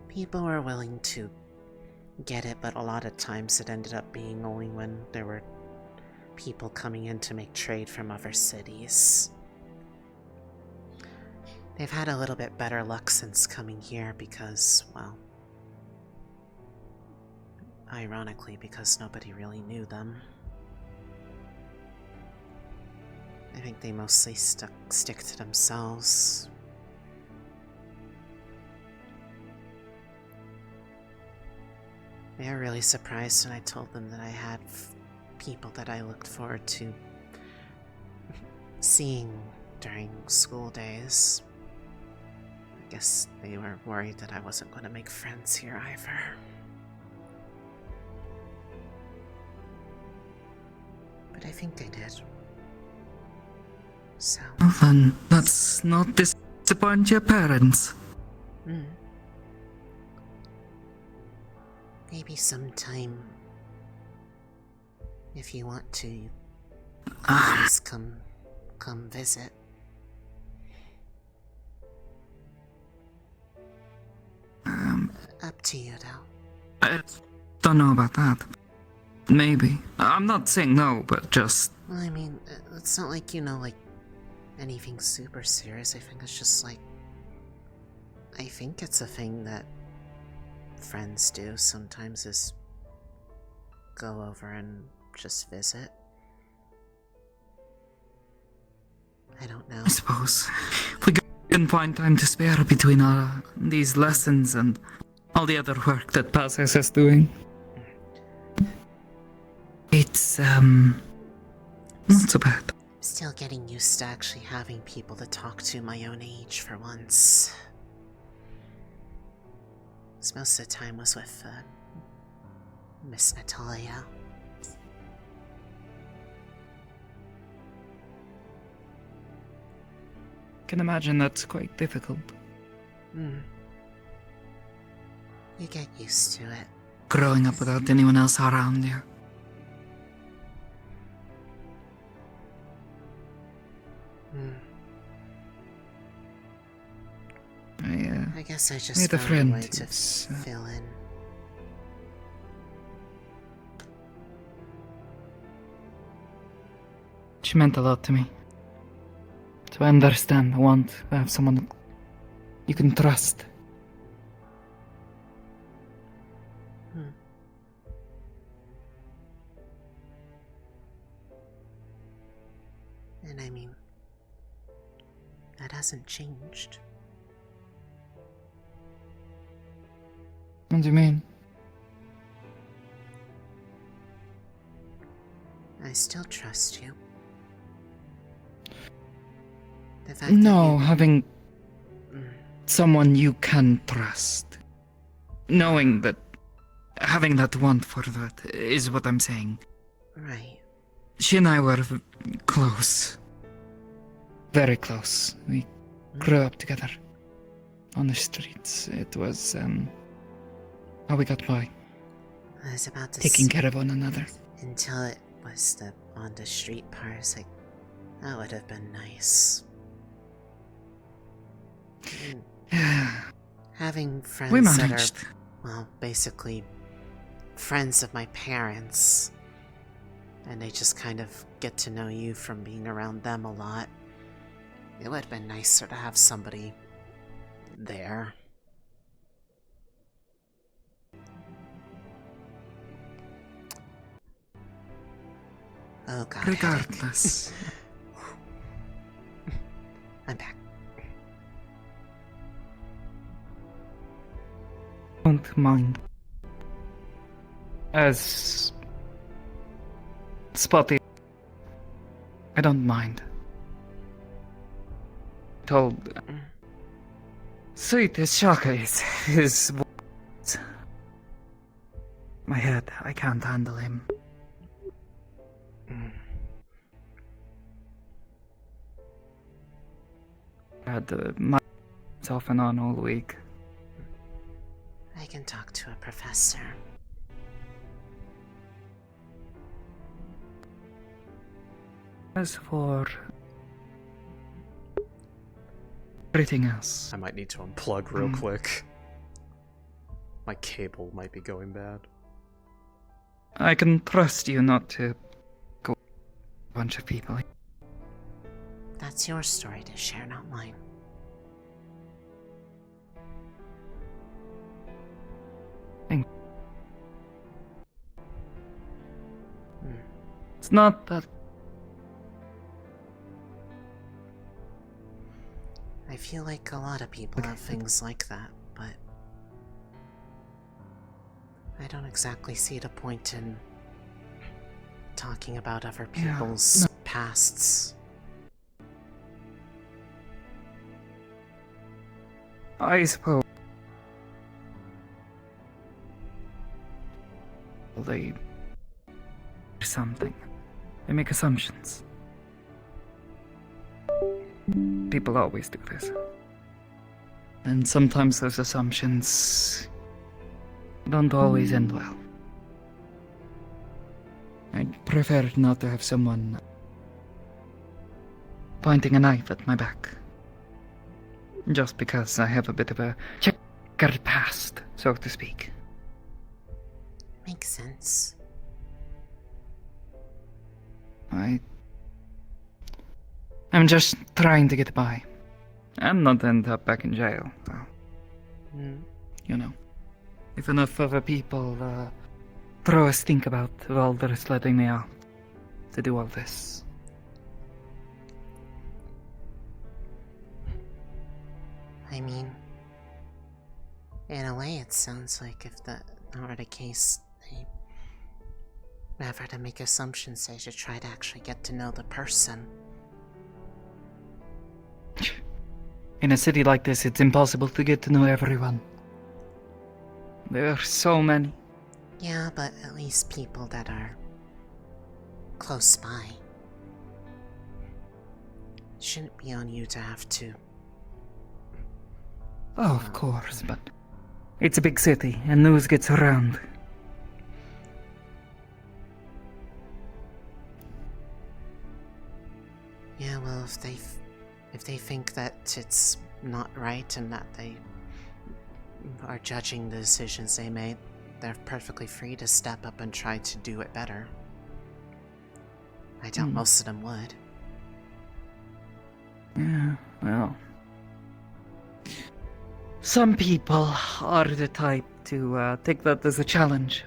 A: People were willing to get it, but a lot of times it ended up being only when there were people coming in to make trade from other cities. They've had a little bit better luck since coming here because, well, ironically, because nobody really knew them. I think they mostly stick to themselves. They were really surprised when I told them that I had people that I looked forward to seeing during school days. I guess they were worried that I wasn't going to make friends here either. But I think I did. So.
F: Well then, let's not disappoint your parents.
A: Maybe sometime, if you want to, you please come visit. Up to you, though.
F: I don't know about that. Maybe. I'm not saying no, but just...
A: Well, I mean, it's not like, like, anything super serious. I think it's just like... I think it's a thing that friends do sometimes, is go over and just visit. I don't know.
F: I suppose. We can find time to spare between these lessons and all the other work that Passes is doing. It's, not so bad.
A: Still getting used to actually having people to talk to my own age for once. 'Cause most of the time was with, Miss Natalia.
F: Can imagine that's quite difficult.
A: You get used to it.
F: Growing up without anyone else around you.
A: I guess I just
F: had a
A: found
F: friend
A: a way to
F: who's,
A: fill in.
F: She meant a lot to me. So I understand. I want to have someone you can trust.
A: And I mean, that hasn't changed.
F: What do you mean?
A: I still trust you. The fact
F: No,
A: that
F: having someone you can trust. Knowing that having that want for that is what I'm saying.
A: Right.
F: She and I were close. Very close. We grew up together on the streets. It was how we got by.
A: I was about to
F: Taking
A: say,
F: care of one another.
A: until it was the on the street part, I was like, that would have been nice. Having friends
F: We
A: that
F: managed.
A: are, well, basically friends of my parents, and they just kind of get to know you from being around them a lot. It would have been nicer to have somebody there. Oh god.
F: Regardless.
A: I'm back.
F: Don't mind. As spotty, I don't mind. Told sweet as Shaka is my head. I can't handle him. Had my off and on all week.
A: I can talk to a professor.
F: As for everything else,
I: I might need to unplug real quick. My cable might be going bad.
F: I can trust you not to go a bunch of people.
A: That's your story to share, not mine.
F: It's not that.
A: I feel like a lot of people have things like that, but I don't exactly see the point in talking about other people's pasts.
F: I suppose they something. They make assumptions. People always do this. And sometimes those assumptions don't always end well. I'd prefer not to have someone pointing a knife at my back. Just because I have a bit of a checkered past, so to speak.
A: Makes sense.
F: I'm just trying to get by. And not end up back in jail. So, you know. If enough other people throw a stink about Valder's letting me out to do all this.
A: I mean, in a way, it sounds like if that were the case, they rather than make assumptions, they should try to actually get to know the person.
F: In a city like this, it's impossible to get to know everyone. There are so many.
A: Yeah, but at least people that are close by. Shouldn't be on you to have to.
F: Oh, of course, but it's a big city, and news gets around.
A: Yeah, well, if they think that it's not right and that they are judging the decisions they made, they're perfectly free to step up and try to do it better. I doubt most of them would.
F: Yeah, well. Some people are the type to take that as a challenge.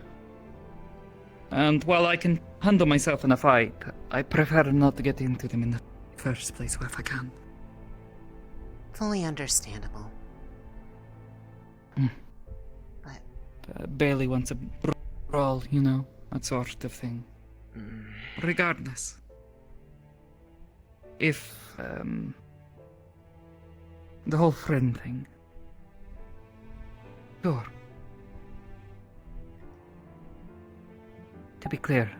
F: And while I can handle myself in a fight, I prefer not to get into them in the first place if I can.
A: Fully understandable.
F: Bailey wants a brawl, you know, that sort of thing. Regardless. If, the whole friend thing. Sure. To be clear,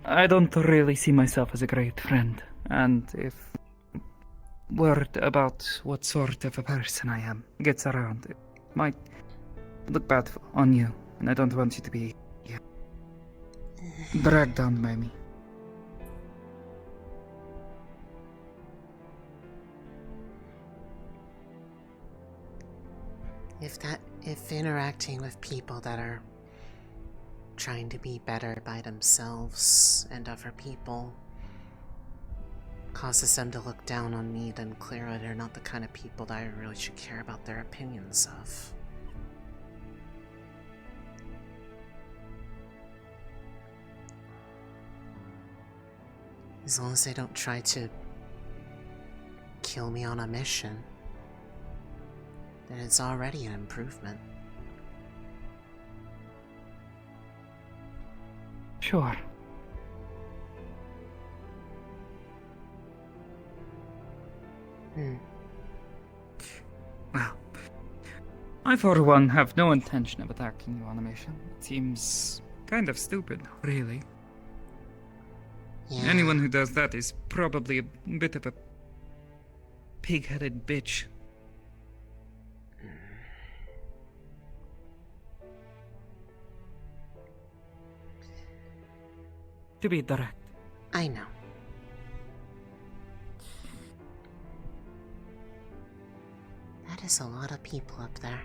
F: I don't really see myself as a great friend, and if word about what sort of a person I am gets around, it might look bad on you, and I don't want you to be dragged down by me.
A: If interacting with people that are trying to be better by themselves and other people causes them to look down on me, then clearly they're not the kind of people that I really should care about their opinions of. As long as they don't try to kill me on a mission, then it's already an improvement.
F: Sure. Well, I for one have no intention of attacking you on a mission. It seems kind of stupid, really.
A: Yeah.
F: Anyone who does that is probably a bit of a pig-headed bitch. To be direct.
A: I know. That is a lot of people up there.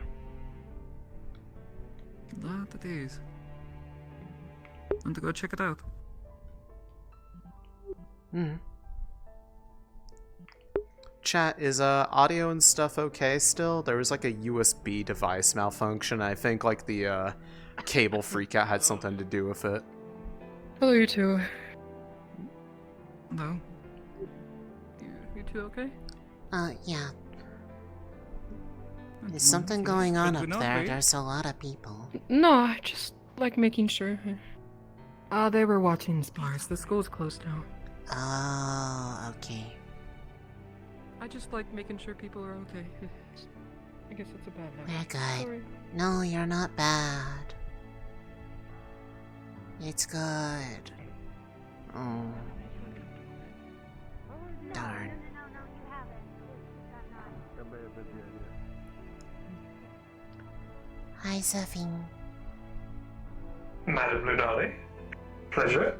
F: That it is. Want to go check it out?
I: Chat, is audio and stuff okay still? There was like a USB device malfunction. I think like the cable freakout had something to do with it.
U: Hello, you two.
F: Hello.
U: You two okay?
A: Yeah. There's something going on up there. There's a lot of people.
U: No, I just like making sure. They were watching Spars. The school's closed now.
A: Oh, okay.
U: I just like making sure people are okay. I guess it's a bad habit.
A: We're good.
U: Sorry.
A: No, you're not bad. It's good. Oh. Darn. Hi, Zephyr.
R: Madam Lunali. Pleasure.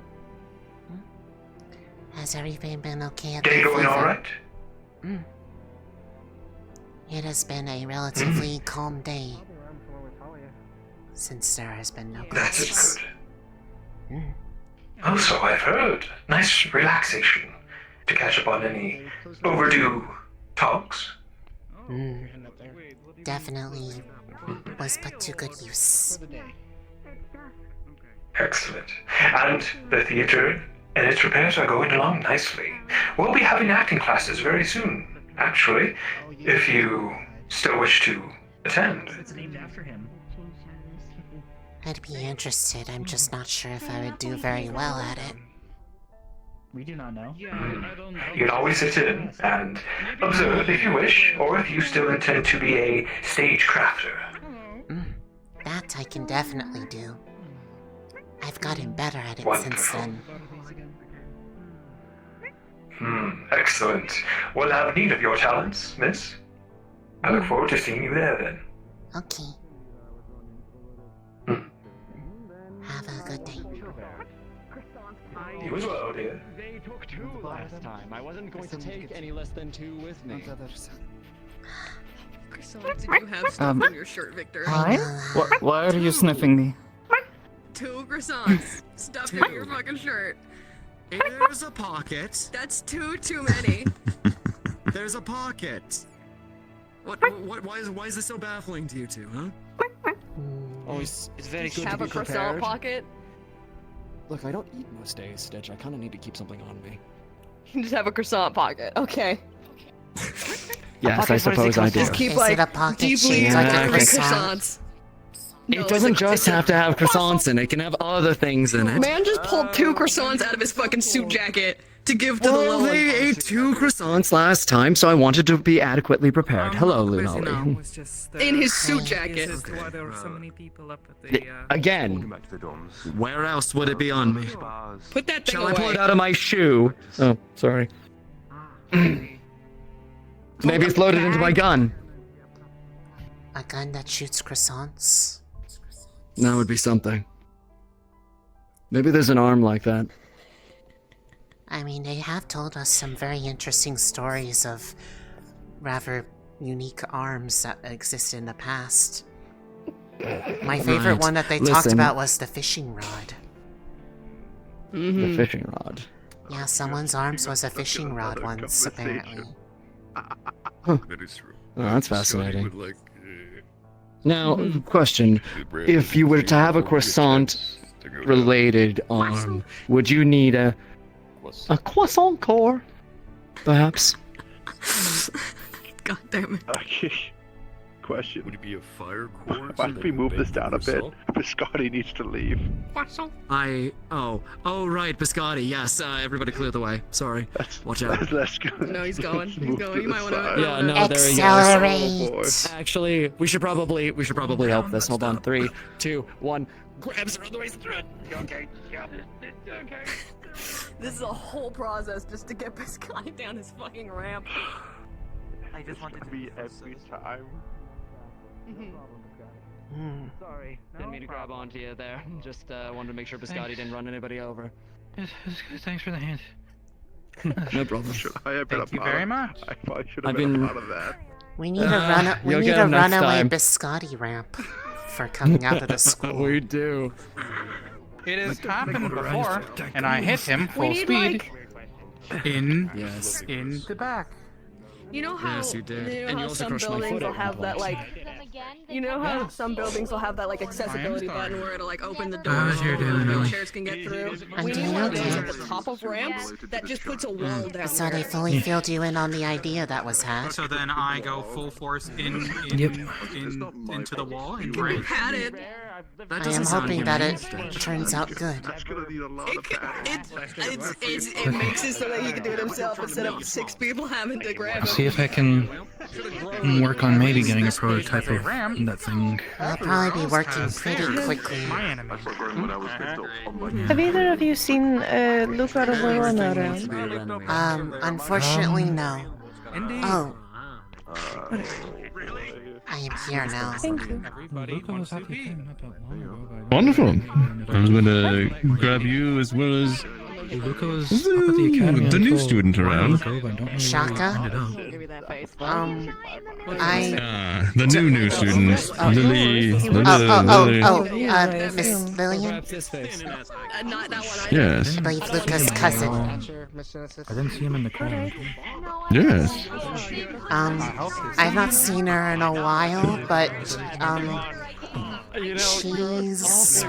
A: Has everything been okay at
R: Day
A: the
R: going
A: fever?
R: alright?
A: It has been a relatively calm day. Since there has been no
R: That's
A: classes.
R: good. Oh, so I've heard. Nice relaxation to catch up on any overdue talks.
A: Definitely was put to good use.
R: Excellent. And the theater and its repairs are going along nicely. We'll be having acting classes very soon, actually, if you still wish to attend.
G: It's named after him.
A: I'd be interested, I'm just not sure if I would do very well at it.
G: We do not know.
R: You can always sit in and observe if you wish, or if you still intend to be a stage crafter.
A: That I can definitely do. I've gotten better at it since then.
R: Excellent. We'll have need of your talents, miss. I look forward to seeing you there then.
A: Okay. Have a good day.
R: You as well, dear.
J: They took 2 last time. I wasn't going to take any less than 2 with me.
Q: Croissant, did you have stuff on your shirt, Victor?
F: Why are you sniffing me?
Q: 2 croissants stuffed in your fucking shirt.
B: There's a pocket.
Q: That's 2 too many.
B: There's a pocket. What? Why is this so baffling to you two, huh?
J: Oh, it's very good
Q: Have
J: to
Q: a
J: be
Q: croissant
J: prepared.
Q: pocket.
J: Look, I don't eat most days, Stitch. I kind of need to keep something on me.
Q: You just have a croissant pocket. Okay.
J: Yes, I suppose I do.
Q: Just keep
A: Is
Q: like
A: it a pocket
Q: deeply
A: shaped like a
Q: croissants.
J: It doesn't just have to have croissants in it. It can have other things in it.
Q: Man just pulled 2 croissants out of his fucking suit jacket to give to the
J: Well,
Q: little
J: they
Q: one.
J: ate 2 croissants last time, so I wanted to be adequately prepared. Hello, Lunali.
Q: In his suit jacket.
F: Why there were so many people up at the,
J: Again,
B: Where else would it be on me?
Q: Put that thing
J: shall
Q: away.
J: I pull it out of my shoe? Oh, sorry. Maybe it's loaded into my gun.
A: A gun that shoots croissants?
J: That would be something. Maybe there's an arm like that.
A: I mean, they have told us some very interesting stories of rather unique arms that existed in the past. My favorite
J: Right.
A: one that they talked
J: Listen.
A: about was the fishing rod.
J: The fishing rod.
A: Yeah, someone's arms was a fishing rod once, apparently.
E: That is true.
J: Oh, that's fascinating.
E: Would, like,
J: Now, question. If you were to have a croissant-related arm, would you need a croissant core? Perhaps?
Q: God damn it.
P: Okay. Question.
E: Would it be a fire core?
P: Why don't we move this down a bit? Biscotti needs to leave.
B: Oh, right, Biscotti, yes, everybody clear the way. Sorry. Watch out.
P: Let's go.
Q: No, he's going. He's going. You might want to.
J: Yeah, no, there he goes. Actually, we should probably help this. Hold on. 3, 2, 1. Grabs her on the way through it. Okay. Yeah. Okay.
Q: This is a whole process just to get Biscotti down his fucking ramp.
P: I just wanted to be every time.
J: Sorry, didn't mean to grab onto you there. Just wanted to make sure Biscotti didn't run anybody over.
L: Thanks for the hint.
J: No problem.
P: Should I have been
L: Thank
P: a
L: you
P: part
L: very
P: of-
L: much.
P: I probably should have
J: I've
P: been
J: been-
P: a part of that.
A: We need a
J: you'll get him next
A: runaway
J: time.
A: Biscotti ramp for coming out of the school.
J: We do.
L: It has happened before, and I hit him
Q: We
L: full
Q: need,
L: speed
Q: like-
L: in
J: Yes.
L: in the back.
Q: You know how,
J: Yes, you did.
Q: You know
J: And
Q: how
J: you also
Q: some
J: crushed my
Q: buildings
J: foot
Q: will
J: at
Q: have
J: one
Q: that
J: point.
Q: like, you know how some buildings will have that like accessibility button where it'll like open the door
L: How's your day, Lunali?
Q: wheelchairs can get through.
A: I'm
Q: We need
A: doing
Q: one of those
A: okay.
Q: at the top of ramps that just puts a wall down.
A: So they
Q: there.
A: fully filled you in on the idea that was had.
L: So then I go full force into the wall and
Q: Can we
L: break.
Q: pat it?
A: I am hoping that it turns out good.
P: That's gonna need a lot of padding.
Q: It makes it so that he can do it himself instead of 6 people having to grab
L: I'll
Q: him.
L: see if I can work on maybe getting a prototype of that thing.
A: I'll probably be working pretty quickly.
U: Have either of you seen Luca or Verona around?
A: Unfortunately, no. Oh. I am here now.
U: Thank you.
C: Wonderful. I was going to grab you as well as
L: Luca was up at the academy
C: the new
L: until
C: student
L: a while
C: around.
L: ago, but I don't know where he
A: Shaka?
L: ended up.
C: The new student, Lily.
A: Miss Lillian?
Q: Not that one.
C: Yes.
A: I believe Luca's cousin.
L: I didn't see him in the crowd.
C: Yes.
A: I've not seen her in a while, but,
U: You know,
A: She's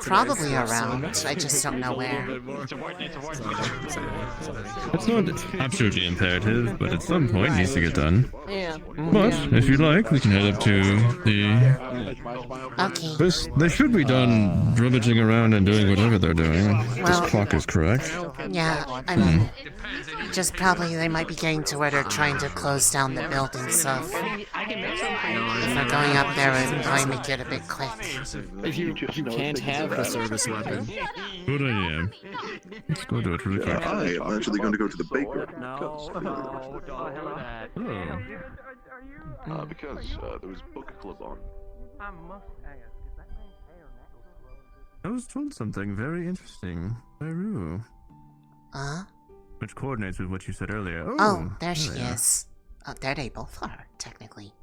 A: probably around. I just don't know where.
T: It's not absolutely imperative, but at some point it needs to get done.
U: Yeah.
T: But if you'd like, we can head up to the.
A: Okay.
T: They should be done rummaging around and doing whatever they're doing. This
A: Well,
T: clock is correct.
A: Yeah, I mean, just probably they might be getting to where they're trying to close down the building, so if we're going up there, we're going to make it a bit quick.
B: If you can't have a service weapon.
T: Good idea. Let's go do it really quick.
V: I am actually going to go to the bakery. Because there was book club on.
T: I was told something very interesting by Rue. Which coordinates with what you said earlier.
A: Oh, there she
T: they are.
A: is. Oh, there they both are, technically.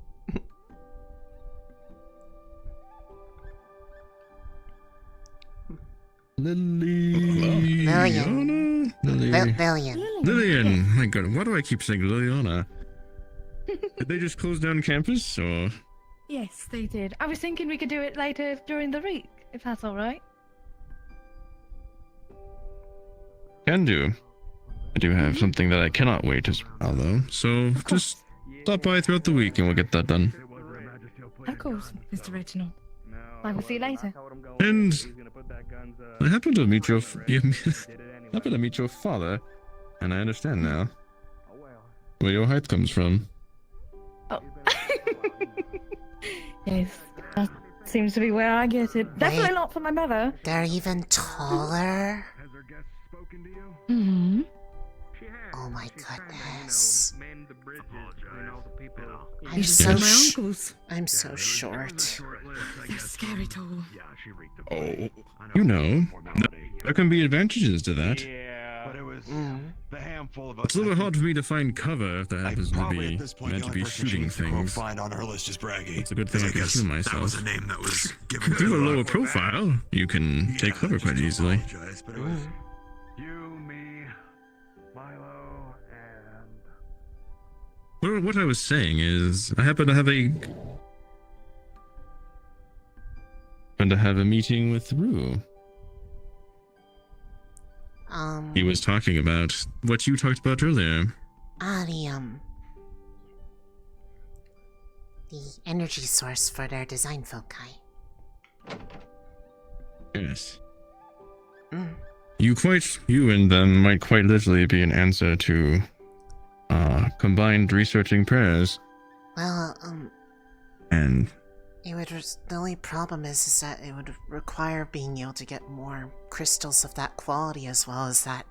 T: Liliana?
A: Lillian.
T: Lillian! My god, why do I keep saying Liliana? Did they just close down campus, or?
W: Yes, they did. I was thinking we could do it later during the week, if that's alright.
T: Can do. I do have something that I cannot wait as well, though. So just stop by throughout the week and we'll get that done.
W: Of course, Mr. Reginald. I will see you later.
T: And I happen to meet your father, and I understand now where your height comes from.
W: Oh. Yes, that seems to be where I get it. Definitely not from my mother.
A: They're even taller.
W: Mm-hmm.
A: Oh my goodness.
O: You should see my uncles.
A: I'm so short.
O: They're scary tall.
T: Oh, you know, there can be advantages to that.
X: But it was the handful of us.
T: It's a little hard for me to find cover if there happens to be meant to be shooting things.
S: Find on her list is braggy.
T: It's a good thing I can heal myself.
S: That was a name that was given.
T: If you have a lower profile, you can take cover quite easily.
X: But it was you, me, Milo, and
T: What I was saying is, I happen to have a meeting with Rue. He was talking about what you talked about earlier.
A: The energy source for their design foci.
T: Yes. You and them might quite literally be an answer to combined researching prayers.
A: Well,
T: And
A: it would. The only problem is that it would require being able to get more crystals of that quality, as well as that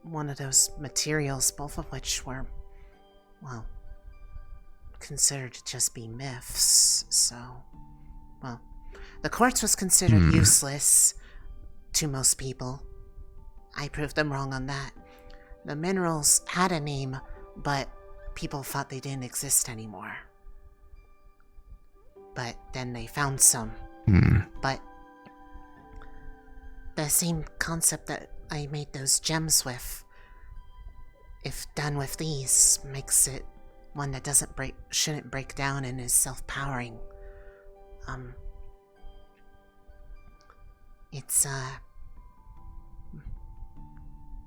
A: one of those materials, both of which were, well, considered to just be myths. So, well, the quartz was considered useless to most people. I proved them wrong on that. The minerals had a name, but people thought they didn't exist anymore. But then they found some. But the same concept that I made those gems with, if done with these, makes it one that shouldn't break down and is self-powering. It's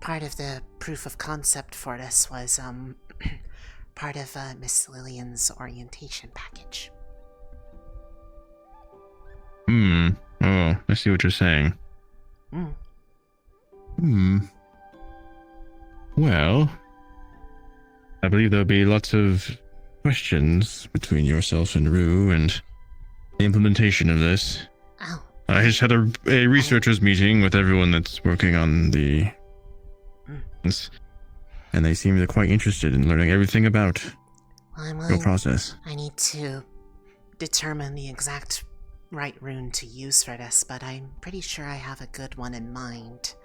A: part of the proof of concept for this was part of Miss Lillian's orientation package.
T: Oh, I see what you're saying. Well, I believe there'll be lots of questions between yourself and Rue and the implementation of this. I just had a researchers meeting with everyone that's working on the... And they seem quite interested in learning everything about your process.
A: I need to determine the exact right rune to use for this, but I'm pretty sure I have a good one in mind,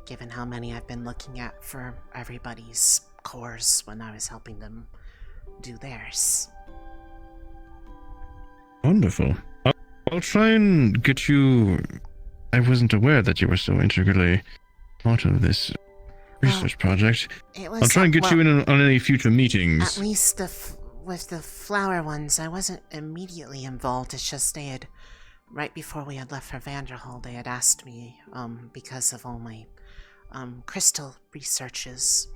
A: given how many I've been looking at for everybody's cores when I was helping them do theirs.
T: Wonderful. I'll try and get you... I wasn't aware that you were so integrally part of this research project. I'll try and get you in on any future meetings.
A: At least with the flower ones, I wasn't immediately involved. It's just they had, right before we had left for Vanderhall, they had asked me, because of all my crystal researches,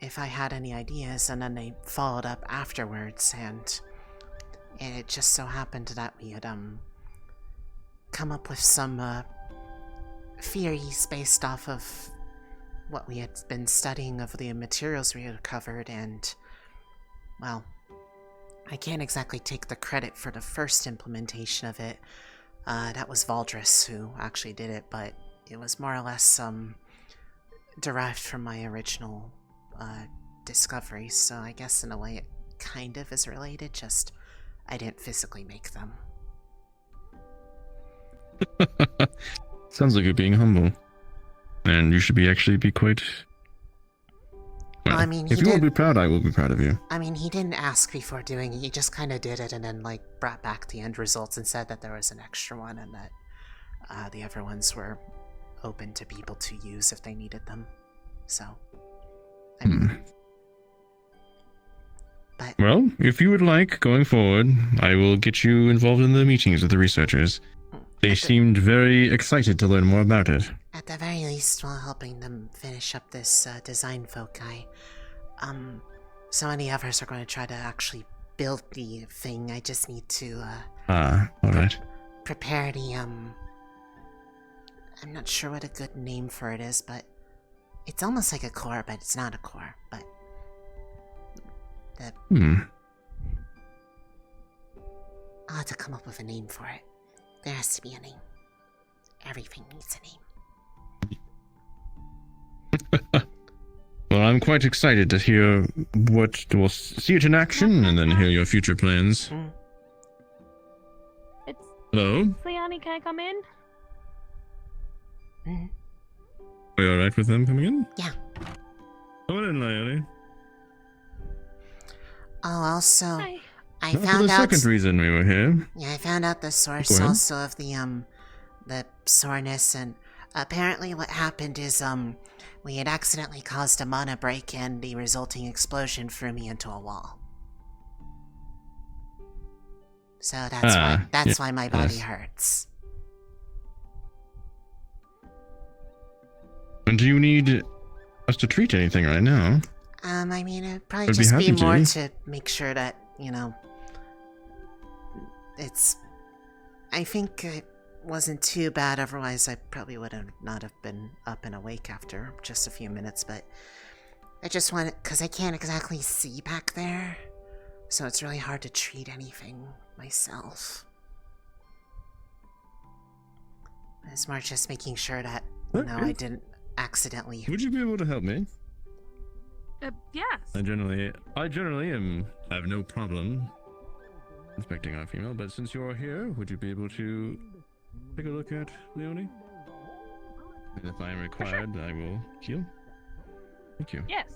A: if I had any ideas, and then they followed up afterwards, and it just so happened that we had come up with some theories based off of what we had been studying of the materials we had covered, and, well, I can't exactly take the credit for the first implementation of it. That was Valdris who actually did it, but it was more or less derived from my original discoveries, so I guess in a way it kind of is related, just I didn't physically make them.
T: Sounds like you're being humble. And you should actually be quite... Well,
A: I mean,
T: if you will be proud, I will be proud of you.
A: I mean, he didn't ask before doing it, he just kind of did it and then, like, brought back the end results and said that there was an extra one and that the other ones were open to people to use if they needed them. So, I mean... But...
T: Well, if you would like, going forward, I will get you involved in the meetings with the researchers. They seemed very excited to learn more about it.
A: At the very least, while helping them finish up this design foci, so many others are going to try to actually build the thing. I just need to,
T: alright.
A: prepare the, I'm not sure what a good name for it is, but it's almost like a core, but it's not a core, but I'll have to come up with a name for it. There has to be a name. Everything needs a name.
T: Well, I'm quite excited to hear what... We'll see it in action, and then hear your future plans. Hello?
Q: Leonie, can I come in?
T: Are you alright with them coming in?
A: Yeah.
T: Come on in, Leonie.
A: Oh, also, I
T: Not for
A: found
T: the
A: out...
T: second reason we were here.
A: Yeah, I found out the source
T: Go ahead.
A: also of the soreness, and apparently what happened is, we had accidentally caused a mana break and the resulting explosion threw me into a wall. So that's why my body hurts.
T: And do you need us to treat anything right now?
A: I mean, it'd probably
T: I'd be
A: just be
T: happy
A: more
T: to.
A: to make sure that, you know, it's... I think it wasn't too bad, otherwise I probably would have not have been up and awake after just a few minutes, but I just wanted... because I can't exactly see back there, so it's really hard to treat anything myself. It's more just making sure that, you know, I didn't accidentally...
T: Would you be able to help me?
Q: Yes.
T: I generally have no problem inspecting our female, but since you're here, would you be able to take a look at Leonie? And if I am required, I will heal. Thank you.
Q: Yes.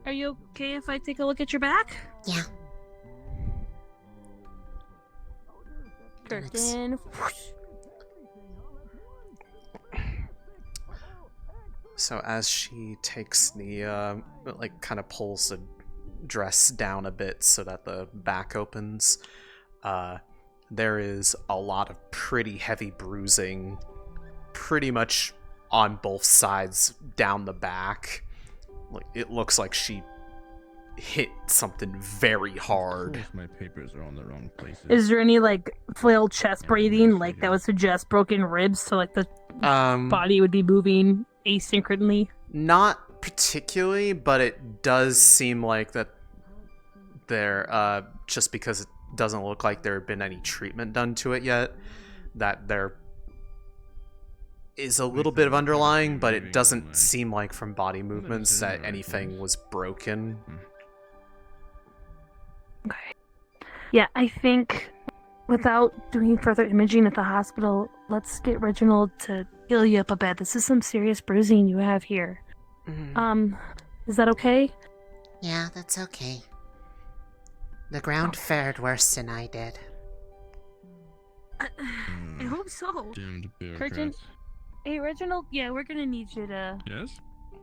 Q: Are you okay if I take a look at your back?
A: Yeah.
Q: Curtain.
I: So as she takes the, like, kind of pulls the dress down a bit so that the back opens, there is a lot of pretty heavy bruising, pretty much on both sides down the back. Like, it looks like she hit something very hard.
T: My papers are on the wrong places.
Q: Is there any, like, flailed chest breathing, like, that would suggest broken ribs, so, like, the body would be moving asynchronously?
I: Not particularly, but it does seem like that there, just because it doesn't look like there had been any treatment done to it yet, that there is a little bit of underlying, but it doesn't seem like from body movements that anything was broken.
Q: Okay. Yeah, I think without doing further imaging at the hospital, let's get Reginald to heal you up a bit. This is some serious bruising you have here. Is that okay?
A: Yeah, that's okay. The ground fared worse than I did.
Q: I hope so.
T: Damned
Q: Curtin,
T: bureaucrats.
Q: hey Reginald, yeah, we're gonna need you to
T: Yes?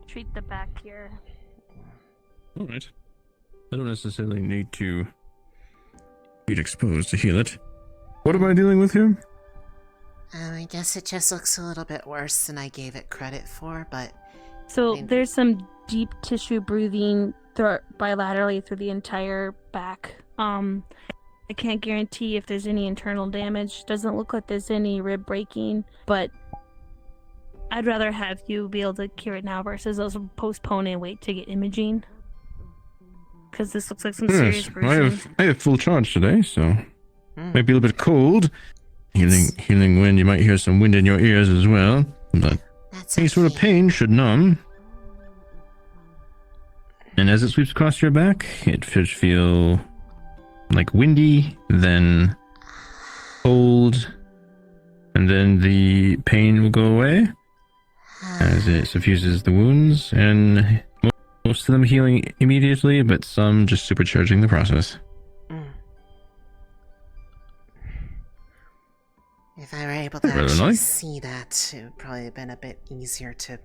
Q: treat the back here.
T: Alright. I don't necessarily need to get exposed to heal it. What am I dealing with here?
A: I guess it just looks a little bit worse than I gave it credit for, but...
Q: So there's some deep tissue bruising bilaterally through the entire back. I can't guarantee if there's any internal damage. Doesn't look like there's any rib breaking, but I'd rather have you be able to cure it now versus us postpone and wait to get imaging. Because this looks like some serious bruising.
T: I have full charge today, so might be a little bit cold. Healing wind. You might hear some wind in your ears as well, but any sort of pain should numb. And as it sweeps across your back, it should feel like windy, then cold, and then the pain will go away as it suffuses the wounds, and most of them healing immediately, but some just supercharging the process.
A: If I were able to actually see that, it would probably have been a bit easier to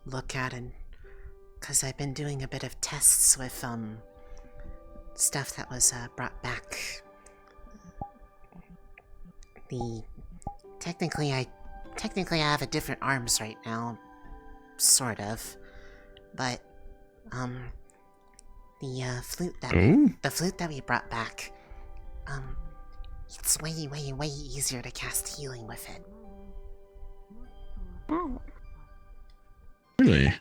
A: look at, and because I've been doing a bit of tests with stuff that was brought back. Technically I have a different arms right now, sort of, but the flute that we brought back, it's way easier to cast healing with it.
T: Really?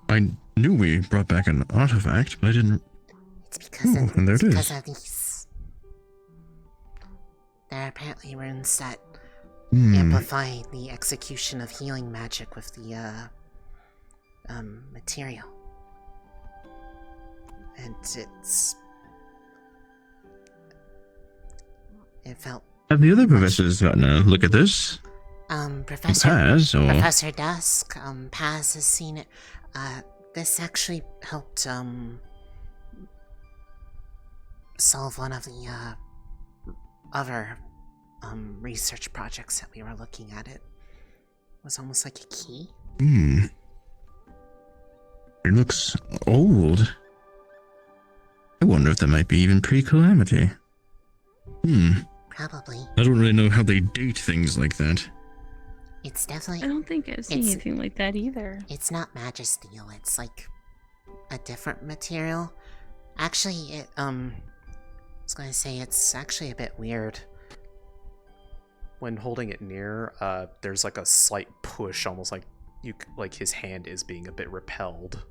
T: I knew we brought back an artifact, but I didn't.
A: It's because
T: of
A: these. There are apparently runes that amplify the execution of healing magic with the material, and it felt.
T: Have the other professors gotten a look at this?
A: Professor Dusk, Paz has seen it. This actually helped solve one of the other research projects that we were looking at. It was almost like a key.
T: It looks old. I wonder if that might be even pre-Calamity.
A: Probably.
T: I don't really know how they date things like that.
A: It's definitely.
Q: I don't think I've seen anything like that either.
A: It's not magisteel. It's like a different material. Actually, I was gonna say it's actually a bit weird.
I: When holding it near, there's like a slight push, almost like his hand is being a bit repelled.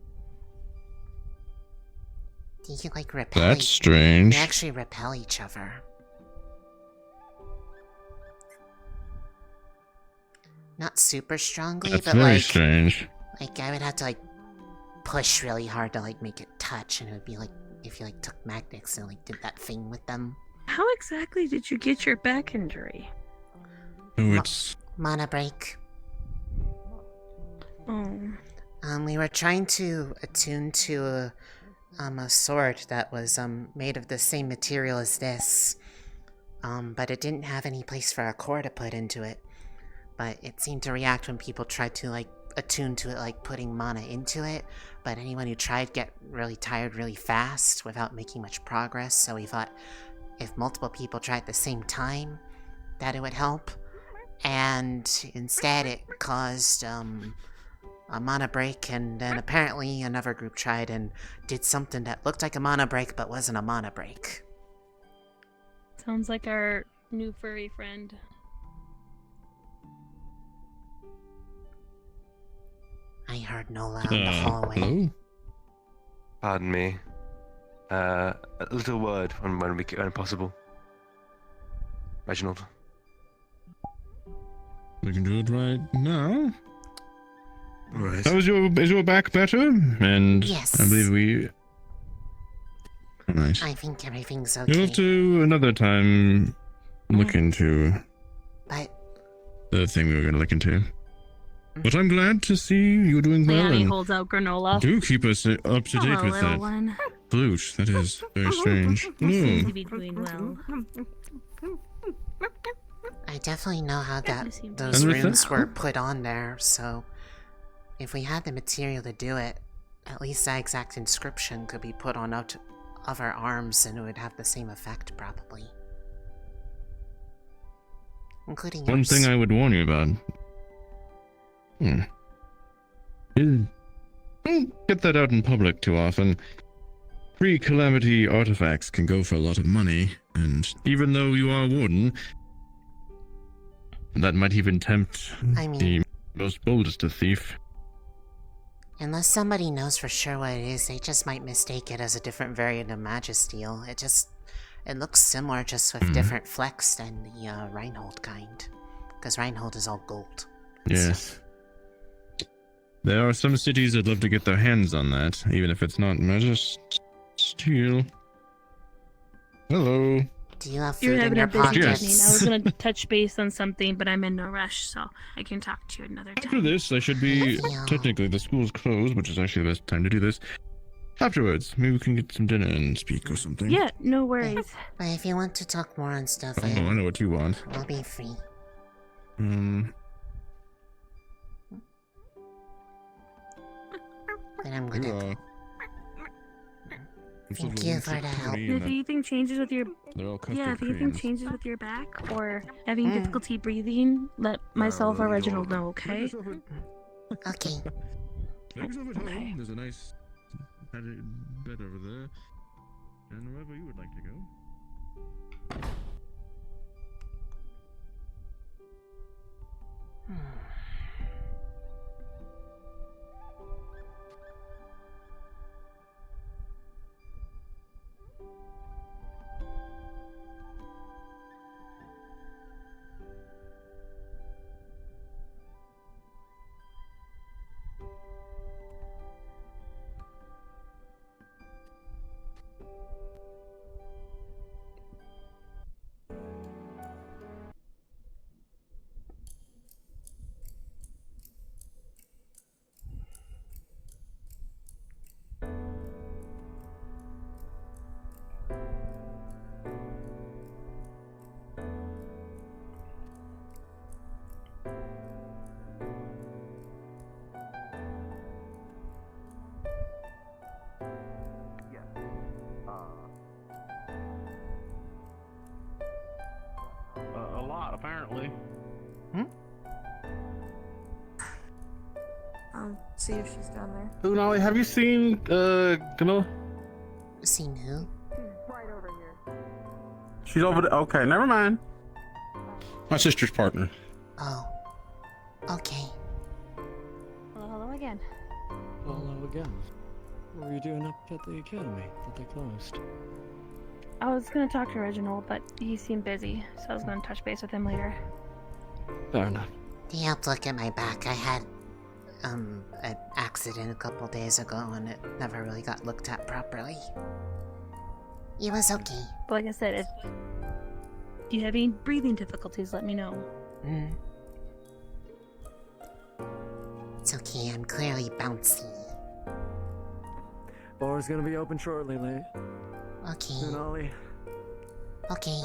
A: Do you like repel?
T: That's strange.
A: They actually repel each other. Not super strongly,
T: That's
A: but
T: very
A: like
T: strange.
A: Like I would have to like push really hard to like make it touch, and it would be like if you like took magnets and like did that thing with them.
Q: How exactly did you get your back injury?
T: Oh, it's
A: mana break.
Q: Oh.
A: We were trying to attune to a sword that was made of the same material as this, but it didn't have any place for a core to put into it. But it seemed to react when people tried to like attune to it, like putting mana into it. But anyone who tried get really tired really fast without making much progress. So we thought if multiple people tried at the same time, that it would help. And instead it caused a mana break, and then apparently another group tried and did something that looked like a mana break but wasn't a mana break.
Q: Sounds like our new furry friend.
A: I heard Nola in the hallway.
V: Pardon me. A little word when possible. Reginald.
T: We can do it right now.
V: Alright.
T: Is your back better? And
A: yes.
T: I believe we. Alright.
A: I think everything's okay.
T: You'll have to another time look into the thing we were going to look into. But I'm glad to see you doing well.
Q: Leonie
T: and
Q: holds out granola.
T: do keep us up to date
Q: Hello,
T: with
Q: little
T: that
Q: one.
T: flute. That is very strange.
Q: You seem
T: No.
Q: to be doing well.
A: I definitely know how those
T: And with
A: runes
T: that-
A: were put on there, so if we had the material to do it, at least that exact inscription could be put on other arms and it would have the same effect, probably. Including
T: One
A: yours.
T: thing I would warn you about. Don't get that out in public too often. Pre-Calamity artifacts can go for a lot of money, and even though you are a warden, that might even tempt the most boldest of thief.
A: Unless somebody knows for sure what it is, they just might mistake it as a different variant of Magisteel. It looks similar, just with different flecks than the Reinhold kind. Because Reinhold is all gold.
T: Yes. There are some cities that'd love to get their hands on that, even if it's not Magisteel. Hello.
A: Do you have
Q: You're
A: food in
Q: having
A: your
Q: a busy
A: pockets?
Q: evening. I was going to touch base on something, but I'm in no rush, so I can talk to you another time.
T: After this, I should be... Technically, the school's closed, which is actually the best time to do this. Afterwards, maybe we can get some dinner and speak or something.
Q: Yeah, no worries.
A: But if you want to talk more on stuff,
T: Oh, I know what you want.
A: I'll be free.
T: Um...
A: Then I'm gonna go. Thank you for the help.
Q: If anything changes with your if anything
T: creams.
Q: changes with your back or having difficulty breathing, let myself or Reginald know, okay?
A: Okay.
T: Make yourself at home. There's a nice bed over there, and wherever you would like to go.
C: A lot, apparently.
H: I'll see if she's down there.
C: Lunali, have you seen Camilla?
A: Seen who?
H: Right over here.
C: She's over there. Okay, never mind. My sister's partner.
A: Oh. Okay.
Q: Well, hello again.
J: Well, hello again. What were you doing up at the academy that they closed?
Q: I was going to talk to Reginald, but he seemed busy, so I was going to touch base with him later.
J: Fair enough.
A: He helped look at my back. I had an accident a couple days ago and it never really got looked at properly. It was okay.
Q: But like I said, if you have any breathing difficulties, let me know.
A: It's okay, I'm clearly bouncy.
J: Bar's gonna be open shortly, Lee.
A: Okay.
J: Lunali.
A: Okay.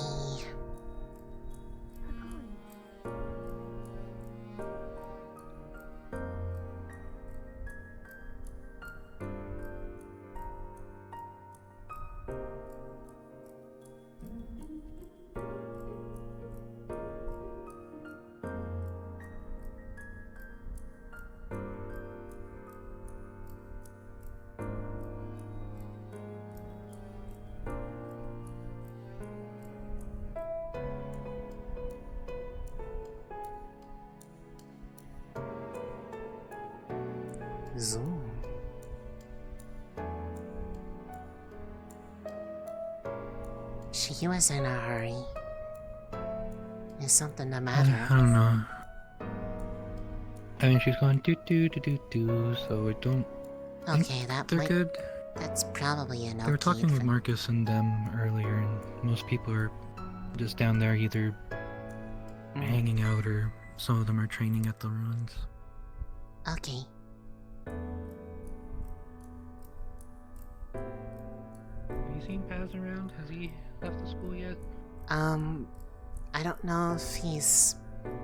A: Zoom. She was in a hurry. Is something the matter?
F: I don't know. I think she's going do, so I don't.
A: Okay, that
F: they're
A: might.
F: good.
A: That's probably an
F: They were talking with Marcus and them earlier, and most people are just down there either hanging out or some of them are training at the ruins.
A: Okay.
F: Have you seen Paz around? Has he left the school yet?
A: I don't know if he's.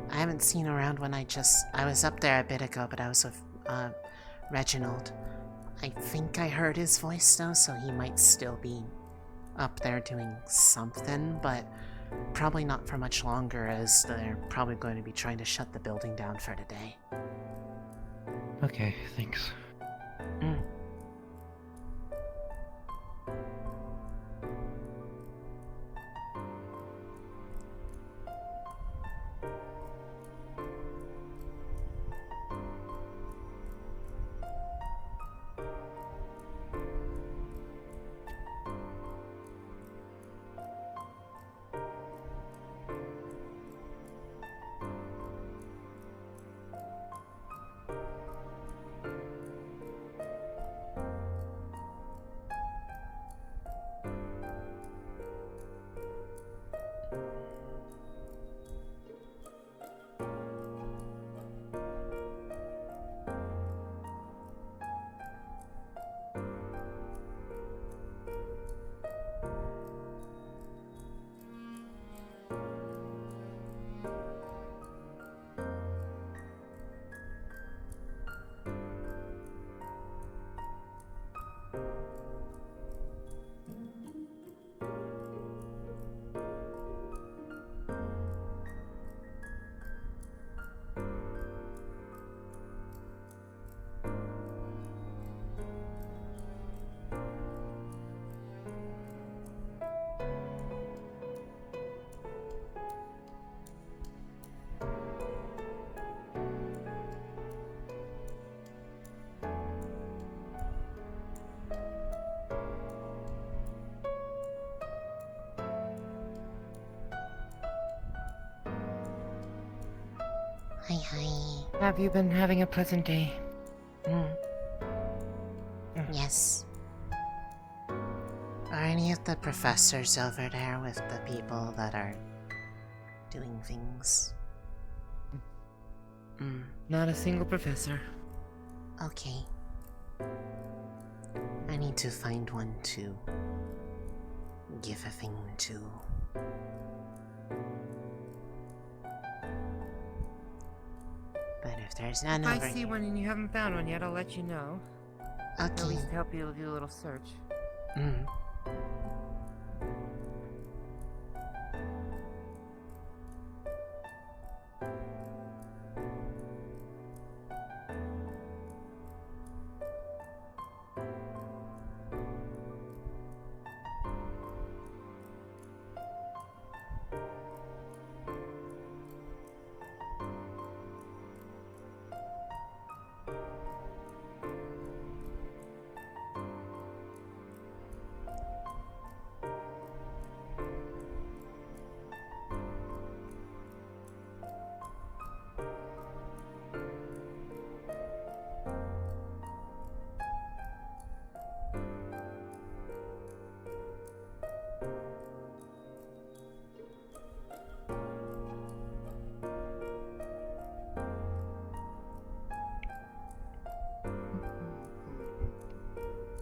A: I haven't seen around when I was up there a bit ago, but I was with, Reginald. I think I heard his voice though, so he might still be up there doing something, but probably not for much longer, as they're probably going to be trying to shut the building down for today.
J: Okay, thanks.
A: Hi.
U: Have you been having a pleasant day?
A: Yes. Are any of the professors over there with the people that are doing things?
U: Not a single professor.
A: Okay. I need to find one to give a thing to. But if there's none
U: If I
A: over
U: see
A: here...
U: one and you haven't found one yet, I'll let you know.
A: Okay.
U: At least help you do a little search.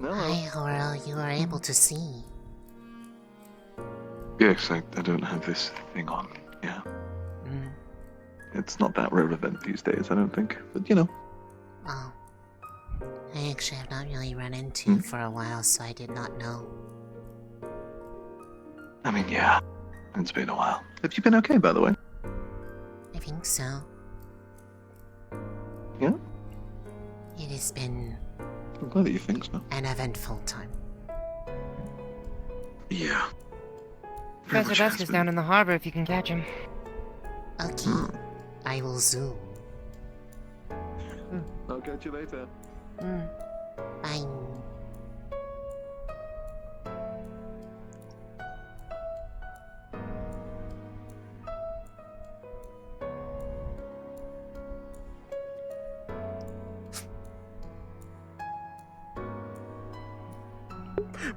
A: Hi, Laurel, you were able to see.
D: Yes, I don't have this thing on. Yeah. It's not that relevant these days, I don't think. But you know.
A: Oh. I actually have not really run into you for a while, so I did not know.
D: I mean, yeah. It's been a while. Have you been okay, by the way?
A: I think so.
D: Yeah?
A: It has been
D: I'm glad that you think so.
A: an eventful time.
D: Yeah.
U: Professor Dusk is down in the harbor if you can catch him.
A: Okay. I will zoom.
D: I'll catch you later.
A: Bye.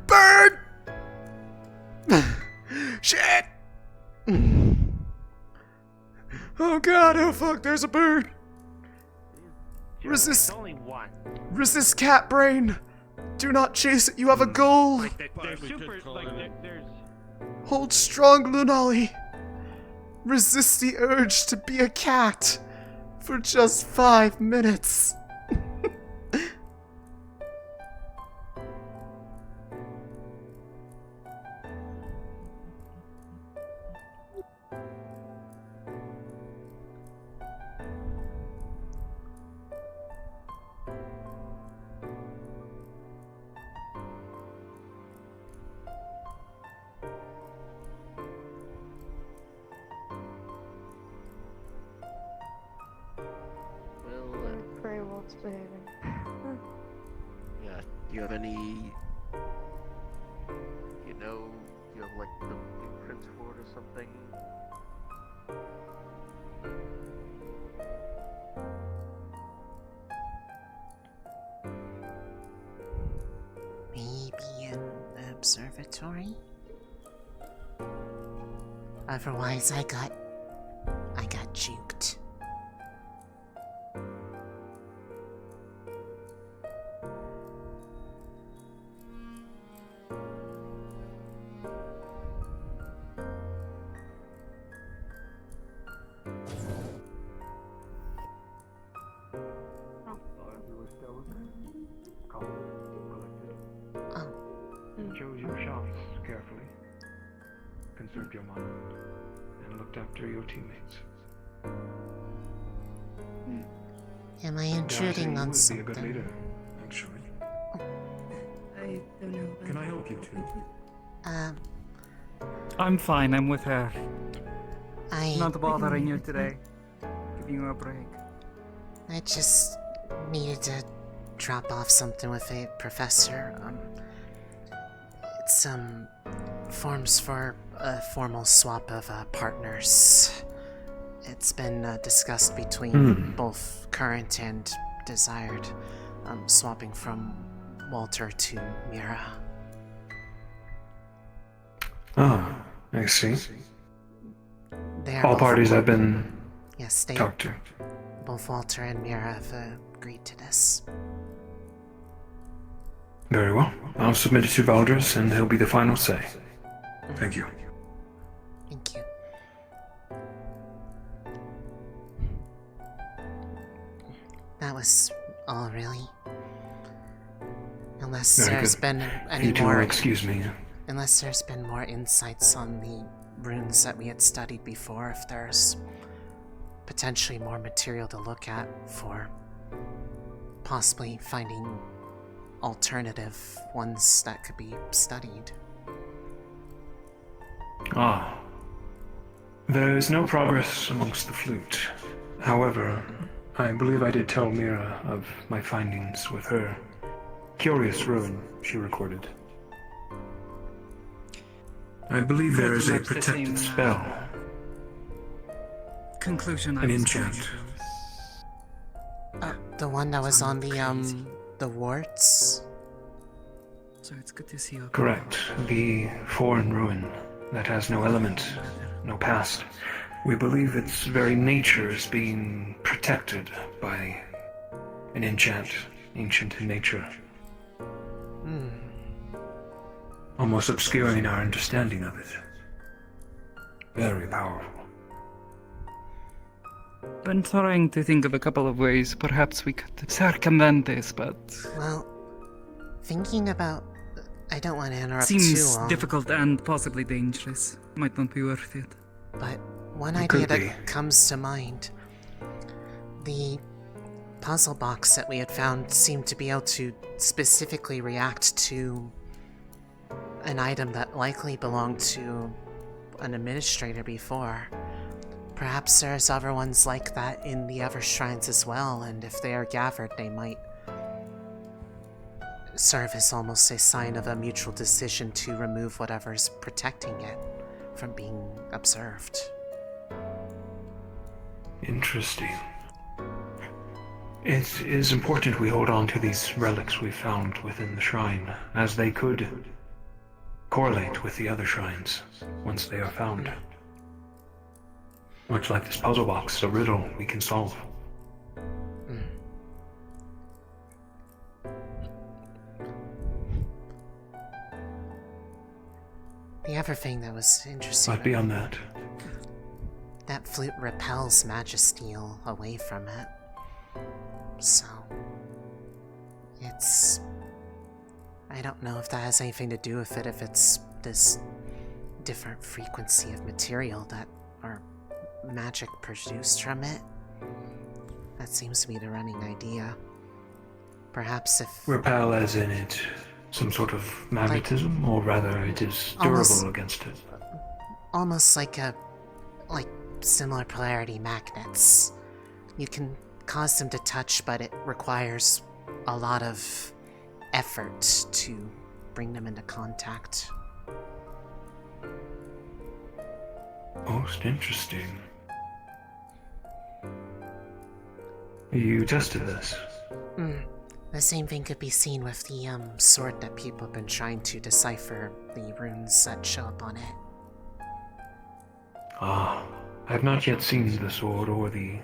I: Bird! Shit! Oh god, oh fuck, there's a bird! Resist.
P: Only one.
I: Resist cat brain! Do not chase it, you have a goal!
P: They're super. There's.
I: Hold strong, Lunali! Resist the urge to be a cat for just 5 minutes.
H: misbehaving.
P: Yeah. Do you have any? You know, you have like the blueprints for it or something?
A: Maybe an observatory? Otherwise, I got juked.
R: Chose your shots carefully, conserved your mana, and looked after your teammates.
A: Am I intruding on
R: Be a
A: something?
R: good leader, actually.
O: I don't know.
B: Can I help you too?
F: I'm fine, I'm with her.
A: I...
F: Not bothering you today. Giving you a break.
A: I just needed to drop off something with a professor. It's forms for a formal swap of partners. It's been discussed between both current and desired, swapping from Walter to Mira.
R: Ah, I see.
A: They're
R: All
A: both-
R: parties have been
A: Yes, they
R: talked to.
A: both Walter and Mira have agreed to this.
R: Very well. I'll submit it to Valdres, and he'll be the final say. Thank you.
A: Thank you. That was all, really. Unless
R: Very
A: there's
R: good.
A: been any
R: You two
A: more.
R: will excuse me.
A: Unless there's been more insights on the runes that we had studied before, if there's potentially more material to look at for possibly finding alternative ones that could be studied.
R: Ah. There is no progress amongst the flute. However, I believe I did tell Mira of my findings with her. Curious ruin she recorded. I believe there is a
F: Pretty much the
R: protected
F: same,
R: spell.
F: Conclusion I
R: An
F: was
R: enchant.
A: The one that was on the wards?
F: So it's good to see you.
R: Correct. The foreign ruin that has no element, no past. We believe its very nature is being protected by an enchant, ancient in nature. Almost obscuring our understanding of it. Very powerful.
F: Been trying to think of a couple of ways perhaps we could circumvent this, but
A: Well, thinking about... I don't want to interrupt too
F: seems
A: long,
F: difficult and possibly dangerous. Might not be worth it.
A: but one
R: It
A: idea
R: could
A: that
R: be.
A: comes to mind. The puzzle box that we had found seemed to be able to specifically react to an item that likely belonged to an administrator before. Perhaps there's other ones like that in the other shrines as well, and if they are gathered, they might serve as almost a sign of a mutual decision to remove whatever's protecting it from being observed.
R: Interesting. It is important we hold on to these relics we found within the shrine, as they could correlate with the other shrines once they are found. Much like this puzzle box, a riddle we can solve.
A: The other thing that was interesting...
R: But beyond that,
A: that flute repels magisteel away from it. So... it's... I don't know if that has anything to do with it, if it's this different frequency of material that are magic produced from it. That seems to be the running idea. Perhaps if...
R: repel as in it some sort of magnetism, or rather it is durable
A: Almost-
R: against it.
A: almost like similar polarity magnets. You can cause them to touch, but it requires a lot of effort to bring them into contact.
R: Most interesting. You tested this?
A: The same thing could be seen with the sword that people have been trying to decipher the runes that show up on it.
R: I have not yet seen the sword or the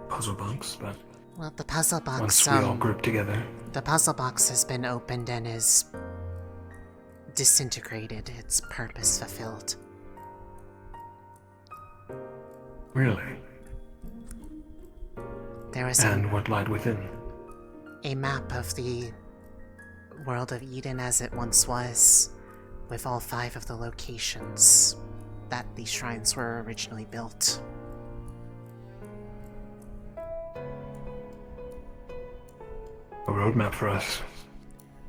R: puzzle box, but
A: Well, the puzzle box,
R: once we all group together.
A: The puzzle box has been opened and is disintegrated, its purpose fulfilled.
R: Really?
A: There was
R: And what lied within?
A: a map of the world of Eden as it once was, with all 5 of the locations that the shrines were originally built.
R: A roadmap for us.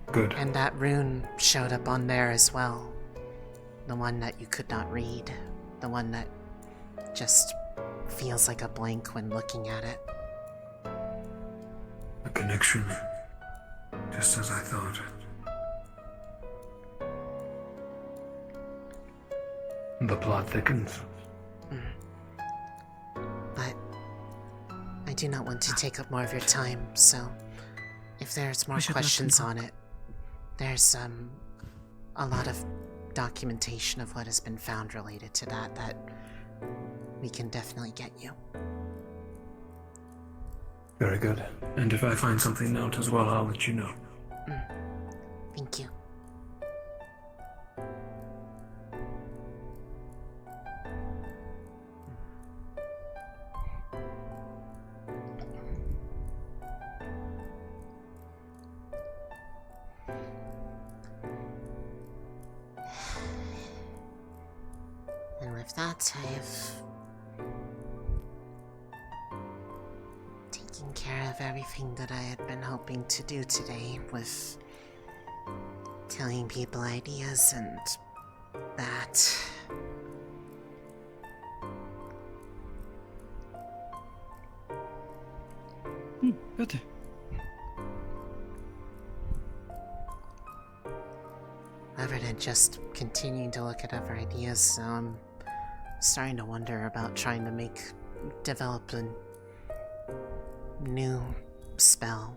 R: Good.
A: And that rune showed up on there as well. The one that you could not read. The one that just feels like a blank when looking at it.
R: A connection. Just as I thought. The plot thickens.
A: But I do not want to take up more of your time, so if there's more questions on it, there's a lot of documentation of what has been found related to that we can definitely get you.
R: Very good. And if I find something out as well, I'll let you know.
A: Thank you. And with that, I've taken care of everything that I had been hoping to do today with telling people ideas and that.
F: Good.
A: Other than just continuing to look at other ideas, so I'm starting to wonder about trying to develop a new spell.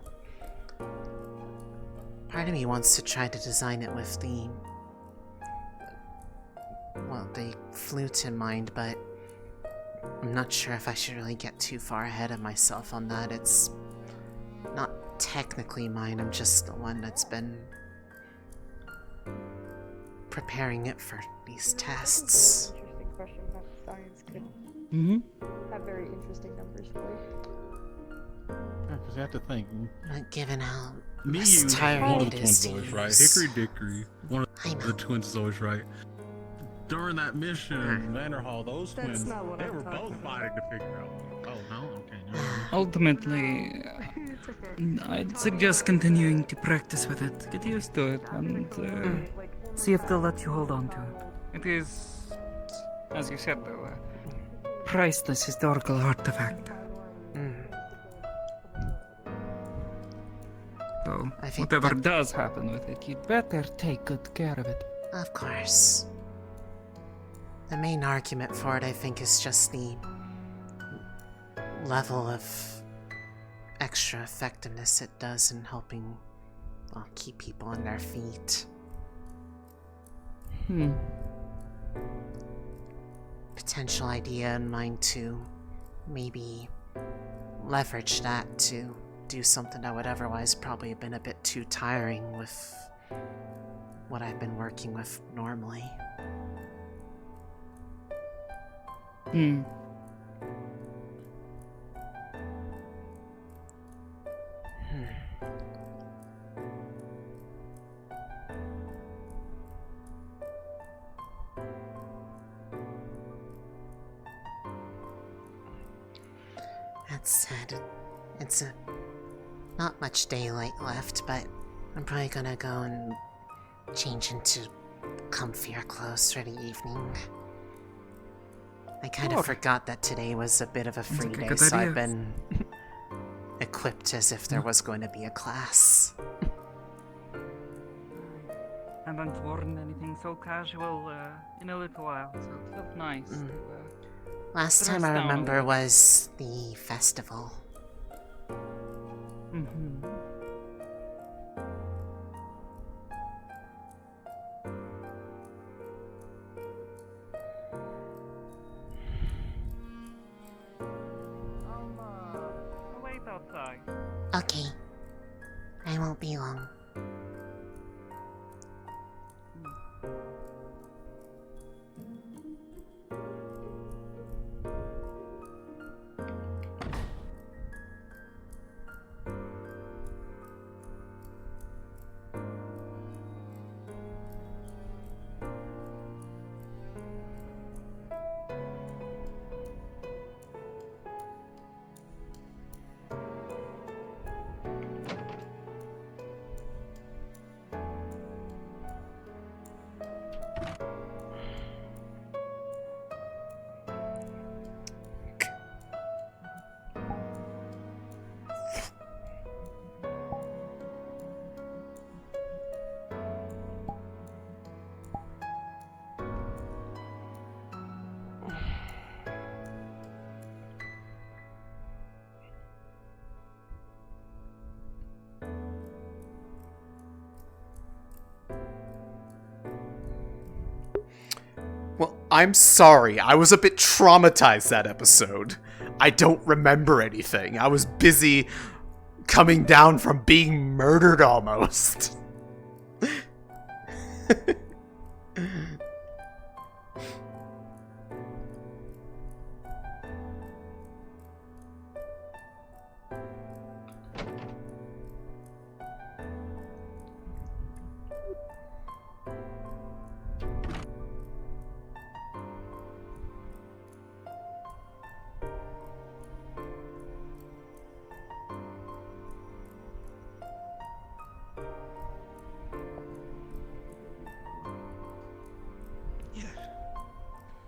A: Part of me wants to try to design it with the flute in mind, but I'm not sure if I should really get too far ahead of myself on that. It's not technically mine, I'm just the one that's been preparing it for these tests.
H: Interesting question about science could have very interesting numbers for you.
C: Yeah, because you have to think.
A: But given how
C: Me,
A: less
C: you,
A: tiring
C: one of
A: it
C: the
A: is
C: twins
A: to
C: is always
A: use.
C: right. Hickory Dickory, one of the twins is always right. During that mission in Vanderhall, those
H: That's
C: twins,
H: not what
C: they
H: I'm
C: were
H: talking
C: both
H: about.
C: fighting to figure out. Oh, no? Okay. never mind.
F: Ultimately, I'd suggest continuing to practice with it. Get used to it and see if they'll let you hold on to it. It is, as you said, though, a priceless historical artifact. So,
A: I think
F: whatever does happen with it, you'd better take good care of it.
A: Of course. The main argument for it, I think, is just the level of extra effectiveness it does in helping, well, keep people on their feet. Potential idea in mind to maybe leverage that to do something that would otherwise probably have been a bit too tiring with what I've been working with normally. That said, it's not much daylight left, but I'm probably gonna go and change into comfier clothes for the evening. I kind of forgot that today was a bit of a free
F: like a
A: day,
F: good
A: so
F: idea.
A: I've been equipped as if there was going to be a class.
F: I haven't worn anything so casual in a little while, so it felt nice.
A: Last time I remember was the festival.
F: Mm-hmm. I'll wait outside.
A: Okay. I won't be long.
I: Well, I'm sorry. I was a bit traumatized that episode. I don't remember anything. I was busy coming down from being murdered almost.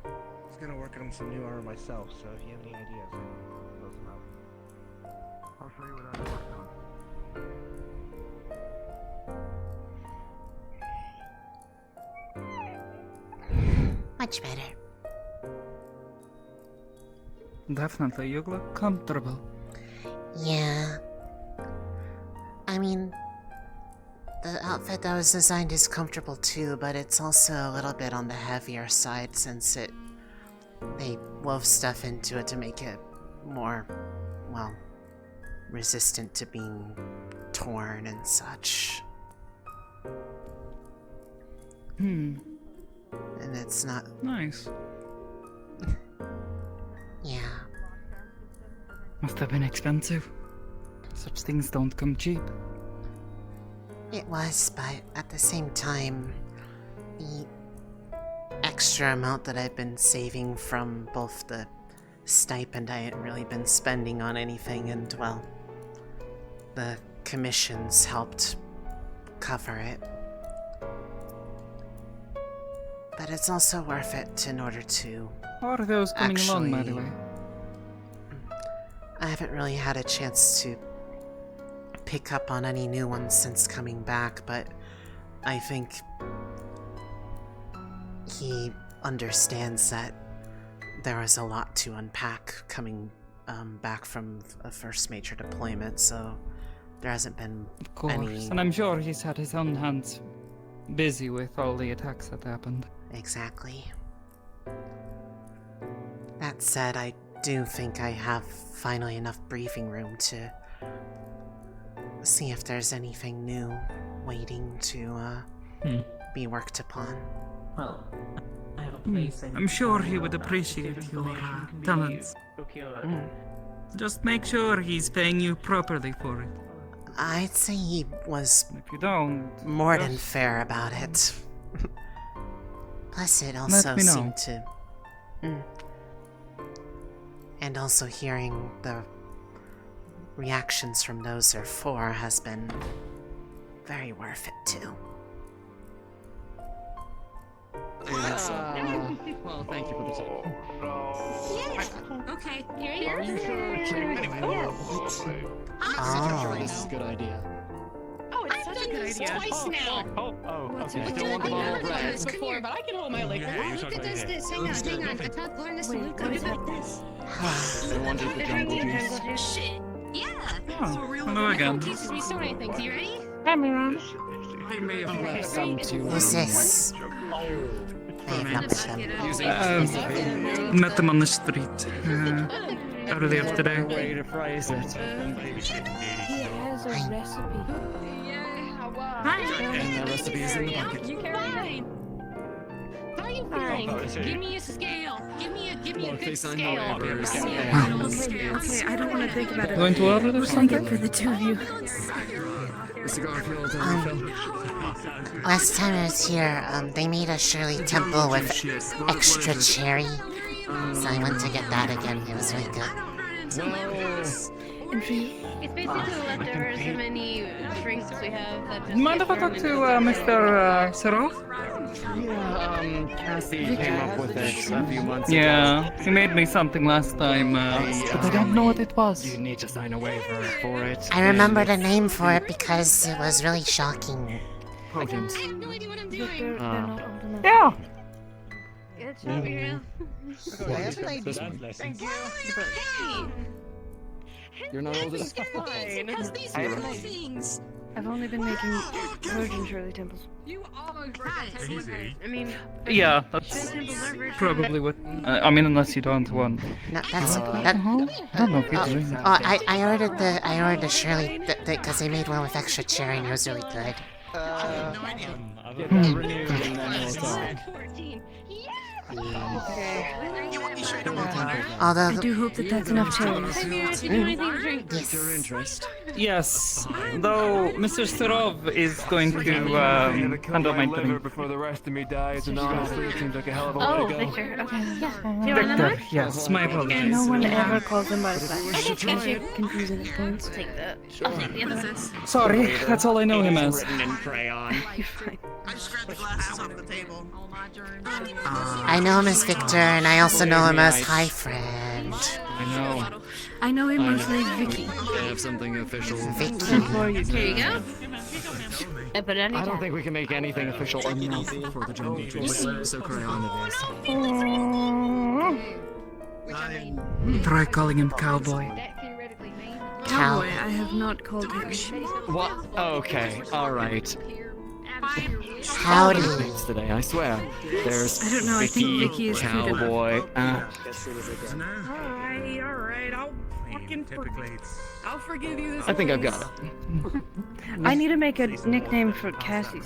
P: I was gonna work on some new armor myself, so if you have any ideas, throw them out. I'll show you what I worked on.
A: Much better.
F: Definitely, you look comfortable.
A: Yeah. I mean, the outfit that was designed is comfortable too, but it's also a little bit on the heavier side since they wove stuff into it to make it more, well, resistant to being torn and such. And it's not...
F: Nice.
A: Yeah.
F: Must have been expensive. Such things don't come cheap.
A: It was, but at the same time, the extra amount that I've been saving from both the stipend I hadn't really been spending on anything, and, well, the commissions helped cover it. But it's also worth it in order to...
F: How are those coming along, by the way?
A: I haven't really had a chance to pick up on any new ones since coming back, but I think he understands that there was a lot to unpack coming back from a first major deployment, so there hasn't been
F: Of course,
A: any...
F: and I'm sure he's had his own hands busy with all the attacks that happened.
A: Exactly. That said, I do think I have finally enough breathing room to see if there's anything new waiting to be worked upon.
G: Well, I have a place.
F: I'm sure he would appreciate your talents. Just make sure he's paying you properly for it.
A: I'd say he was
F: if you don't,
A: more than fair about it. Plus, it also seemed to... And also hearing the reactions from those four has been very worth it too.
J: Well, thank you for the tip.
E: Yeah. Okay. Here you
J: Are you sure? This is a good idea.
E: Oh, it's such a good idea. Twice now.
J: Okay.
E: I
J: Still want the bottle of
E: done
J: red.
E: this before, but I can hold my leg. Luca does this. Hang on. I taught learn this to Luca. Do like this.
J: I wanted the jungle juice.
E: Shit. Yeah.
F: Hello again.
E: Teaches me so many things. You ready?
U: Hi, Miran.
J: I may have left some too.
A: Who's this?
F: Met them on the street earlier today.
J: Way to phrase it.
W: He has a recipe.
J: And the recipe is in the bucket.
E: Fine. How are you feeling? Give me a scale. Give me a good scale.
O: Okay, I don't want to think about it.
F: Going to order or something?
O: For the two of you.
A: Last time I was here, they made a Shirley temple with extra cherry. So I went to get that again. It was really good.
W: And for you?
E: It's basically the leftovers of any drinks we have that just
F: Mind if I talk to Mr. Serov?
J: Yeah, Cassie came up with it a few months ago.
F: Yeah, he made me something last time, but I don't know what it was.
J: You need to sign a waiver for it.
A: I remember the name for it because it was really shocking.
J: Potent.
E: I have no idea what I'm doing.
W: They're not old enough.
F: Yeah.
E: Get over here.
P: I have an idea.
E: Thank you. Hey!
J: You're not old enough.
E: Because these are my things.
W: I've only been making virgin Shirley temples.
E: You are right. I mean,
F: Yeah, that's probably what. I mean, unless you don't want.
A: No, that's that.
F: I don't know. People doing that.
A: I ordered the Shirley because they made one with extra cherry and it was really good.
J: Get that renewed and then we'll talk.
E: 14.
A: Although
W: I do hope that that's enough cherries.
E: Have you to do anything to drink?
A: Yes.
J: Your interest.
F: Yes, though Mr. Serov is going to handle my drink.
X: Before the rest of me dies, and honestly, it seems like a hell of a
W: Oh,
X: way to go.
W: Victor. Okay. Yeah.
F: Victor, yes, my apologies.
W: No one ever calls him by his last name. You're confusing the points.
E: Take that. I'll take the emphasis.
F: Sorry, that's all I know him as.
J: Written in crayon.
W: You're fine.
K: I just grabbed the glasses off the table.
A: I know him as Victor, and I also know him as Hi Friend.
J: I know.
W: I know him mostly as Vicky.
J: I have something official.
A: Vicky.
E: Here you go. But
J: I don't think we can make anything official enough for the jungle juice. So crayon it is.
F: Try calling him cowboy.
W: Cowboy, I have not called him.
J: What? Okay, alright.
A: Howdy.
J: Names today, I swear. There's
W: I don't know, I think Vicky is
J: Cowboy.
O: Alright, I'll forgive you this.
J: I think I've got it.
W: I need to make a nickname for Cassie.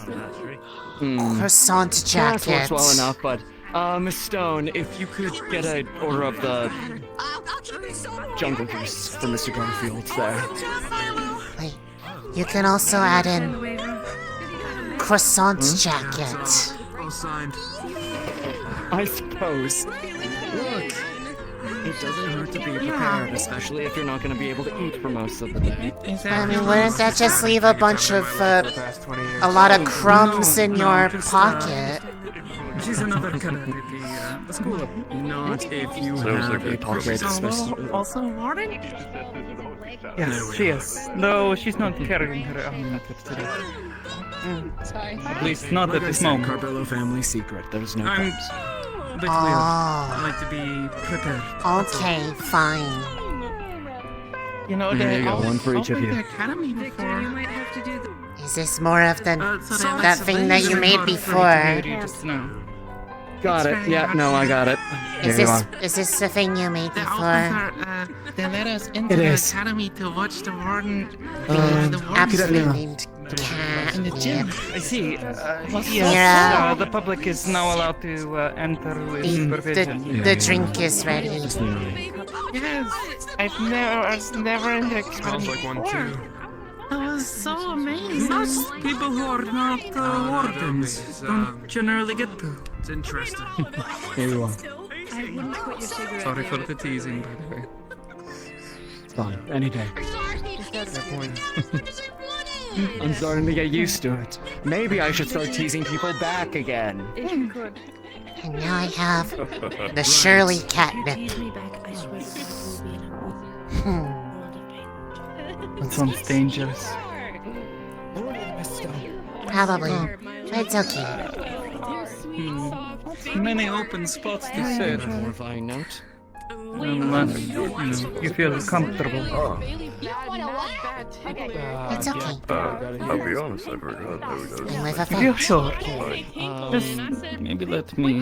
A: Croissant
J: That
A: jacket.
J: works well enough, but Miss Stone, if you could get an order of the jungle juice for Mr. Garfield there.
A: Wait, you can also add in croissant jacket.
B: All signed.
J: I suppose. Look, it doesn't hurt to be prepared, especially if you're not going to be able to eat for most of the day.
A: I mean, wouldn't that just leave a bunch of, a lot of crumbs in your pocket?
F: She's another Calamity, the school of.
J: Not if you have a pocket special.
F: Also Warden? Yes, she is. No, she's not carrying her own method today.
E: Sorry.
F: At least not at this moment.
J: Carpello family secret. There's no
F: I'm
J: cups.
F: a bit weird. I like to be prepared.
A: Okay, fine.
F: You know,
J: There you go, one for each of you.
F: Academy before.
O: You might have to do the.
A: Is this more of the
F: Sorry,
A: that thing that you made before?
F: Just now.
J: Got it. Yeah, no, I got it.
A: Is
J: Here you
A: this
J: are.
A: is this the thing you made before?
K: They let us into
J: It
K: the
J: is.
K: academy to watch the warden.
A: Absolutely named cat.
K: In the gym.
F: I see.
A: Yeah.
F: Yes, the public is now allowed to enter with supervision.
A: The drink is ready.
K: Yes, I was never in the academy.
B: Smells like one too.
K: That was so amazing.
F: Most people who are not wardens don't generally get to.
B: It's interesting.
J: Here you are.
W: I wouldn't put your cigarette
F: Sorry for
W: down.
F: the teasing, by the way.
J: It's fine. Any day.
W: Just out of the point.
J: I'm starting to get used to it. Maybe I should start teasing people back again.
W: If you could.
A: And now I have the Shirley catnip.
F: That sounds dangerous.
A: Probably. It's okay.
F: Many open spots to sit.
J: Horrifying note.
F: Unless you feel comfortable.
A: It's okay.
L: I'll be honest, I forgot how it goes.
F: If you're sure, just maybe let me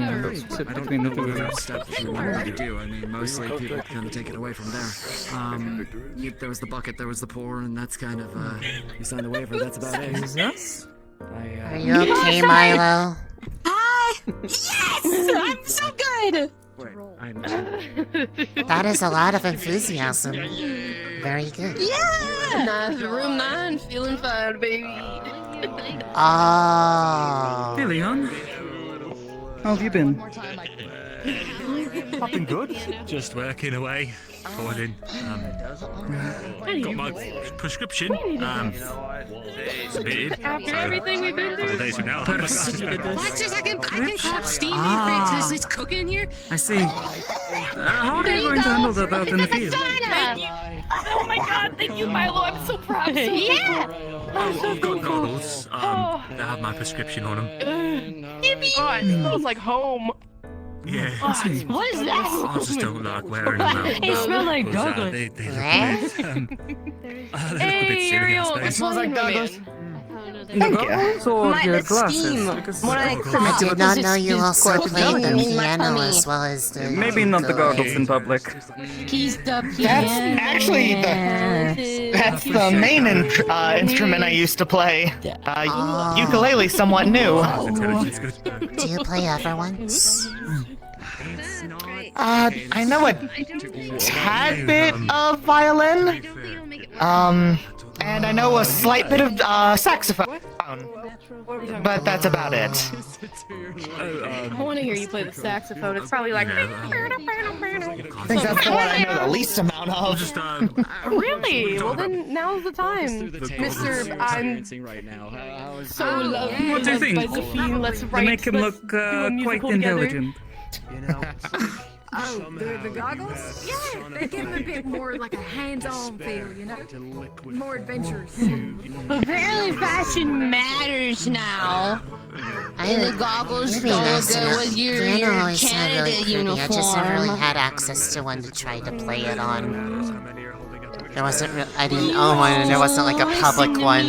F: sit between the two of us.
B: What do you do? I mean, mostly people kind of take it away from there. There was the bucket, there was the pour, and that's kind of, you signed the waiver, that's about it.
F: Yes?
A: Are you okay, Milo?
E: Hi! Yes! I'm so good!
A: That is a lot of enthusiasm. Very good.
E: Yeah! Room 9, feeling fine, baby.
A: Oh.
F: Hey, Leon. How have you been?
X: I've been good.
L: Just working away. Forwarding. Got my prescription. Submitted.
E: After everything we've been through.
L: Days from now.
E: Watch this, I can pop steam in fridge. It's cooking here.
F: I see. How are you going to handle that out in the field?
W: Oh my god, thank you, Milo. I'm so proud.
E: Yeah!
L: I've got goggles. They have my prescription on them.
W: Give me. Oh, it smells like home.
L: Yeah.
E: What is that?
L: I just don't like wearing them out.
W: It smells like goggles.
L: They look a bit silly, I suppose.
W: It smells like goggles.
F: Thank you. Or your glasses.
A: I did not know you also played the piano as well as the...
F: Maybe not the goggles in public.
E: He's the piano.
M: That's actually that's the main instrument I used to play. Ukulele, somewhat new.
A: Do you play ever once?
M: I know a tad bit of violin. And I know a slight bit of saxophone. But that's about it.
W: I want to hear you play the saxophone. It's probably like.
M: I think that's the one I know the least amount of.
W: Really? Well, then now's the time, Mr. I'm so loved.
F: What do you think?
W: By Zafine. Let's
F: They
W: write.
F: make him look quite intelligent.
E: Oh, the goggles? Yeah, they give him a bit more like a hands-on feel, you know? More adventurous. Apparently fashion matters now. And the goggles go good with your Canada uniform.
A: I just never really had access to one to try to play it on. There wasn't I didn't own one, and there wasn't like a public one.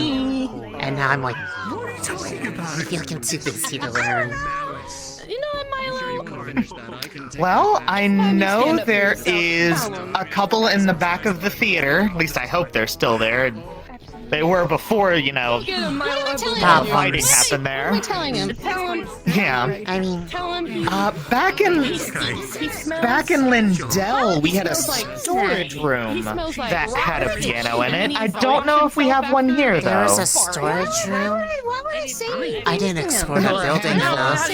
A: And now I'm like, I feel like I'm too busy to learn.
W: You know what, Milo?
M: Well, I know there is a couple in the back of the theater. At least I hope they're still there. They were before, you know, fighting happened there.
W: Telling him. Tell him.
M: Yeah.
A: I mean,
W: Tell him.
M: Back in Lindell, we had a storage room that had a piano in it. I don't know if we have one here, though.
A: There was a storage room? I didn't explore the building enough.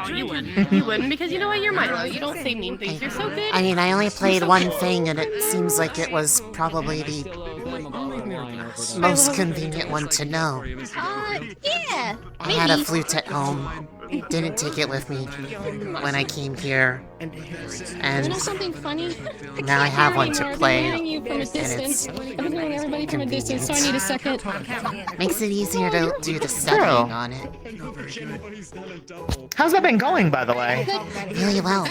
W: You wouldn't. You wouldn't, because you know what? You're Milo. You don't say mean things. You're so good.
A: I mean, I only played one thing, and it seems like it was probably the most convenient one to know.
E: Yeah.
A: I had a flute at home. Didn't take it with me when I came here. And
E: You know something funny?
A: now I have one to play.
E: You from a distance. I've been hearing everybody from a distance, so I need a second.
A: Makes it easier to do the studying on it.
M: How's that been going, by the way?
A: Really well.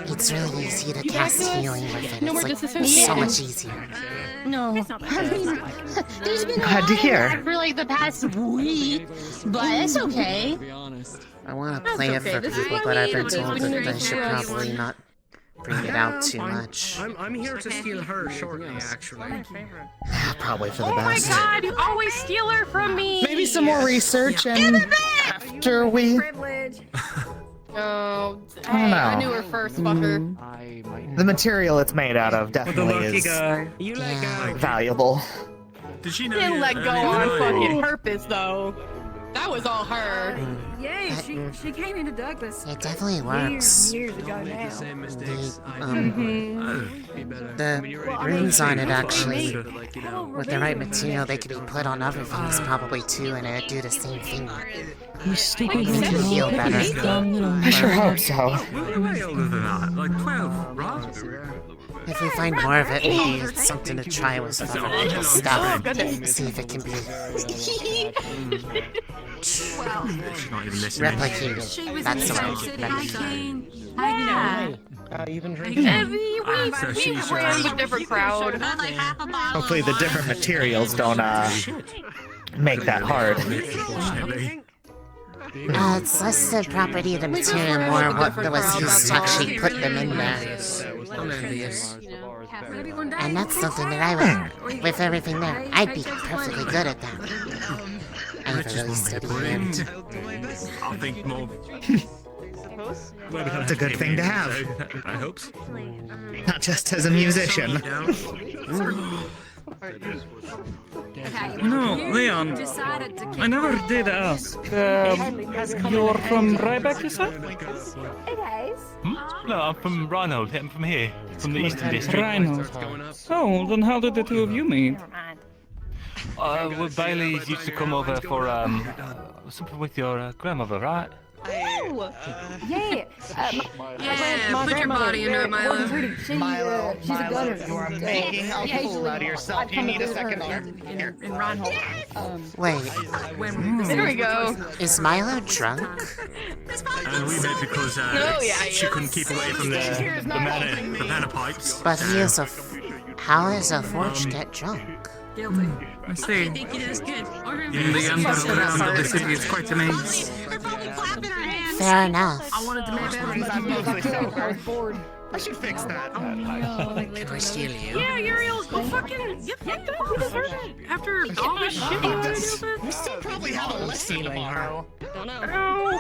A: It's really easy to cast healing with it. It's like so much easier.
E: No. I mean, there's been a
M: Glad to
E: lot
M: hear.
E: of that for like the past week, but it's okay.
A: I want to play it for people, but I've been told that I should probably not bring it out too much.
B: I'm here to steal her shortly, actually.
M: Probably for the
W: Oh my
M: best.
W: god, you always steal her from me!
M: Maybe some more research, and after we...
W: Oh,
M: I don't
W: hey, I
M: know.
W: knew her first, fucker.
M: The material it's made out of definitely is valuable.
B: Did she
W: Didn't let go on fucking purpose, though. That was all her.
E: Yeah, she came into Douglas.
A: It definitely works.
E: Years ago now.
A: The runes on it actually, with the right material, they could be put on other things probably too, and it'd do the same thing.
J: You stupid
A: Make you feel better.
J: I sure hope so.
L: Way older than that, like 12, right?
A: If we find more of it, maybe it's something to try with some other stuff. See if it can be replicated. That's the word. Replicated.
M: You've been drinking?
W: We ran with different crowd.
M: Hopefully the different materials don't make that hard.
A: It's less the property of the material, more what was used to actually put them in there. And that's something that I would, with everything there, I'd be perfectly good at that. I have a really steady hand.
L: I'll think more.
M: It's a good thing to have.
L: I hope so.
M: Not just as a musician.
F: No, Leon, I never did ask. You're from Ryback, you said?
X: No, I'm from Reinhold. I'm from here, from the Eastern District.
F: Reinhold. Oh, then how did the two of you meet?
X: Well, Bailey's used to come over for something with your grandmother, right?
H: Oh! Yeah!
W: Yeah, put your body into it, Milo.
H: She's a gunner.
M: You are making a fool out of yourself. You need a second arm.
W: In Reinhold.
A: Wait.
W: There we go.
A: Is Milo drunk?
L: And we met because she couldn't keep away from the mana pipes.
A: But he is how does a forge get drunk?
W: Guilty.
F: I see.
W: I think it is good.
F: In the underground of the city, it's quite a maze.
A: Fair enough.
W: I wanted to make
H: I was bored.
M: I should fix that.
A: Can I steal you?
W: Yeah, Uriel, go fucking get fucked up. You deserve it. After all this shit you did.
M: We still probably have a lesson tomorrow.
W: Don't know.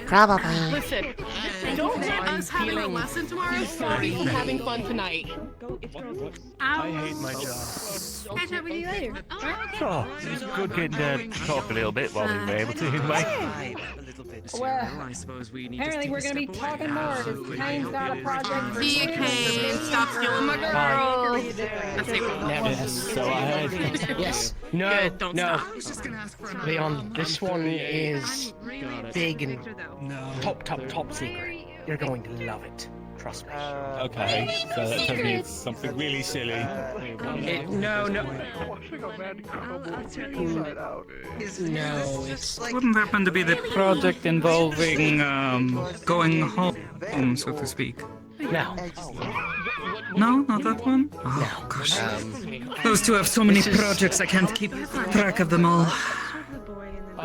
A: Probably.
W: Listen, don't let us having a lesson tomorrow stop you from having fun tonight.
X: I hate my job.
W: Catch up with you later.
X: Sure, it was good getting to talk a little bit while we were able to, anyway.
H: Well, apparently we're gonna be talking more because Kane's got a project for
W: Be a Kane, stop stealing my girl.
J: Yes, so I heard. Yes. No,
W: Good, don't
J: no.
W: stop.
J: Leon, this one is big and top secret. You're going to love it. Trust me.
X: Okay, so that tells me it's something really silly.
J: No, it's...
F: Wouldn't happen to be the project involving going home, so to speak?
J: No.
F: No, not that one? Oh, gosh. Those two have so many projects, I can't keep track of them all.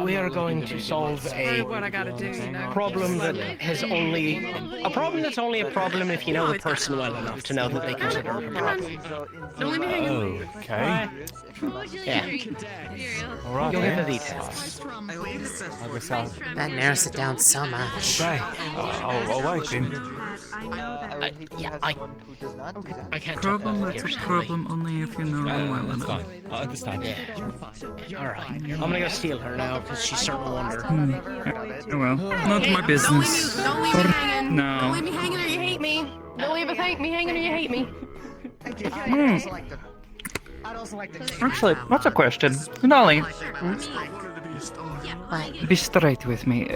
J: We are going to solve a
W: What I gotta do, you know.
J: problem that has only... A problem that's only a problem if you know the person well enough to know that they consider it a problem.
W: Don't leave me hanging.
X: Okay.
J: Yeah.
X: Alright.
J: You'll get the details.
A: That narrows it down so much.
X: Okay. I'll wait then.
J: I can't talk
F: Problem,
J: about it
F: that's a
J: here.
F: problem only if you know them well enough.
X: Fine. I understand.
J: Yeah. Alright. I'm gonna go steal her now because she's starting to wander.
F: Oh well, not my business.
W: Don't leave me hanging.
F: No.
W: Don't leave me hanging or you hate me. Don't leave me hanging or you hate me.
F: Actually, what's a question? Lunali,
A: What?
F: be straight with me.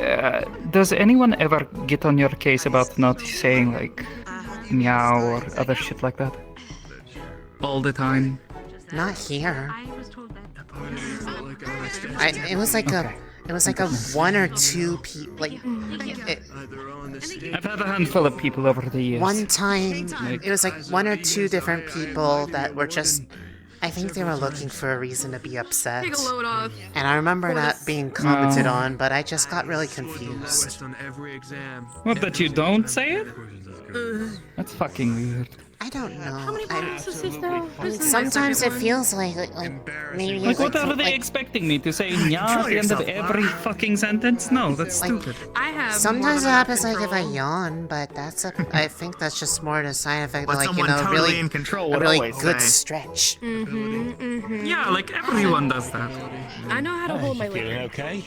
F: Does anyone ever get on your case about not saying, like, meow or other shit like that? All the time?
A: Not here. It was like a one or two people.
F: I've had a handful of people over the years.
A: One time, it was like one or two different people that were just. I think they were looking for a reason to be upset.
W: Take a load off.
A: And I remember that being commented on, but I just got really confused.
F: What, that you don't say it? That's fucking weird.
A: I don't know.
W: How many bottles is this though?
A: Sometimes it feels like maybe
F: Like, what are they expecting me to say nya at the end of every fucking sentence? No, that's stupid.
W: I have.
A: Sometimes it happens like if I yawn, but I think that's just more the side effect, like really
M: in control
A: a
M: would
A: really
M: always
A: good
M: say.
A: stretch.
F: Yeah, like everyone does that.
W: I know how to hold my
X: Feeling
W: liquor.
X: okay?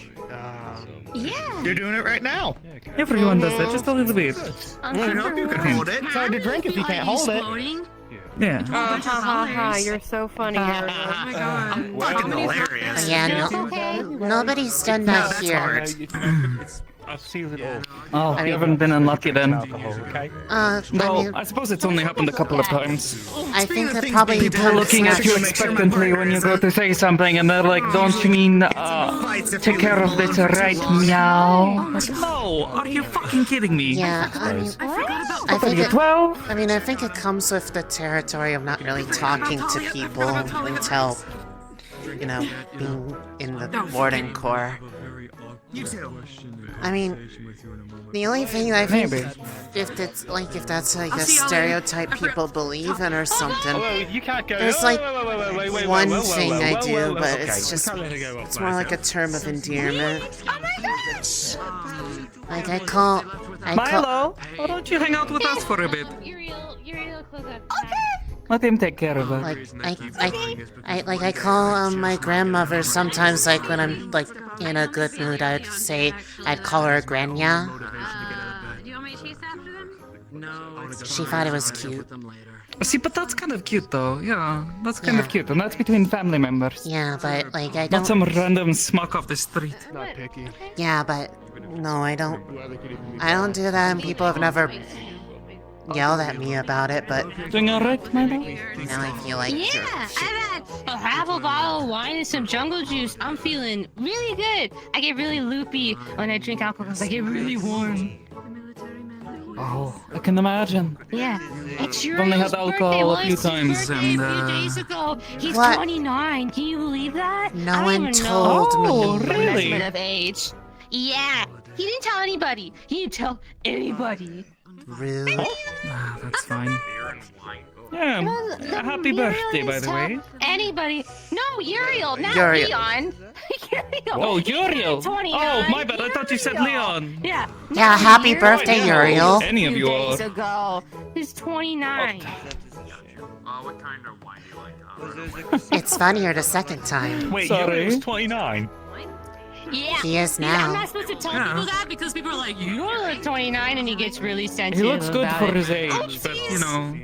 E: Yeah.
M: You're doing it right now.
F: Everyone does that, just a little bit.
E: I hope you can hold
M: it. It's hard to drink if you can't hold it.
F: Yeah.
W: Ha ha ha! You're so funny, Ariel. Oh my god.
L: Fucking hilarious.
A: Yeah, nobody's done that here.
X: I've seen it all.
F: Oh, you haven't been unlucky then.
A: Well,
F: I suppose it's only happened a couple of times.
A: I think that probably
F: People are looking at you expectantly when you go to say something, and they're like, "Don't you mean take care of this right now?" No, are you fucking kidding me?
A: Yeah, I mean, I think it comes with the territory of not really talking to people until, you know, being in the Warden Corps. I mean, the only thing I think, if that's like a stereotype people believe in or something, there's like one thing I do, but it's more like a term of endearment. Like
F: Milo, why don't you hang out with us for a bit? Let him take care of it.
A: I call my grandmother sometimes, like when I'm like in a good mood, I'd call her Grania.
E: Do you want me to chase after them?
B: No.
A: She thought it was cute.
F: See, but that's kind of cute though. Yeah, that's kind of cute, and that's between family members.
A: Yeah, but like I don't.
F: Not some random smuck off the street.
P: Not picky.
A: Yeah, but no, I don't. I don't do that, and people have never yelled at me about it. But
F: doing alright, Milo?
A: Now I feel like
E: I've had a half a bottle of wine and some jungle juice. I'm feeling really good. I get really loopy when I drink alcohol because I get really warm.
F: Oh, I can imagine.
E: Yeah, it's
F: I've only had alcohol a few times,
E: a
F: and
E: few days ago. He's
A: What?
E: 29. Can you believe that?
A: No
E: I don't
A: one
E: even
A: told
E: know
A: me.
E: the
F: really?
E: measurement of age. Yeah, he didn't tell anybody. He didn't tell anybody.
A: Rude.
F: Ah, that's fine. Yeah, happy birthday, by the way.
E: Anybody? No, Uriel, not
A: Uriel.
E: Leon. Uriel.
F: Oh, Uriel.
E: 29.
F: Oh, my bad. I thought you said Leon.
E: Yeah.
A: Yeah, happy birthday, Uriel.
F: Any of you
E: days
F: are.
E: ago. He's 29.
L: What kind of wine do you like?
A: It's funnier the second time.
X: Wait,
F: Sorry.
X: you was 29.
E: Yeah.
A: He is
E: Yeah, I'm
A: now.
E: not supposed to tell people that because people are like, you look 29, and he gets really sensitive.
F: He looks good
E: about
F: for
E: it.
F: his age,
E: Oh,
F: but you know,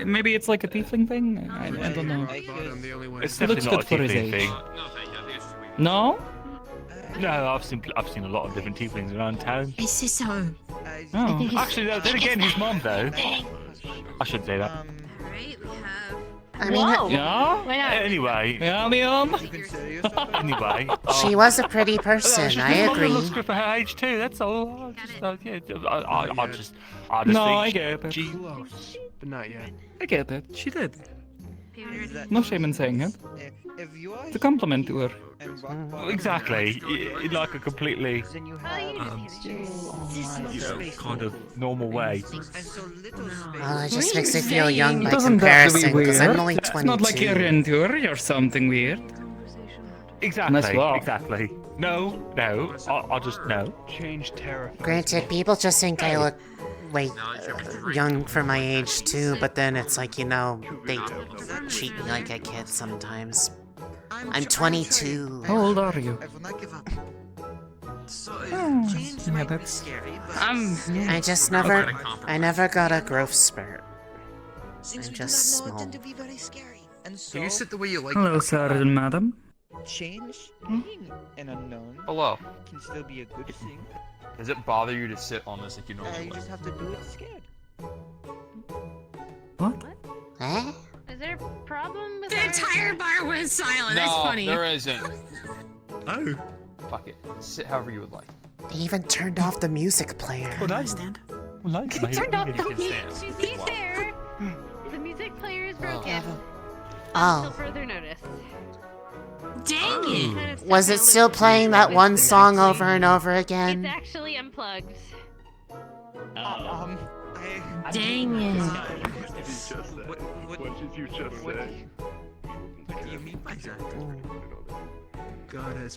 F: maybe it's like a tiefling thing. I don't know.
X: It's
F: He looks
X: definitely not
F: good
X: a
F: for his
X: tiefling
F: age.
X: thing.
F: No?
X: No, I've seen a lot of different tieflings around town.
E: Is this so?
F: Oh.
X: Actually, no, then again, his mom though. I shouldn't say that.
A: I mean,
E: Whoa.
F: Yeah?
E: Why not?
X: Anyway,
F: Yeah, Leon?
X: anyway.
A: she was a pretty person.
X: His
A: I
X: mom
A: agree.
X: looks good for her age too. That's all. I just
F: No,
X: think
F: I get it.
X: she-
P: But not yet.
F: I get it. She did. No shame in saying it. It's a compliment to her.
X: Exactly. In like a completely, kind of normal way.
A: Well, it just makes me feel young by
F: Doesn't have to be
A: comparison,
F: weird.
A: because I'm only
F: It's
A: 22.
F: not like you're into her or something weird.
X: Exactly.
F: Nice laugh.
X: Exactly. No. I just no.
P: Change tariff.
A: Granted, people just think I look way young for my age too, but then it's like, you know, they treat me like a kid sometimes. I'm 22.
F: How old are you? Yeah, that's...
A: I never got a growth spurt. I'm just small.
N: Can you sit the way you like?
F: Hello, sir and madam.
N: Change being an unknown
S: Hello.
N: can still be a good thing.
S: Does it bother you to sit on this like you
N: You
S: normally would?
N: just have to do it scared.
F: What?
A: Eh?
E: Is there a problem with the entire bar went silent? That's
S: No,
E: funny.
S: there isn't.
L: Oh.
S: Fuck it. Sit however you would like.
A: They even turned off the music player.
X: Stand.
E: Turned off the music. She's there. The music player is broken.
A: Oh.
E: Until further notice. Dang it!
A: Was it still playing that one song over and over again?
E: It's actually unplugged.
N: Dang
E: it.
D: What did you just say?
N: What do you mean by that?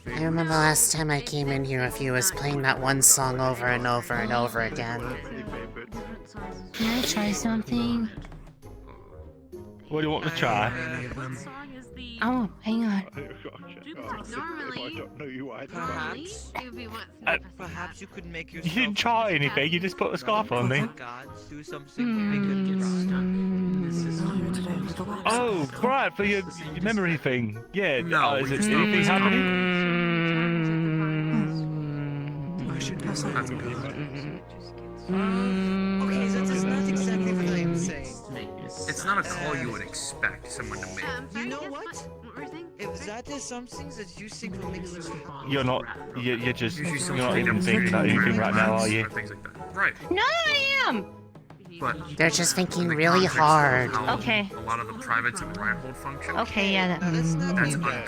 A: I remember last time I came in here, if you was playing that one song over and over and over again.
E: Can I try something?
X: What do you want to try?
E: Oh, hang on.
N: Perhaps you could make
X: You
N: yourself.
X: didn't try anything. You just put a scarf on me.
N: Gods do something to make it get stuck.
X: Oh, right, for your memory thing. Yeah.
B: No,
X: Is it anything happening?
N: Okay, that is not exactly what I'm saying.
B: It's not a call you would expect someone to make.
N: You know what? If that is something that you think will make you happy,
X: You're not. You're not even thinking about anything right now, are you?
B: Right.
E: No, I am.
B: But
A: They're just thinking really hard.
E: Okay.
B: A lot of the privates and Reinhold function.
E: Okay, yeah,
B: That's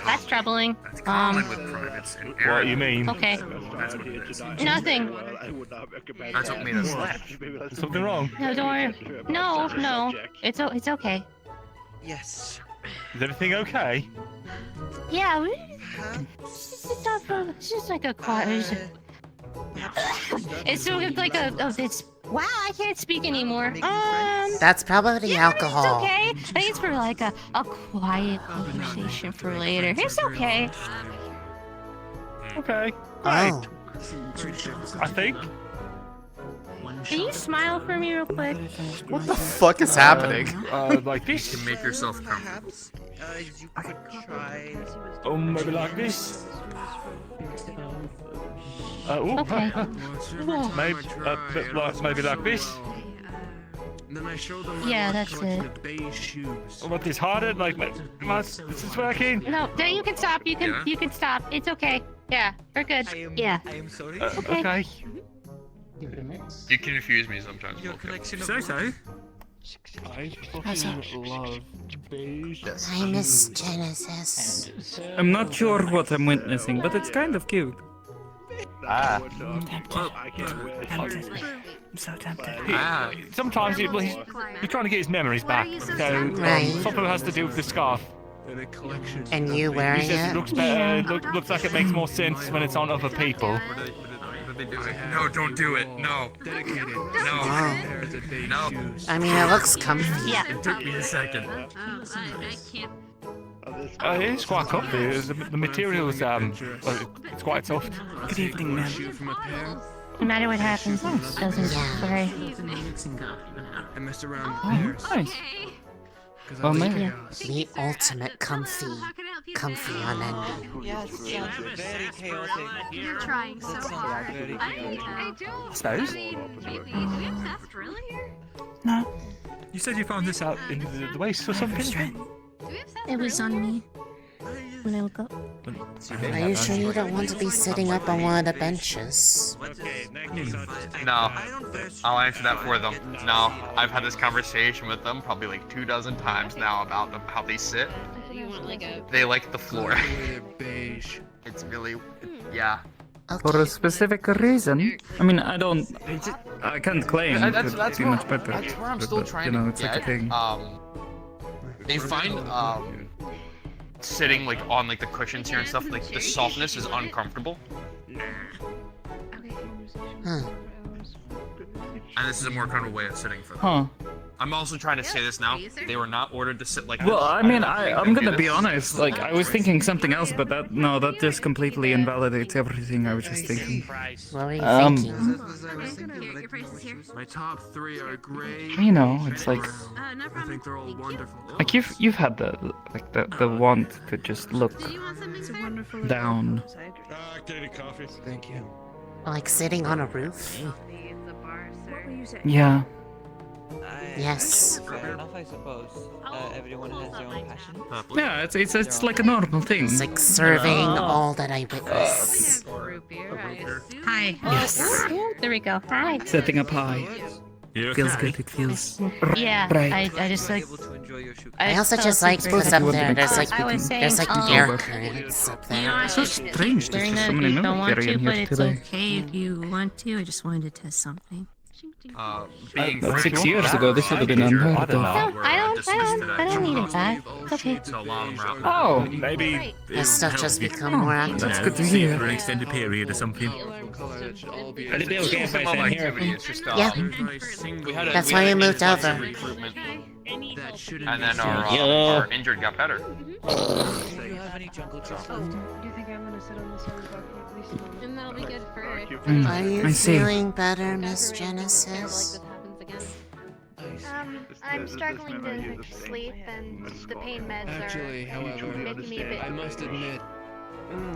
E: that's troubling.
B: common with privates and
X: What do you mean?
E: Okay.
B: That's what it is.
E: Nothing.
B: That's what made us laugh.
X: Is something wrong?
E: No, don't worry. No. It's okay.
N: yes.
X: Is everything okay?
E: Yeah, it's just like a quiet. It's sort of like it's. Wow, I can't speak anymore.
A: That's probably alcohol.
E: It's okay. I think it's for like a quiet conversation for later. It's okay.
X: Okay.
A: Oh.
X: I think.
E: Can you smile for me real quick?
I: What the fuck is happening?
X: Like this.
B: You can make yourself comfortable.
N: You could try.
X: Oh, maybe like this. Ooh.
E: Okay.
X: Maybe like this.
E: Yeah, that's it.
X: What is harder? Like, this is working.
E: No, you can stop. You can stop. It's okay. Yeah, we're good. Yeah.
N: I am sorry.
X: Okay.
B: You confuse me sometimes.
N: Your collection of
X: I fucking love beige.
A: I miss Genesis.
F: I'm not sure what I'm witnessing, but it's kind of cute.
X: Ah.
F: I'm so tempted.
X: Sometimes he's trying to get his memories back. So
A: Right.
X: something has to do with the scarf.
A: And you
X: He
A: wearing
X: says it
A: it?
X: looks better. Looks like it makes more sense when it's on other people.
B: No, don't do it. No. No. No.
A: I mean, it looks comfy.
E: Yeah.
B: It took me a second.
E: I can't.
X: It's quite comfy. The material is it's quite soft.
F: Good evening, ma'am.
E: No matter what happens, it doesn't worry.
L: I messed around
F: Oh, nice. Well, maybe.
A: The ultimate comfy unending.
N: Yes, very chaotic.
E: You're trying so hard. I don't.
X: Suppose.
E: Maybe we obsessed really here?
F: No.
X: You said you found this out in the waste or something?
E: It was on me when I woke up.
A: Are you sure you don't want to be sitting up on one of the benches?
B: No. I'll answer that for them. No. I've had this conversation with them probably like 24 times now about how they sit. They like the floor. It's really, yeah.
F: For a specific reason. I mean, I can't claim
B: That's
F: to be much better.
B: That's where I'm
F: but,
B: still trying
F: you know,
B: to
F: it's
B: get.
F: like a thing.
B: They find sitting like on like the cushions here and stuff, like the softness is uncomfortable.
A: Huh.
B: And this is a more comfortable way of sitting for them.
F: Huh.
B: I'm also trying to say this now. They were not ordered to sit like this.
F: Well, I mean,
B: don't think
F: I'm
B: they
F: gonna
B: did
F: be
B: this.
F: honest. Like, I was thinking something else, but that just completely invalidates everything I was just thinking.
A: What were you thinking?
E: Your price is here.
L: My top 3 are great.
F: You know, it's like
E: No
L: I
E: problem.
L: think they're all wonderful.
F: like you've had the want to just look
E: Do you want something
F: down.
L: Daily coffee. Thank you.
A: Like sitting on a roof?
F: Yeah.
A: Yes.
N: Fair enough, I suppose. Everyone has their own passion.
F: Yeah, it's like a normal thing.
A: It's like serving all that I witness.
E: Hi.
F: Yes.
E: There we go. Hi.
F: Setting up high. Feels good. It feels
E: Yeah.
F: right.
E: I just like.
A: I also
E: felt
A: just like
E: super-
A: because up there, there's
E: saying,
A: air currents up there.
F: So strange to
E: During
F: see
E: that,
F: so
E: if
F: many
E: you don't want
F: military
E: to,
F: in
E: but
F: here
E: it's
F: today.
E: okay if you want to. I just wanted to test something.
B: Being
F: Like
B: free
F: 6 years ago, this would have been unheard of.
E: No, I don't need it back. It's okay.
B: So a lot of them are out.
F: Oh,
L: Maybe
A: This stuff just become more active.
F: that's good to hear.
L: for an extended period or something.
F: Are they okay if I
B: Some
F: stand here?
B: activity, it's just
A: Yeah.
B: we had a,
A: That's
B: we
A: why
B: had
A: we
B: a
A: moved
B: influx of
A: over.
B: recruitment
N: That shouldn't
B: And
N: be
B: then
N: so.
B: our injured got better.
N: Do you have any jungle juice?
H: Do you think I'm gonna sit on this other bucket at least a moment?
W: And that'll be good for her.
A: Are you feeling better, Miss Genesis?
Q: I'm struggling to sleep, and the pain meds are making me a bit
N: I must admit,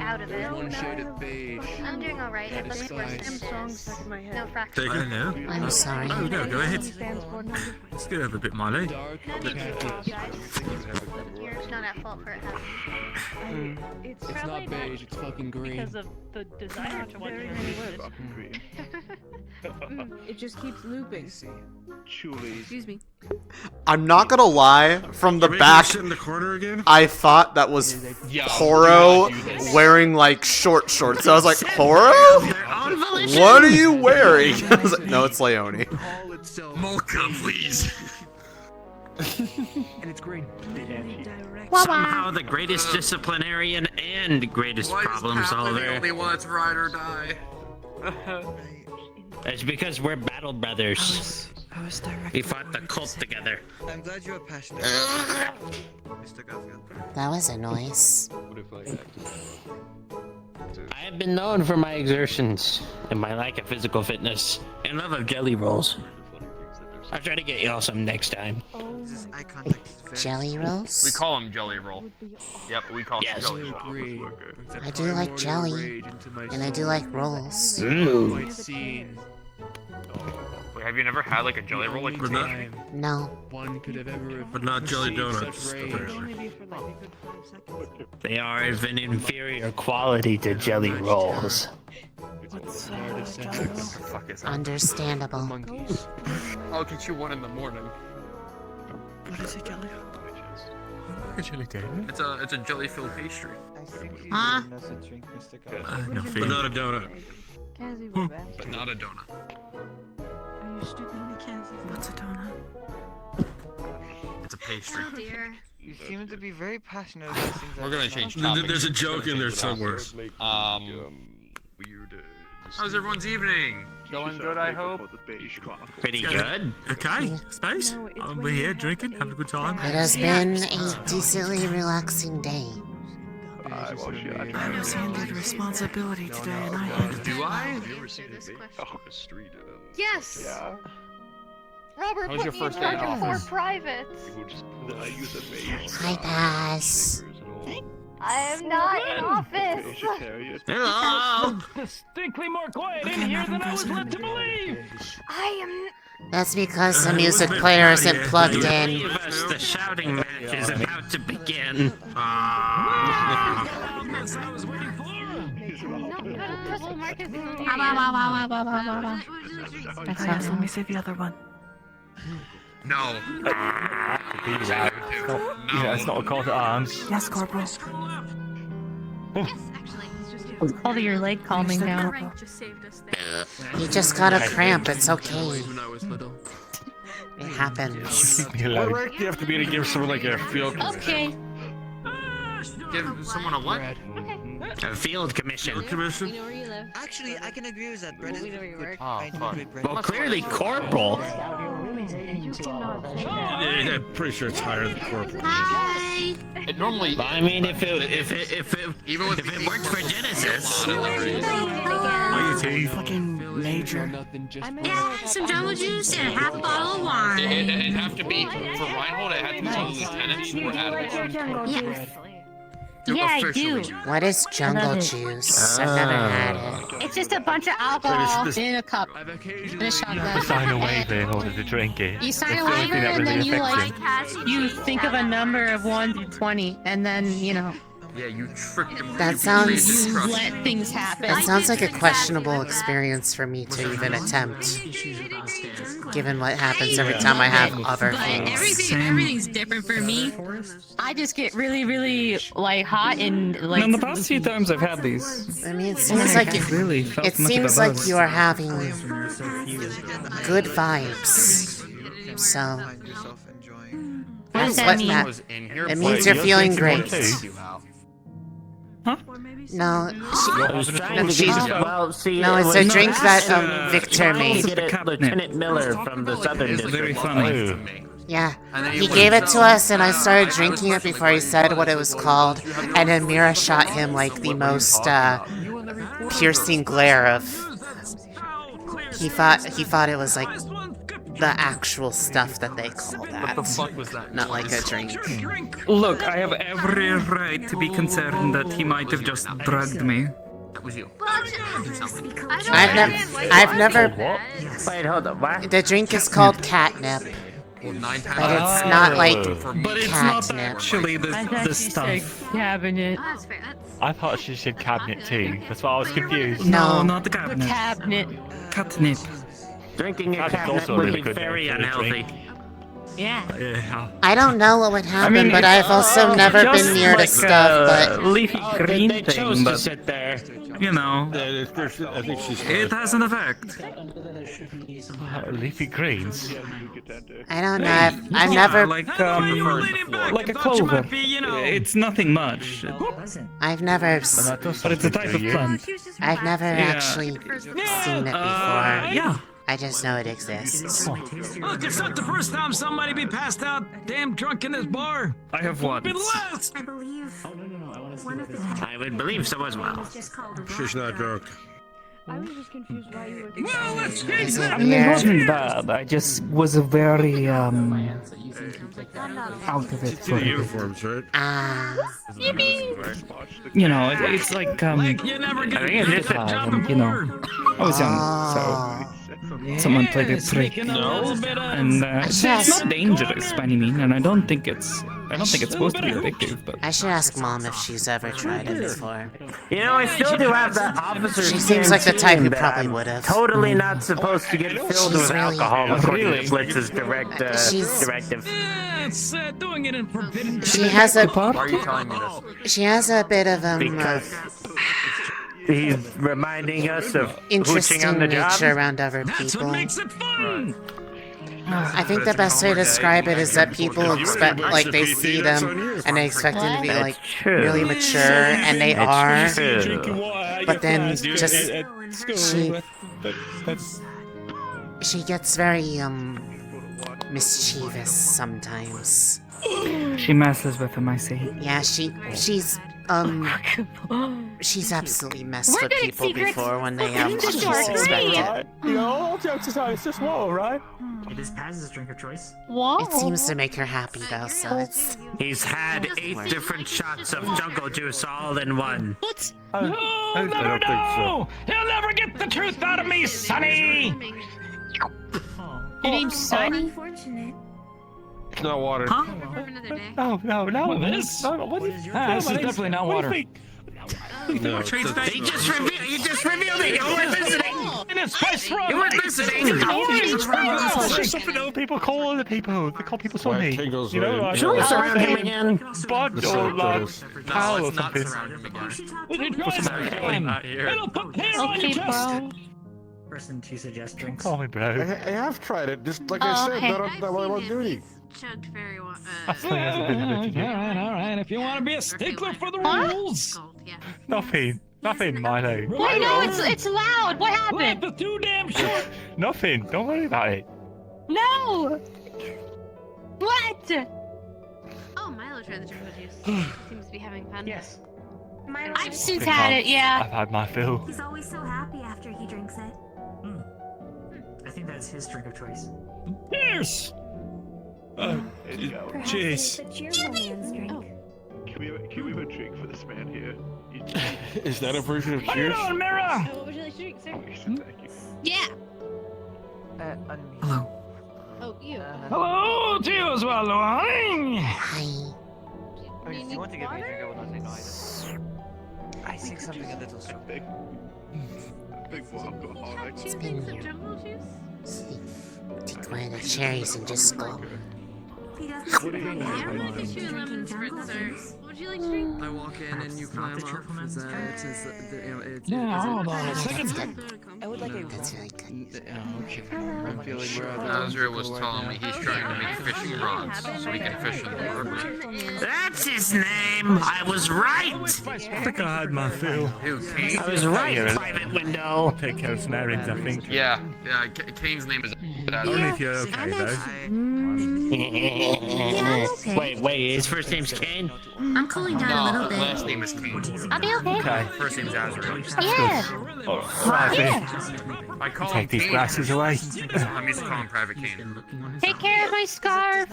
Q: out of it.
N: one shade of beige.
Q: I'm doing alright. It looks worse than
H: songs stuck in my head.
Q: no fracture.
L: Hello.
A: I'm sorry.
L: Oh, no, go ahead.
H: Stands for nothing.
L: Let's get over a bit, Marley.
Q: No need to apologize. You're not at fault for it happening.
H: It's
N: It's not beige, it's fucking green.
H: because of the designer to watch It just keeps looping. Excuse me.
I: I'm not gonna lie, from the back,
L: Sit in the corner again?
I: I thought that was Horo wearing like short shorts. I was like, Horo? What are you wearing? I was like, no, it's Leone.
L: Mocha, please.
N: And it's green.
R: Somehow the greatest disciplinarian and greatest problem solver.
B: Only one that's ride or die.
R: It's because we're battle brothers.
N: I was directed.
R: We fought the cult together.
N: I'm glad you're passionate. Mr. Garfield.
A: That was a noise.
R: I have been known for my exertions and my lack of physical fitness and love of jelly rolls. I'll try to get y'all some next time.
A: Jelly rolls?
B: We call them jelly roll. Yep, we call them jelly roll.
A: I do like jelly, and I do like rolls.
R: Ooh.
B: Wait, have you never had like a jelly roll like that?
A: No.
N: One could have ever
L: But not jelly donuts, apparently.
R: They are of an inferior quality to jelly rolls.
A: Understandable.
B: I'll get you one in the morning.
N: What is it, jelly?
B: It's a jelly filled pastry.
R: Huh?
L: No, but not a donut.
B: But not a donut.
H: Are you stupid, Mackenzie?
N: What's a donut?
B: It's a pastry.
Q: Oh dear.
N: You seem to be very passionate about things.
B: We're gonna change
L: There-
B: topics.
L: There's a joke in there somewhere.
B: How's everyone's evening? Going good, I hope.
R: Pretty good.
L: Okay, Space. We're here drinking, having a good time.
A: It has been a decently relaxing day.
O: I was handed responsibility today, and I
B: Do I?
Q: Yes. Robert
B: How's
Q: put
B: your
Q: me
B: first
Q: in
B: day in
Q: charge of 4
B: office?
Q: privates.
A: Hi, Pass.
Q: I am not in office.
R: Hello.
O: distinctly more quiet in here than I was led to believe.
Q: I am.
A: That's because the music player isn't plugged in.
R: Leave us, the shouting match is about to begin.
O: Let me see the other one.
B: No.
X: Yeah, it's not a call to arms.
O: Yes, Corporal.
W: Hold your leg calming down.
A: He just got a cramp. It's okay. It happens.
L: Leave me alone. What rank do you have to be to give someone like a field
W: Okay.
B: Give someone a what?
R: A field commission.
N: Actually, I can agree with that. Bread is good.
B: Oh, fuck.
R: Well, clearly corporal.
L: I'm pretty sure it's higher than corporal.
W: Hi.
B: It normally.
R: I mean, if it worked for Genesis.
O: Fucking major.
W: Yeah, some jungle juice and a half bottle of wine.
B: It'd have to be for Reinhold. It had to be one of the lieutenants who were adamant.
W: Yes. Yeah, I do.
A: What is jungle juice? I've never had it.
W: It's just a bunch of alcohol in a cup. In a shot glass.
X: Sign a waiver in order to drink it.
W: You sign a
X: That's the only
W: waiver
X: thing that
W: and then
X: really
W: you
X: affects
W: like you think of a number of 1 through 20, and then
B: Yeah, you tricked him.
A: That sounds.
W: you let things happen.
A: That sounds like a questionable experience for me to even attempt, given what happens every time I have other
W: But
A: things.
W: everything's different for me. I just get really, really like hot and like.
F: In the past few times I've had these.
A: I mean, it seems like
F: it really felt
A: it
F: much of a
A: seems like
F: buzz.
A: you are having good vibes. So
W: What does
A: that's
W: that
A: what
W: mean?
A: that. It means you're feeling great. No, no, it's a drink that Victor made.
R: Lieutenant Miller from the Southern
F: It's very
R: District.
F: funny.
A: Yeah,
B: And then
A: he gave it to us, and I started drinking it before he said what it was called, and then Mira shot him like the most piercing glare of. He thought it was like the actual stuff that they call that.
B: What the fuck was that?
A: Not like a drink.
F: Look, I have every right to be concerned that he might have just drugged me.
B: That was you.
A: I've never.
R: Wait, hold on. What?
A: The drink is called catnip.
B: Well, 9 times
A: But it's not like
F: But it's not
A: catnip.
F: actually the stuff.
W: Cabinet.
X: I thought she said cabinet too. That's why I was confused.
F: No, not the cabinet.
W: Cabinet.
F: Catnip.
R: Drinking a
X: That's
R: cabinet
X: also a
R: would
X: really
R: be
X: good
R: very
X: name for a
R: unhealthy.
X: drink.
W: Yeah.
A: I don't know what would happen,
F: mean,
A: but
F: it's
A: I've also never
F: just
A: been near the
F: like
A: stuff,
F: a
A: but...
F: leafy green
R: They chose
F: thing,
R: to
F: but
R: sit there.
F: you know,
L: I think she's
F: it has an effect.
X: Leafy greens.
A: I don't know, I've never...
F: like a clover. It's nothing much.
A: I've never...
F: But it's a type of plant.
A: I've never actually seen it before.
F: Yeah.
A: I just know it exists.
C: Look, it's not the first time somebody be passed out damn drunk in this bar.
F: I have once.
C: Been last.
G: I believe one of the
R: I would believe so as well.
L: She's not drunk.
H: I was just confused why you were.
C: Well, let's face it.
F: I mean, it wasn't bad. I just was very out of it for a bit.
L: Uniforms, right?
F: You know, it's like
C: You never get picked up job
F: and, you know, I was young, so someone played a trick, and it's not dangerous by any means, and I don't think it's supposed to be addictive. But
A: I should ask Mom if she's ever tried it before.
R: You know, I still do have the officer's
A: She seems like the type who
R: that
A: probably
R: I'm
A: would have.
R: Totally not supposed to get filled with
A: really-
R: alcohol according
F: Really?
R: to Blitz's directive.
C: Yeah, it's doing it in forbidden.
A: She has a...
B: Why are you telling me this?
A: She has a bit of,
R: Because he's reminding us of hooching
A: interesting
R: on the job.
A: nature around other
C: That's what
A: people.
C: makes it fun.
A: I think the best way to describe it is that people expect, like, they see them and they expect them to be, like, really mature, and they are. But then, just, she gets very, mischievous sometimes.
F: she messes with him, I see.
A: Yeah, she's absolutely messed with people before when they, least expect it.
X: You know, all jokes aside, it's just water, right?
G: It is Paz's drink of choice.
A: It seems to make her happy, though, so it's...
R: He's had 8 different shots of jungle juice all in one.
C: What? You'll never know. He'll never get the truth out of me, Sonny.
W: Your name's Sonny?
G: Unfortunate.
L: It's not water.
W: Huh?
X: No.
C: What is?
X: What is
C: This is definitely not water.
L: No,
R: You just revealed it. You weren't listening. You weren't listening.
X: It's just something old people call other people. They call people Sonny.
L: Tingles
X: You know, like,
R: Should we surround him again?
X: Bud or like Pal or
B: Let's not
X: something.
B: surround him again.
C: It'll put hair on your chest.
G: Person to suggest drinks.
X: Call me bro.
L: I have tried it, just like I said, not while I'm on duty.
Q: Chugged very well.
X: Actually, hasn't been addicted yet.
C: All right. If you want to be a stickler for the rules.
X: Nothing, Milo.
W: Wait, no, it's loud. What happened?
C: Life is too damn short.
X: Nothing. Don't worry about it.
W: No. What?
Q: Oh, Milo tried the jungle juice. Seems to be having fun.
G: Yes.
W: I've since had it, yeah.
X: I've had my fill.
G: He's always so happy after he drinks it. I think that's his drink of choice.
C: Cheers.
L: Cheers.
G: It's a cheerful man's drink.
D: Can we have a drink for this man here?
L: Is that a version of
C: How you
L: cheers?
C: doing, Mira?
Q: What would you like to drink, sir?
D: Thank you.
Q: Yeah.
F: Hello.
Q: Oh, you.
C: Hello to you as well, Lunali.
A: Hi.
Q: Do you want to give me a drink? I will not say no.
N: I think something a little strong.
D: Big alcoholic.
Q: Two things of jungle juice?
A: Take one of the cherries and just go.
G: He doesn't
D: What do you
G: seem
D: mean?
G: very happy
Q: I'm gonna
G: after
Q: get you a lemon
G: drinking jungle
Q: spritzer.
G: juice.
Q: What would you like to drink?
N: I walk in and you climb up. Is that
C: Yeah, hold on a second.
N: I would like a
A: That's really good.
N: okay. I'm feeling where
B: Azure was telling me he's trying to make fishing rods so we can fish in the harbor.
R: That's his name. I was right.
X: I think I had my fill.
B: Who, Kane?
R: I was right. Private window.
X: I'll take care of some errands, I think.
B: Yeah, Kane's name is
X: Only if you're okay, though.
E: Yeah, okay.
R: Wait, his first name's Kane?
E: I'm cooling down a little bit.
B: Last name is Kane.
E: I'll be okay.
X: Okay.
B: First name's Azrael.
E: Yeah.
B: I call him
X: Take these
B: Kane.
X: glasses away.
B: I'm used to call him Private Kane.
E: Take care of my scarf.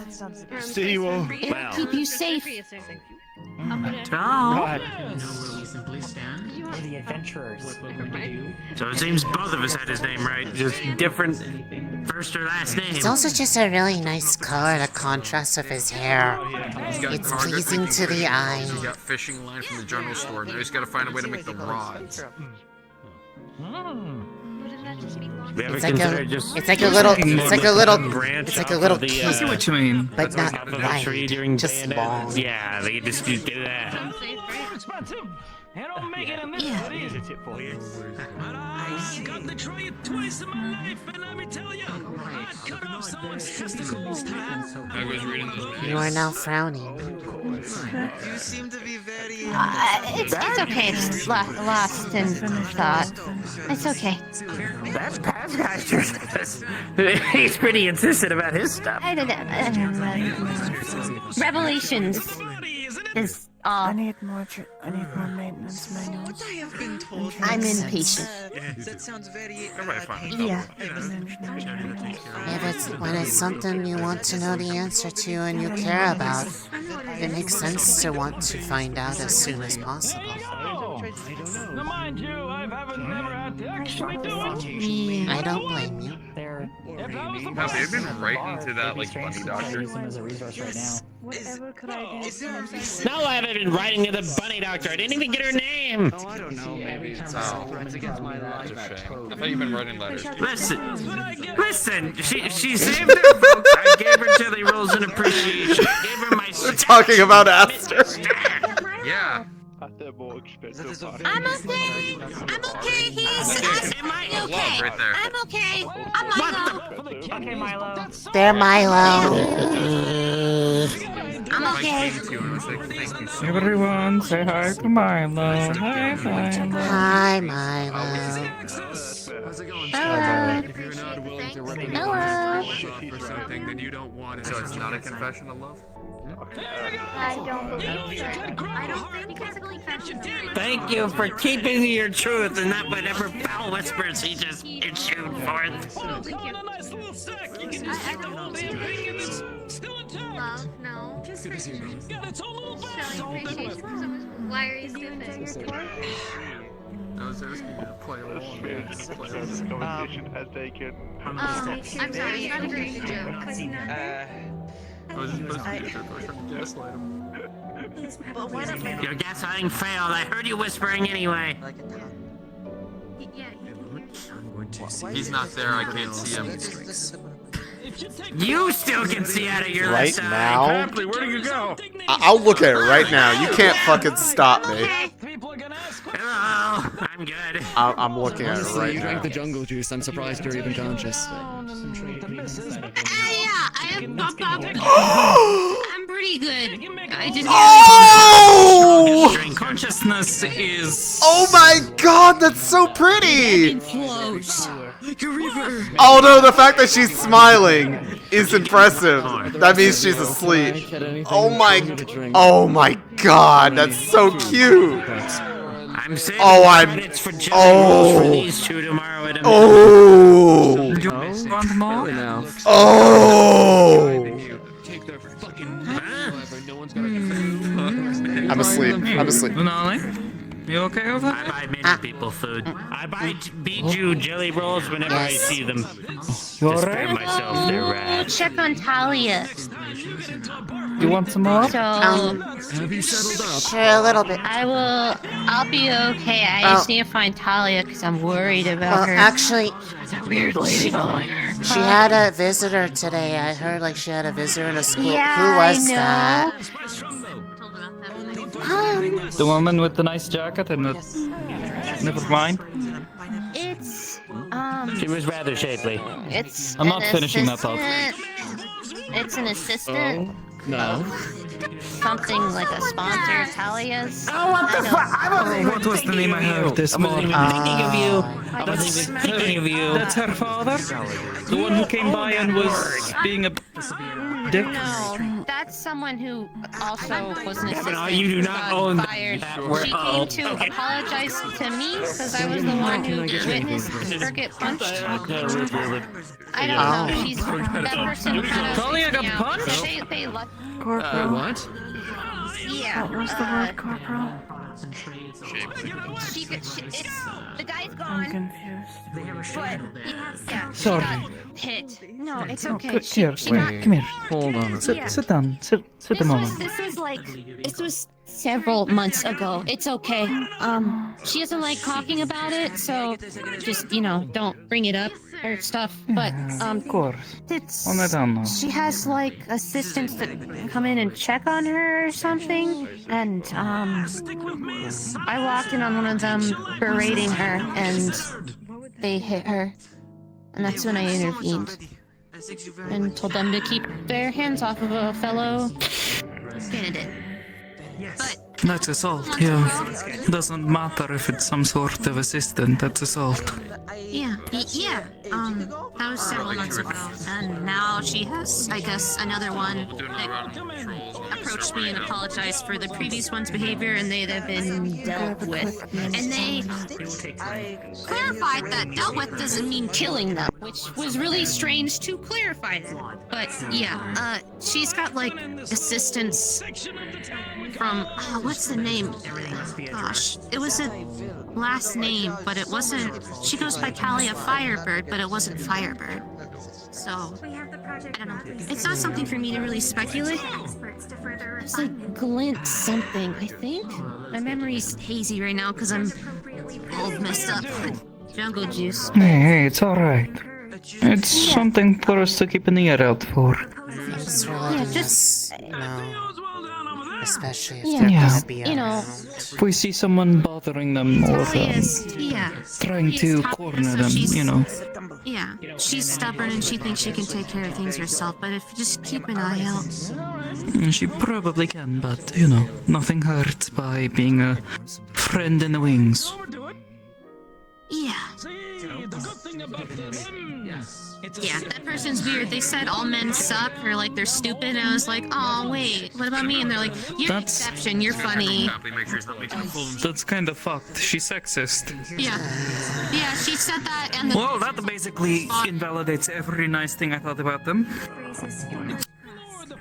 X: See you all.
E: It'll keep you safe.
R: Ciao.
G: The adventurers.
R: So it seems both of us had his name right, just different first or last name.
A: It's also just a really nice color to contrast with his hair. It's pleasing to the eye.
B: He's got fishing line from the general store. Now he's got to find a way to make the rods.
A: It's like a little key.
F: I see what you mean.
A: But not wide, just long.
R: Yeah, they just do that.
E: Yeah.
C: I've got to try it twice in my life, and let me tell you, I cut off someone's testicles.
B: I was reading this.
A: You are now frowning.
N: You seem to be very.
E: It's okay. It's lost in thought. It's okay.
R: That's Pathfinder. He's pretty insistent about his stuff.
E: I don't know. Revelations is all.
H: I need more maintenance manuals.
N: I have been told.
E: I'm impatient.
N: That sounds very.
E: Yeah.
A: When it's something you want to know the answer to and you care about, it makes sense to want to find out as soon as possible.
C: Now, mind you, I haven't never had to actually do it.
A: I don't blame you.
B: Have they been writing to that, like, bunny doctor?
H: Whatever could I do?
R: No, I haven't been writing to the bunny doctor. I didn't even get her name.
P: Oh, I don't know. Maybe it's against my laws.
B: I thought you've been writing letters.
R: Listen. She saved her folks. I gave her jelly rolls in appreciation. I gave her my.
I: We're talking about Aster.
B: Yeah.
E: I'm okay. He's okay.
B: Right there.
E: I'm okay. I'm Milo.
G: Okay, Milo.
A: There, Milo.
E: I'm okay.
F: Everyone, say hi to Milo. Hi, Milo.
A: Hi, Milo.
P: How's it going?
E: Hello.
P: If you're not willing to run
E: Hello.
P: for something, then you don't want it.
B: So it's not a confession of love?
Q: I don't believe so. I don't think it's a confession.
R: Thank you for keeping to your truth and not whatever foul whispers he just issued forth.
Q: Love, no. Just for showing appreciation. Why are you stupid?
B: I was asking you to play along.
D: This conversation has taken.
Q: I'm sorry, it's not a great joke.
B: I was supposed to be a joke. I was trying to gaslight him.
R: Your gaslighting failed. I heard you whispering anyway.
B: He's not there. I can't see him.
R: You still can see out of your
I: Right
R: left eye.
I: now?
R: Copley, where do you go?
I: I'll look at it right now. You can't fucking stop me.
R: Hello, I'm good.
I: I'm looking at it
J: Honestly,
I: right
J: you drank
I: now.
J: the jungle juice. I'm surprised you're even conscious.
E: I'm pretty good. I just
I: Oh!
F: Consciousness is.
I: Oh my god, that's so pretty!
E: flows.
I: Oh no, the fact that she's smiling is impressive. That means she's asleep. Oh my god, that's so cute.
R: I'm saving credits for jelly rolls for these two tomorrow at a
I: Oh!
F: You want more?
I: Oh! I'm asleep.
F: Lunali, you okay over there?
R: I buy many people food. I buy Bijou jelly rolls whenever I see them. To spare myself their wrath.
E: Check on Talia.
F: You want some more?
E: So,
J: Have you settled up?
A: Sure, a little bit.
E: I'll be okay. I just need to find Talia because I'm worried about her.
A: Actually,
E: She's a weird lady behind her.
A: she had a visitor today. I heard like she had a visitor in a school.
E: Yeah,
A: Who was
E: I know.
A: that?
F: The woman with the nice jacket and the. Never mind.
E: It's
R: She was rather shapely.
E: It's.
F: I'm not
E: an
F: finishing that thought.
E: assistant. It's an assistant.
J: No.
E: Something like a sponsor, Talia's.
R: Oh, what the fuck?
F: What was the name I heard this
R: I wasn't
F: morning?
R: even thinking of you. I wasn't even thinking of you.
F: That's her father? The one who came by and was being a Dick?
E: No, that's someone who also was an assistant.
X: No, you do
E: who
X: not
E: got
X: own that.
E: fired.
X: We're-
E: She came to apologize to me because I was the one who witnessed her get punched. I don't know. She's that person kind of.
X: Talia got
E: yeah,
X: punched?
E: They left.
X: What?
E: Yeah.
W: What was the word, Corporal?
E: It's the guy's gone.
W: I'm confused.
E: But yeah, she
F: Sorry.
E: got hit. No, it's okay.
F: Good,
E: She
F: here,
E: got
F: wait, come here.
J: Hold on.
E: Yeah.
F: Sit down. Sit a moment.
E: This was several months ago. It's okay. She doesn't like talking about it, so just don't bring it up or stuff. But
F: Of course.
E: it's
F: On it on now.
E: she has like assistants that come in and check on her or something, and I walked in on one of them berating her, and they hit her, and that's when I intervened and told them to keep their hands off of a fellow candidate. But
F: That's assault, yeah. Doesn't matter if it's some sort of assistant, that's assault.
E: yeah, that was several months ago, and now she has, I guess, another one that approached me and apologized for the previous one's behavior, and they have been dealt with. And they clarified that dealt with doesn't mean killing them, which was really strange to clarify that. But yeah, she's got like assistants from what's the name? Gosh, it was a last name, but it wasn't. She goes by Talia Firebird, but it wasn't Firebird. So I don't know. It's not something for me to really speculate. It's like Glint something, I think. My memory's hazy right now because I'm all messed up with jungle juice.
F: Hey, it's alright. It's something for us to keep an ear out for.
A: Thanks for
E: Yeah,
A: letting
E: just
A: us know. Especially if
E: Yeah,
A: they're
F: Yeah.
A: gonna be
E: you know.
A: around.
F: If we see someone bothering them or trying to corner them,
E: Yeah, she's stubborn and she thinks she can take care of things herself, but if you just keep an eye out.
F: She probably can, but, nothing hurts by being a friend in the wings.
E: Yeah. Yeah, that person's weird. They said all men suck or like they're stupid, and I was like, oh wait, what about me? And they're like, you're an exception, you're funny.
F: That's kind of fucked. She's sexist.
E: Yeah. Yeah, she said that and the
F: Well, that basically invalidates every nice thing I thought about them.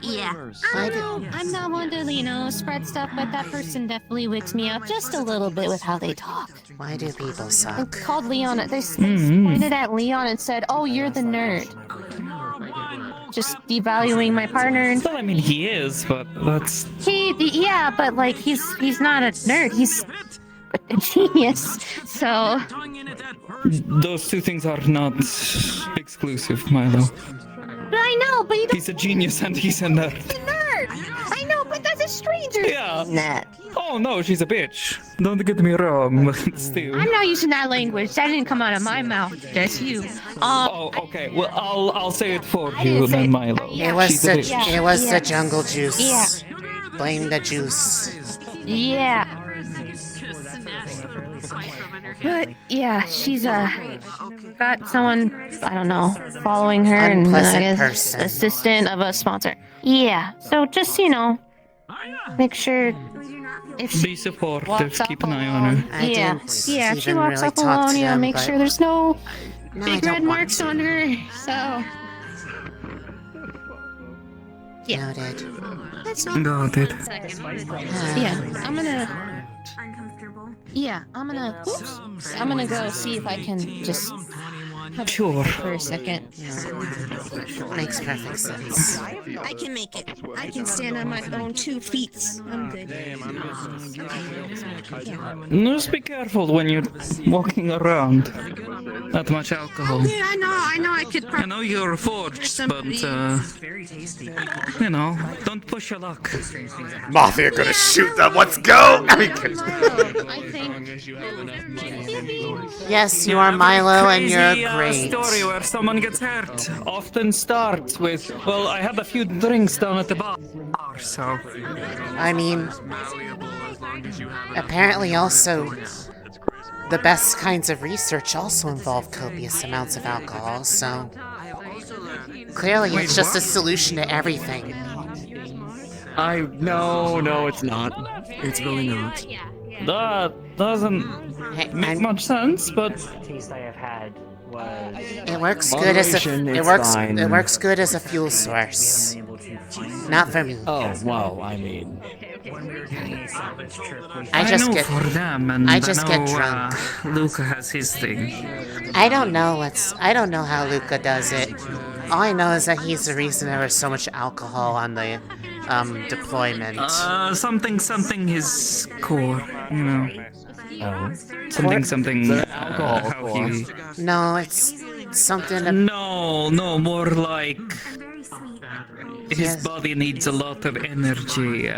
E: Yeah. I don't know. I'm not one to, spread stuff, but that person definitely wicks me out just a little bit with how they talk.
A: Why do people
E: I
A: suck?
E: called Leon. They pointed at Leon and said, "Oh, you're the nerd." Just devaluing my partner. And
F: Well, I mean, he is, but that's...
E: yeah, but like he's not a nerd. He's a genius. So
F: Those two things are not exclusive, Milo.
E: I know, but you don't.
F: He's a genius and he's a nerd.
E: He's a nerd. I know, but that's a stranger.
F: Yeah.
E: Nah.
F: Oh no, she's a bitch. Don't get me wrong, but still.
E: I'm not using that language. That didn't come out of my mouth. That's you.
F: Oh, okay. Well, I'll say it for
E: I
F: you
E: didn't say
F: then,
E: it.
F: Milo.
A: It was
F: She's a
A: the
F: bitch.
A: it was
E: Yeah.
A: the jungle juice.
E: Yeah.
A: Blame the juice.
E: Yeah. But yeah, she's got someone, I don't know, following her and I
A: Unpleasant
E: guess
A: person.
E: assistant of a sponsor. Yeah. So just make sure if she
F: Be supportive,
E: walks up
F: keep an eye on her.
A: I
E: yeah,
A: didn't
E: yeah. If she
A: even
E: walks
A: really
E: up
A: talk
E: alone,
A: to them,
E: make
A: but-
E: sure there's no
A: No, I
E: big
A: don't
E: red
A: want
E: marks
A: to.
E: on her. So yeah,
A: Noted.
E: that's all.
F: Got it.
E: Yeah, I'm gonna. Yeah, I'm gonna go see if I can just.
F: Sure.
E: For a second.
A: Makes perfect sense.
E: I can make it. I can stand on my own 2 feet. I'm good.
F: Just be careful when you're walking around. That much alcohol.
E: Yeah, I know. I could.
F: I know you're forged, but don't push your luck.
I: Mafia gonna shoot them. Let's go.
E: I think.
A: Yes, you are Milo, and you're
F: Crazy,
A: great.
F: story where someone gets hurt often starts with, well, I had a few drinks down at the bar, so.
A: I mean, apparently also, the best kinds of research also involve copious amounts of alcohol, so Clearly,
F: Wait,
A: it's just a
F: what?
A: solution to everything.
J: No, it's not. It's really not.
F: That doesn't make much sense, but
R: taste I have had was.
A: It works good as a
J: Moderation,
A: it
J: it's
A: works
J: fine.
A: it works good as a fuel source. Not for me.
J: Oh, well, I mean.
A: I just
F: know
A: get
F: for them, and
A: I just get
F: know,
A: drunk.
F: Luca has his thing.
A: I don't know how Luca does it. All I know is that he's the reason there was so much alcohol on the deployment.
F: Something his core, you know.
J: Oh.
F: Something.
J: Alcohol
F: how
J: core.
F: he.
A: No, it's something.
F: No, more like his body needs a lot of energy.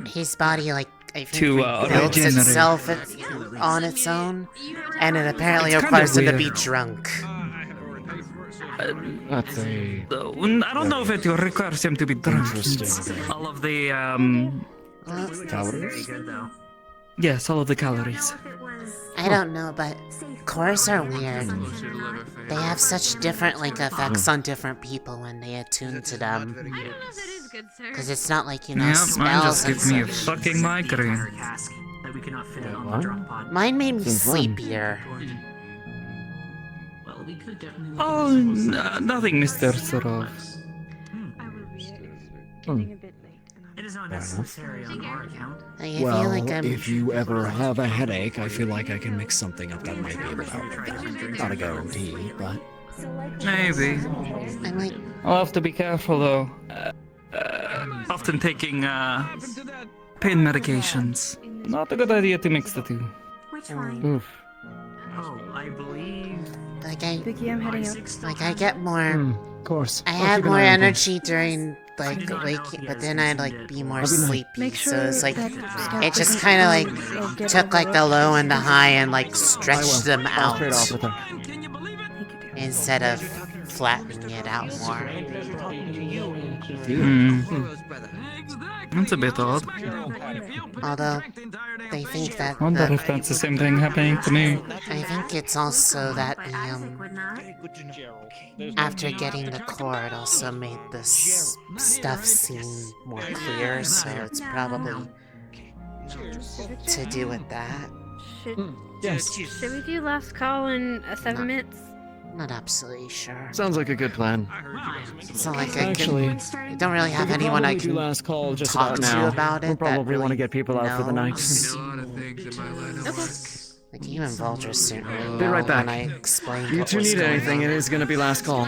A: His body, like, I think,
F: To,
A: rebuilds
F: regenerate.
A: itself on its own, and it apparently
F: It's
A: requires him
F: kinda
A: to be
F: weird.
A: drunk.
J: That's a.
F: I don't know if it requires him to be drunk.
J: Interesting.
F: All of the
J: Calories?
F: Yes, all of the calories.
A: I don't know, but cores are weird. They have such different, like, effects on different people when they attune to them. Because it's not like, you know,
F: Yeah, mine
A: spells
F: just
A: and
F: gives me a
A: such.
F: fucking migraine.
A: Mine made me
J: Since when?
A: sleepier.
F: Oh, nothing, Mr. Sorov.
G: It is not necessary on our account.
A: I feel
J: Well,
A: like I'm...
J: if you ever have a headache, I feel like I can mix something up that might be able to help. Not a guarantee, but.
F: Maybe.
A: I'm like...
F: I'll have to be careful though. Often taking pain medications. Not a good idea to mix the two.
G: Which one?
J: Oof.
G: Oh, I believe.
A: Like, I...
W: Vicky, I'm heading up.
A: Like, I get more...
J: Of course.
A: I
J: I'll
A: had
J: keep an
A: more
J: eye on
A: energy during, like, waking, but then I'd, like, be more
J: Have a good night.
A: sleepy.
W: Make
A: So
W: sure
A: it's like,
W: that
A: it just
W: doesn't
A: kind of,
W: fall or
A: like,
W: get
A: took, like, the low and the high and, like,
J: I will.
A: stretched them
J: I'll
A: out.
J: trade off with her.
A: Instead of flattening it out more.
F: That's a bit odd.
A: Although, they think that
F: Wonder if that's the same thing happening to me.
A: I think it's also that after getting the core, it also made this stuff seem more clear, so it's probably to do with that.
J: Yes.
Q: Should we do last call in 7 minutes?
A: Not absolutely sure.
J: Sounds like a good plan.
A: It's not like
J: Actually,
A: I don't really have
J: we could
A: anyone I
J: probably do
A: can
J: last call just
A: talk
J: about
A: to
J: now.
A: about it.
J: We'll probably
A: that really
J: want to get people out for the night.
A: knows. Like even Vulture soon.
J: Be right back.
A: When I explained
J: You
A: what
J: two
A: was
J: need
A: going
J: anything,
A: on.
J: it is going to be last call.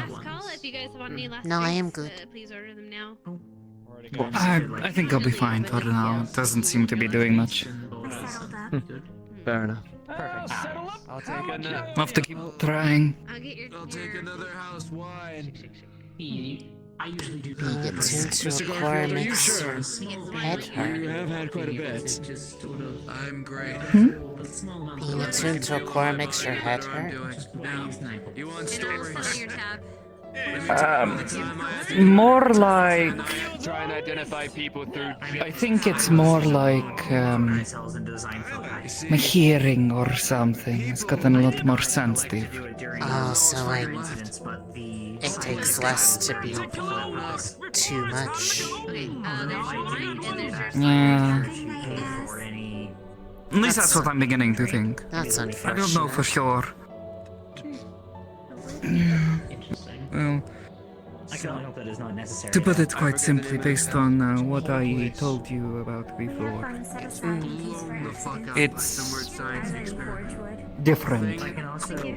Q: If you guys want any last
A: No, I am
Q: drinks,
A: good.
Q: please order them now.
F: I think I'll be fine for now. It doesn't seem to be doing much.
J: Fair enough.
P: I'll take another.
F: I'll have to keep trying.
P: I'll take another house wine.
G: I usually do.
A: Being attuned to a core makes your head hurt.
P: You have had quite a bit. I'm great.
A: Being attuned to a core makes your head hurt.
P: You want stories?
F: More like
P: Try and identify people through.
F: I think it's more like my hearing or something. It's gotten a lot more sensitive.
A: Oh, so like it takes less to be too much.
F: Yeah. At least that's what I'm beginning to think.
A: That's
F: I don't know
A: unfortunate.
F: for sure. Well,
R: I can only hope that is not necessary.
F: to put it quite simply, based on what I told you about before, it's different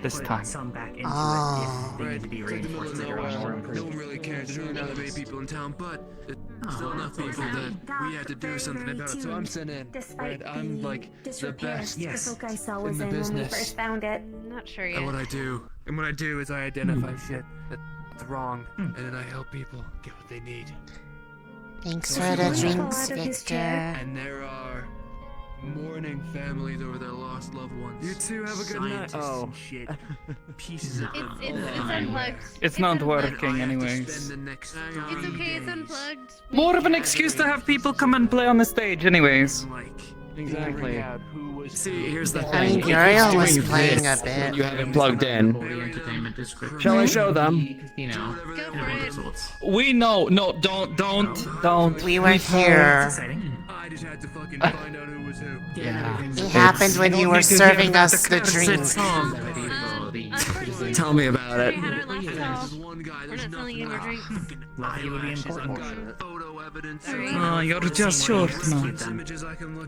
F: this time.
A: Oh.
P: No one really cares. There's really not that many people in town, but there's still enough people that we had to do something about. So I'm sent in. Right? I'm like the best in the business.
Q: Found it. Not sure yet.
P: And what I do is I identify shit that's wrong, and then I help people get what they need.
A: Thanks for the drinks, Victor.
P: And there are mourning families over their lost loved ones. You two have a good night. Oh shit. Pieces of
Q: It's unplugged.
F: It's not working anyways.
Q: It's okay, it's unplugged.
F: More of an excuse to have people come and play on the stage anyways.
J: Exactly.
L: See, here's the
A: I
L: thing.
A: mean, Uriel was
J: Doing
A: playing a
J: this
A: bit.
J: when you have it plugged in. Shall I show them? We know. No, don't.
A: We were here.
P: I just had to fucking find out who was who.
J: Yeah.
A: It happened when you were serving us the drink.
J: Tell me about it.
F: Oh, you're just short, man.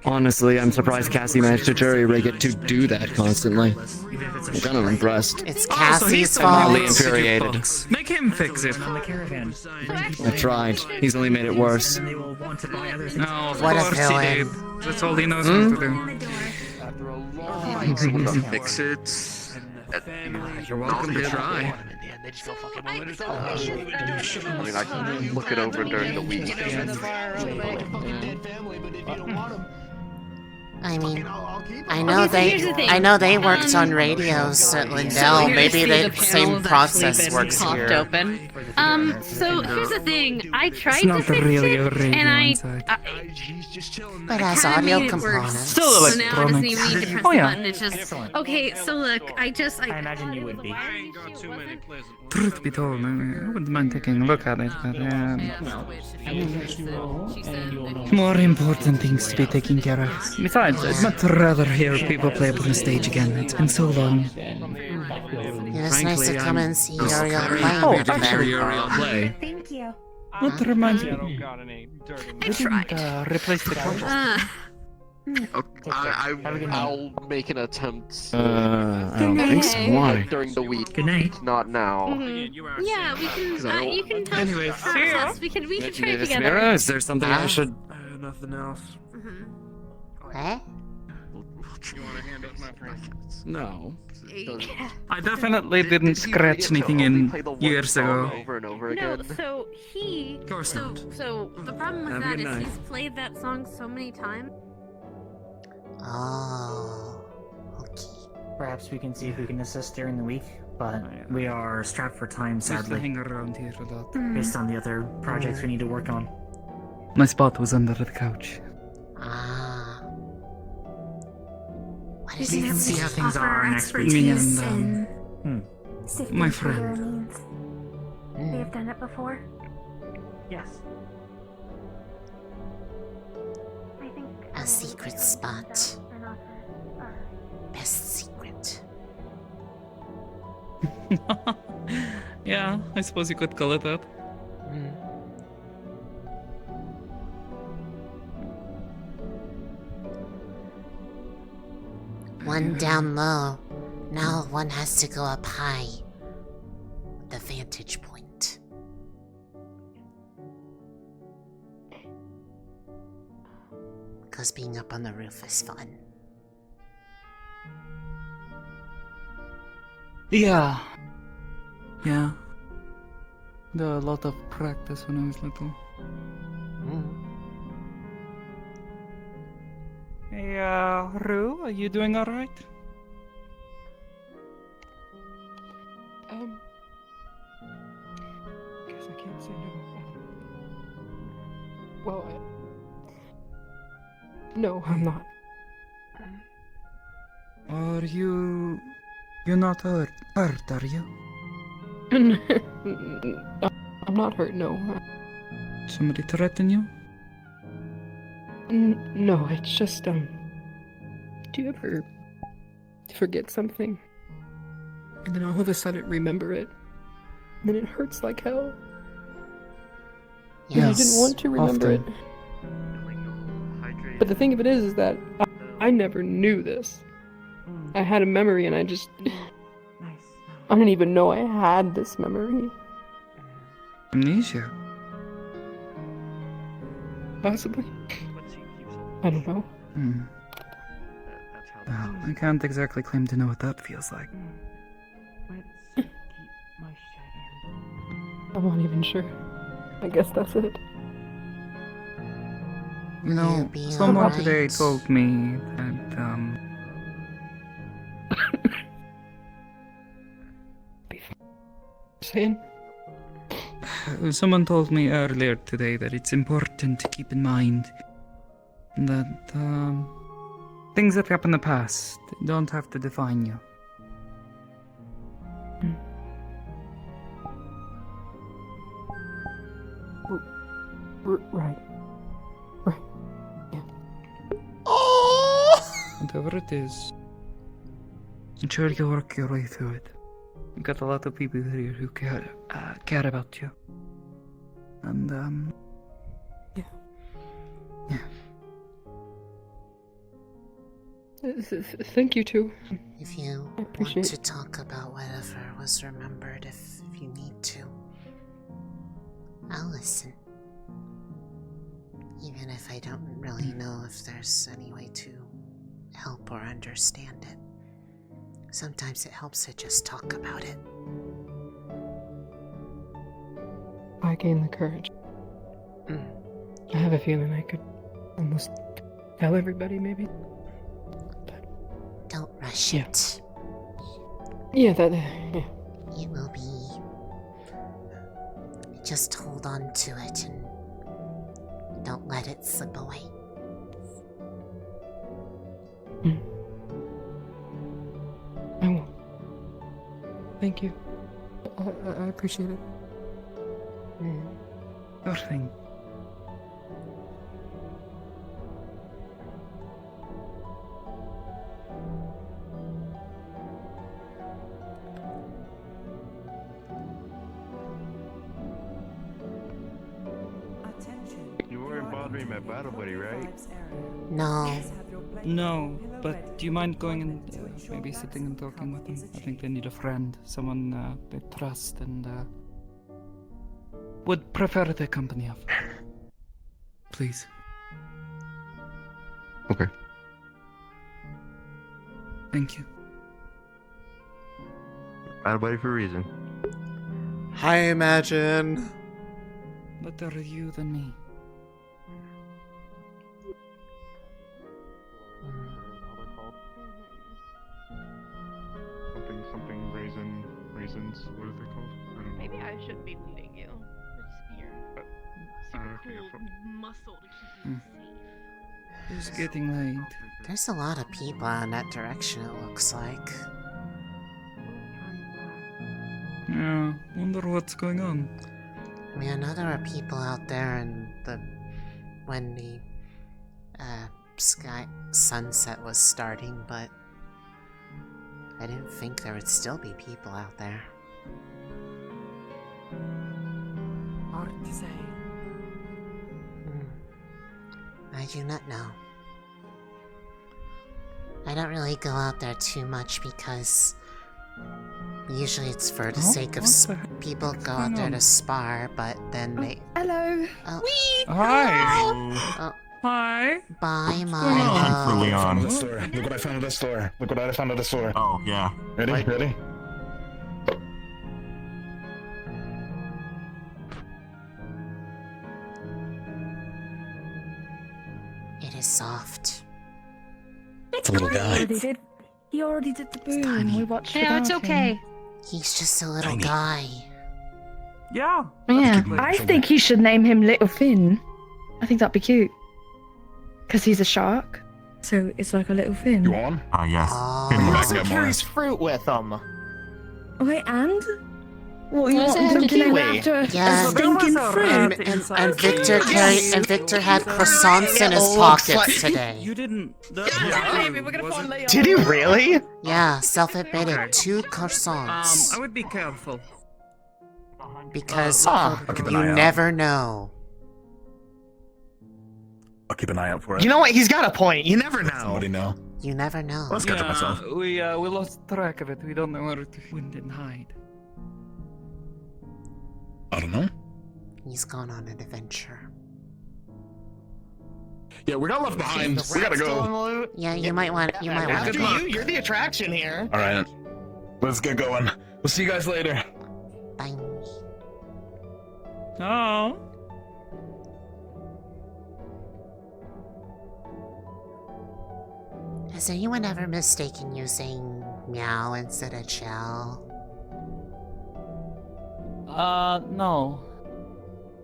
J: Honestly, I'm surprised Cassie managed to jury rig it to do that constantly. I'm kind of impressed.
A: It's
F: Oh, so
A: Cassie's
F: he's
A: fault.
J: Mildly infuriated.
F: Make him fix it.
J: I tried. He's only made it worse.
F: No, of
A: What a
F: course he
A: villain.
F: did. That's all he knows how to do.
D: Someone to fix it.
F: You're welcome to try.
D: I mean, I can look it over during the week.
A: I mean, I
W: Okay,
A: know they worked on radios at Lindell. Maybe the same process works here.
W: Open. So here's the thing. I tried
F: It's
W: to
F: not
W: fix
F: really
W: it,
F: a radio
W: and
F: inside.
A: But as
W: kinda
A: audio
W: made it worse.
A: components.
F: Still
W: So now I just
F: electronics.
W: need to press
F: Oh,
W: the
F: yeah.
W: button. It's just okay. So look, I
L: imagine you would be.
F: Truth be told, I wouldn't mind taking a look at it, but more important things to be taken care of. Besides, I'd much rather hear people play up on the stage again. It's been so long.
A: It was nice to come and see Uriel play.
F: Oh, actually, Uriel play.
G: Thank you.
F: That reminds me.
W: I tried.
F: Replace the couch.
D: I'll make an attempt.
J: I don't think so. Why?
D: During the week.
L: Good night.
D: Not now.
W: Yeah, we can. You can tell
F: Anyways,
W: the process. We can try
J: Miss
W: together.
J: Mira, is there something I should?
P: Nothing else.
A: What?
J: No.
F: I definitely didn't scratch anything in years ago.
D: Over and over
W: No,
D: again.
W: so he. So the problem with
F: Have a
W: that
F: good
W: is
F: night.
W: he's played that song so many times.
A: Oh. Okay.
N: Perhaps we can see if we can assist during the week, but we are strapped for time,
F: Used to
N: sadly,
F: hang around here a lot.
N: based on the other projects we need to work on.
F: My spot was under the couch.
A: Ah. What
N: We
A: is
N: can
A: it?
N: see how things are next week.
F: Me and my
G: My
F: friend.
G: We have done it before.
N: Yes.
G: I think
A: A secret spot. Best secret.
F: Yeah, I suppose you could call it that.
A: One down low. Now one has to go up high. The vantage point. Because being up on the roof is fun.
F: Yeah. Yeah. Did a lot of practice when I was little. Hey, Rue, are you doing alright?
H: Guess I can't say no. Well, no, I'm not.
F: Are you... You're not hurt, are you?
H: I'm not hurt, no.
F: Somebody threaten you?
H: No, it's just, do you ever forget something? And then all of a sudden remember it? And then it hurts like hell? And I didn't want to remember it. But the thing of it is that I never knew this. I had a memory and I didn't even know I had this memory.
F: Amnesia?
H: Possibly. I don't know.
F: Well, I can't exactly claim to know what that feels like.
H: I'm not even sure. I guess that's it.
F: You know, someone today told me that,
H: Saying?
F: Someone told me earlier today that it's important to keep in mind that, Things that happened in the past don't have to define you.
H: Right. Right. Yeah.
F: Whatever it is, I'm sure you'll work your way through it. You've got a lot of people here who care about you. And,
H: Yeah. Thank you, too.
A: If you
H: I
A: want
H: appreciate
A: to talk about whatever was remembered, if you need to, I'll listen. Even if I don't really know if there's any way to help or understand it. Sometimes it helps to just talk about it.
H: I gained the courage. I have a feeling I could almost tell everybody, maybe.
A: Don't rush
H: Yeah.
A: it.
H: Yeah, that.
A: It will be. Just hold on to it and don't let it slip away.
H: I won't. Thank you. I appreciate it.
F: Sure thing.
K: You weren't bothering my battle buddy, right?
A: No.
F: No, but do you mind going and maybe sitting and talking with them? I think they need a friend, someone they trust and would prefer the company of. Please.
D: Okay.
F: Thank you.
K: Battle buddy for a reason.
I: Hi, Imagine.
F: Better you than me.
K: Something raisins. What are they called? I don't know.
W: Maybe I should be leading you. It's your super cool muscle to keep you safe.
F: It's getting late.
A: There's a lot of people in that direction, it looks like.
F: Yeah, wonder what's going on.
A: I mean, I know there were people out there when the sunset was starting, but I didn't think there would still be people out there.
W: Hard to say.
A: I do not know. I don't really go out there too much because usually it's for the sake of people go out there to spar, but then they.
W: Hello.
A: Oh.
F: Hi.
A: Oh.
F: Hi.
A: Bye,
T: For
A: Milo.
T: Leon. Look what I found at the store. Look what I found at the store. Oh, yeah. Ready? Ready?
A: It is soft.
T: It's a little guy.
W: He already did the boom. We watched
E: Yeah, it's okay.
A: He's just a little guy.
F: Yeah.
W: Yeah, I think you should name him Little Finn. I think that'd be cute. Because he's a shark. So it's like a little fin.
T: You want? Ah, yes.
M: He also carries fruit with him.
W: Wait, and? What, you
M: What does
W: want
M: it have
W: him
M: to
W: to name
M: do?
W: after
A: Yeah.
W: a stinking fruit?
A: And Victor had croissants in his pockets today.
F: You didn't.
W: Maybe we're gonna find Leon.
M: Did he really?
A: Yeah, self-admitted 2 croissants.
F: I would be careful.
A: Because
T: I'll keep an eye
A: you
T: out.
A: never know.
T: I'll keep an eye out for it.
M: You know what? He's got a point. You never know.
T: Somebody know.
A: You never know.
T: Let's catch up myself.
F: We lost track of it. We don't know where to wind and hide.
T: I don't know.
A: He's gone on an adventure.
T: Yeah, we got left behind. We gotta go.
A: Yeah, you might want. You might want
M: After
A: to.
M: you, you're the attraction here.
T: All right. Let's get going. We'll see you guys later.
A: Bye.
F: Oh.
A: Has anyone ever mistaken you saying meow instead of chow?
F: No.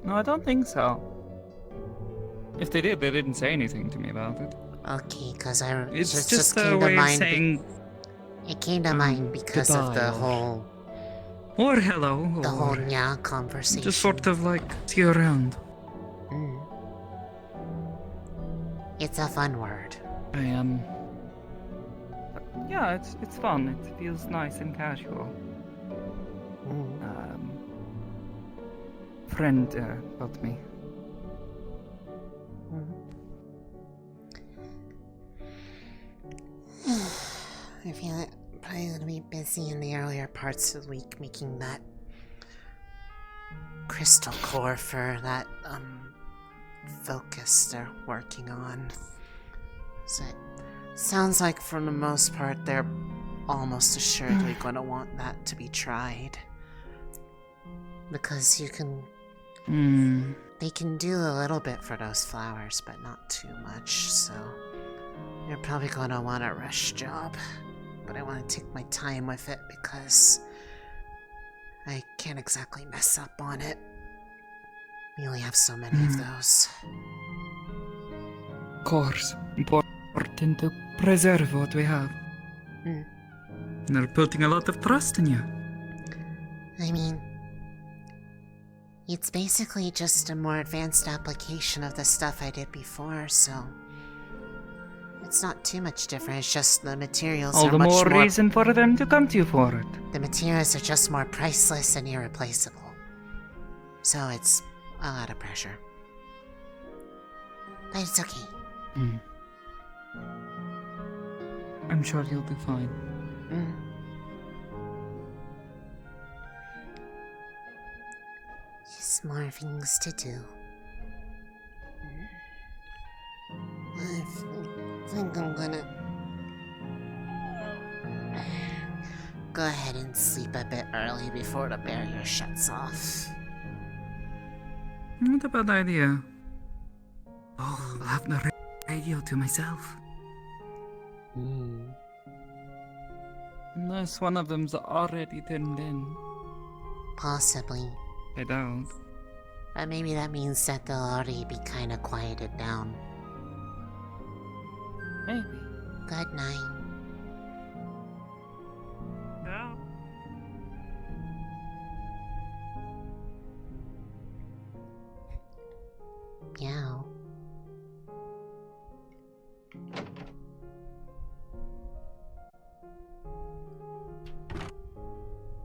F: No, I don't think so. If they did, they didn't say anything to me about it.
A: Okay, because
F: It's
A: it
F: just
A: came
F: a
A: to
F: way of
A: mind.
F: saying
A: It came to mind because of the
F: goodbye,
A: whole
F: or hello,
A: the whole
F: or
A: nya conversation.
F: just sort of like see you around.
A: Mm. It's a fun word.
F: I am. Yeah, it's fun. It feels nice and casual. Friend taught me.
A: I feel like I'm probably gonna be busy in the earlier parts of the week making that crystal core for that focus they're working on. So it sounds like for the most part they're almost assuredly gonna want that to be tried. Because you can they can do a little bit for those flowers, but not too much, so you're probably gonna want a rush job. But I want to take my time with it because I can't exactly mess up on it. We only have so many of those.
F: Of course, important to preserve what we have. They're putting a lot of trust in you.
A: I mean, it's basically just a more advanced application of the stuff I did before, so it's not too much different. It's just the materials
F: All
A: are
F: the
A: much
F: more
A: more
F: reason for them to come to you for it.
A: The materials are just more priceless and irreplaceable. So it's a lot of pressure. But it's okay.
F: I'm sure you'll do fine.
A: Just more things to do. I think I'm gonna go ahead and sleep a bit early before the barrier shuts off.
F: Not a bad idea. Oh, I'll have the radio to myself. Unless one of them's already turned in.
A: Possibly.
F: I doubt.
A: But maybe that means that they'll already be kinda quieted down.
F: Maybe.
A: Good night.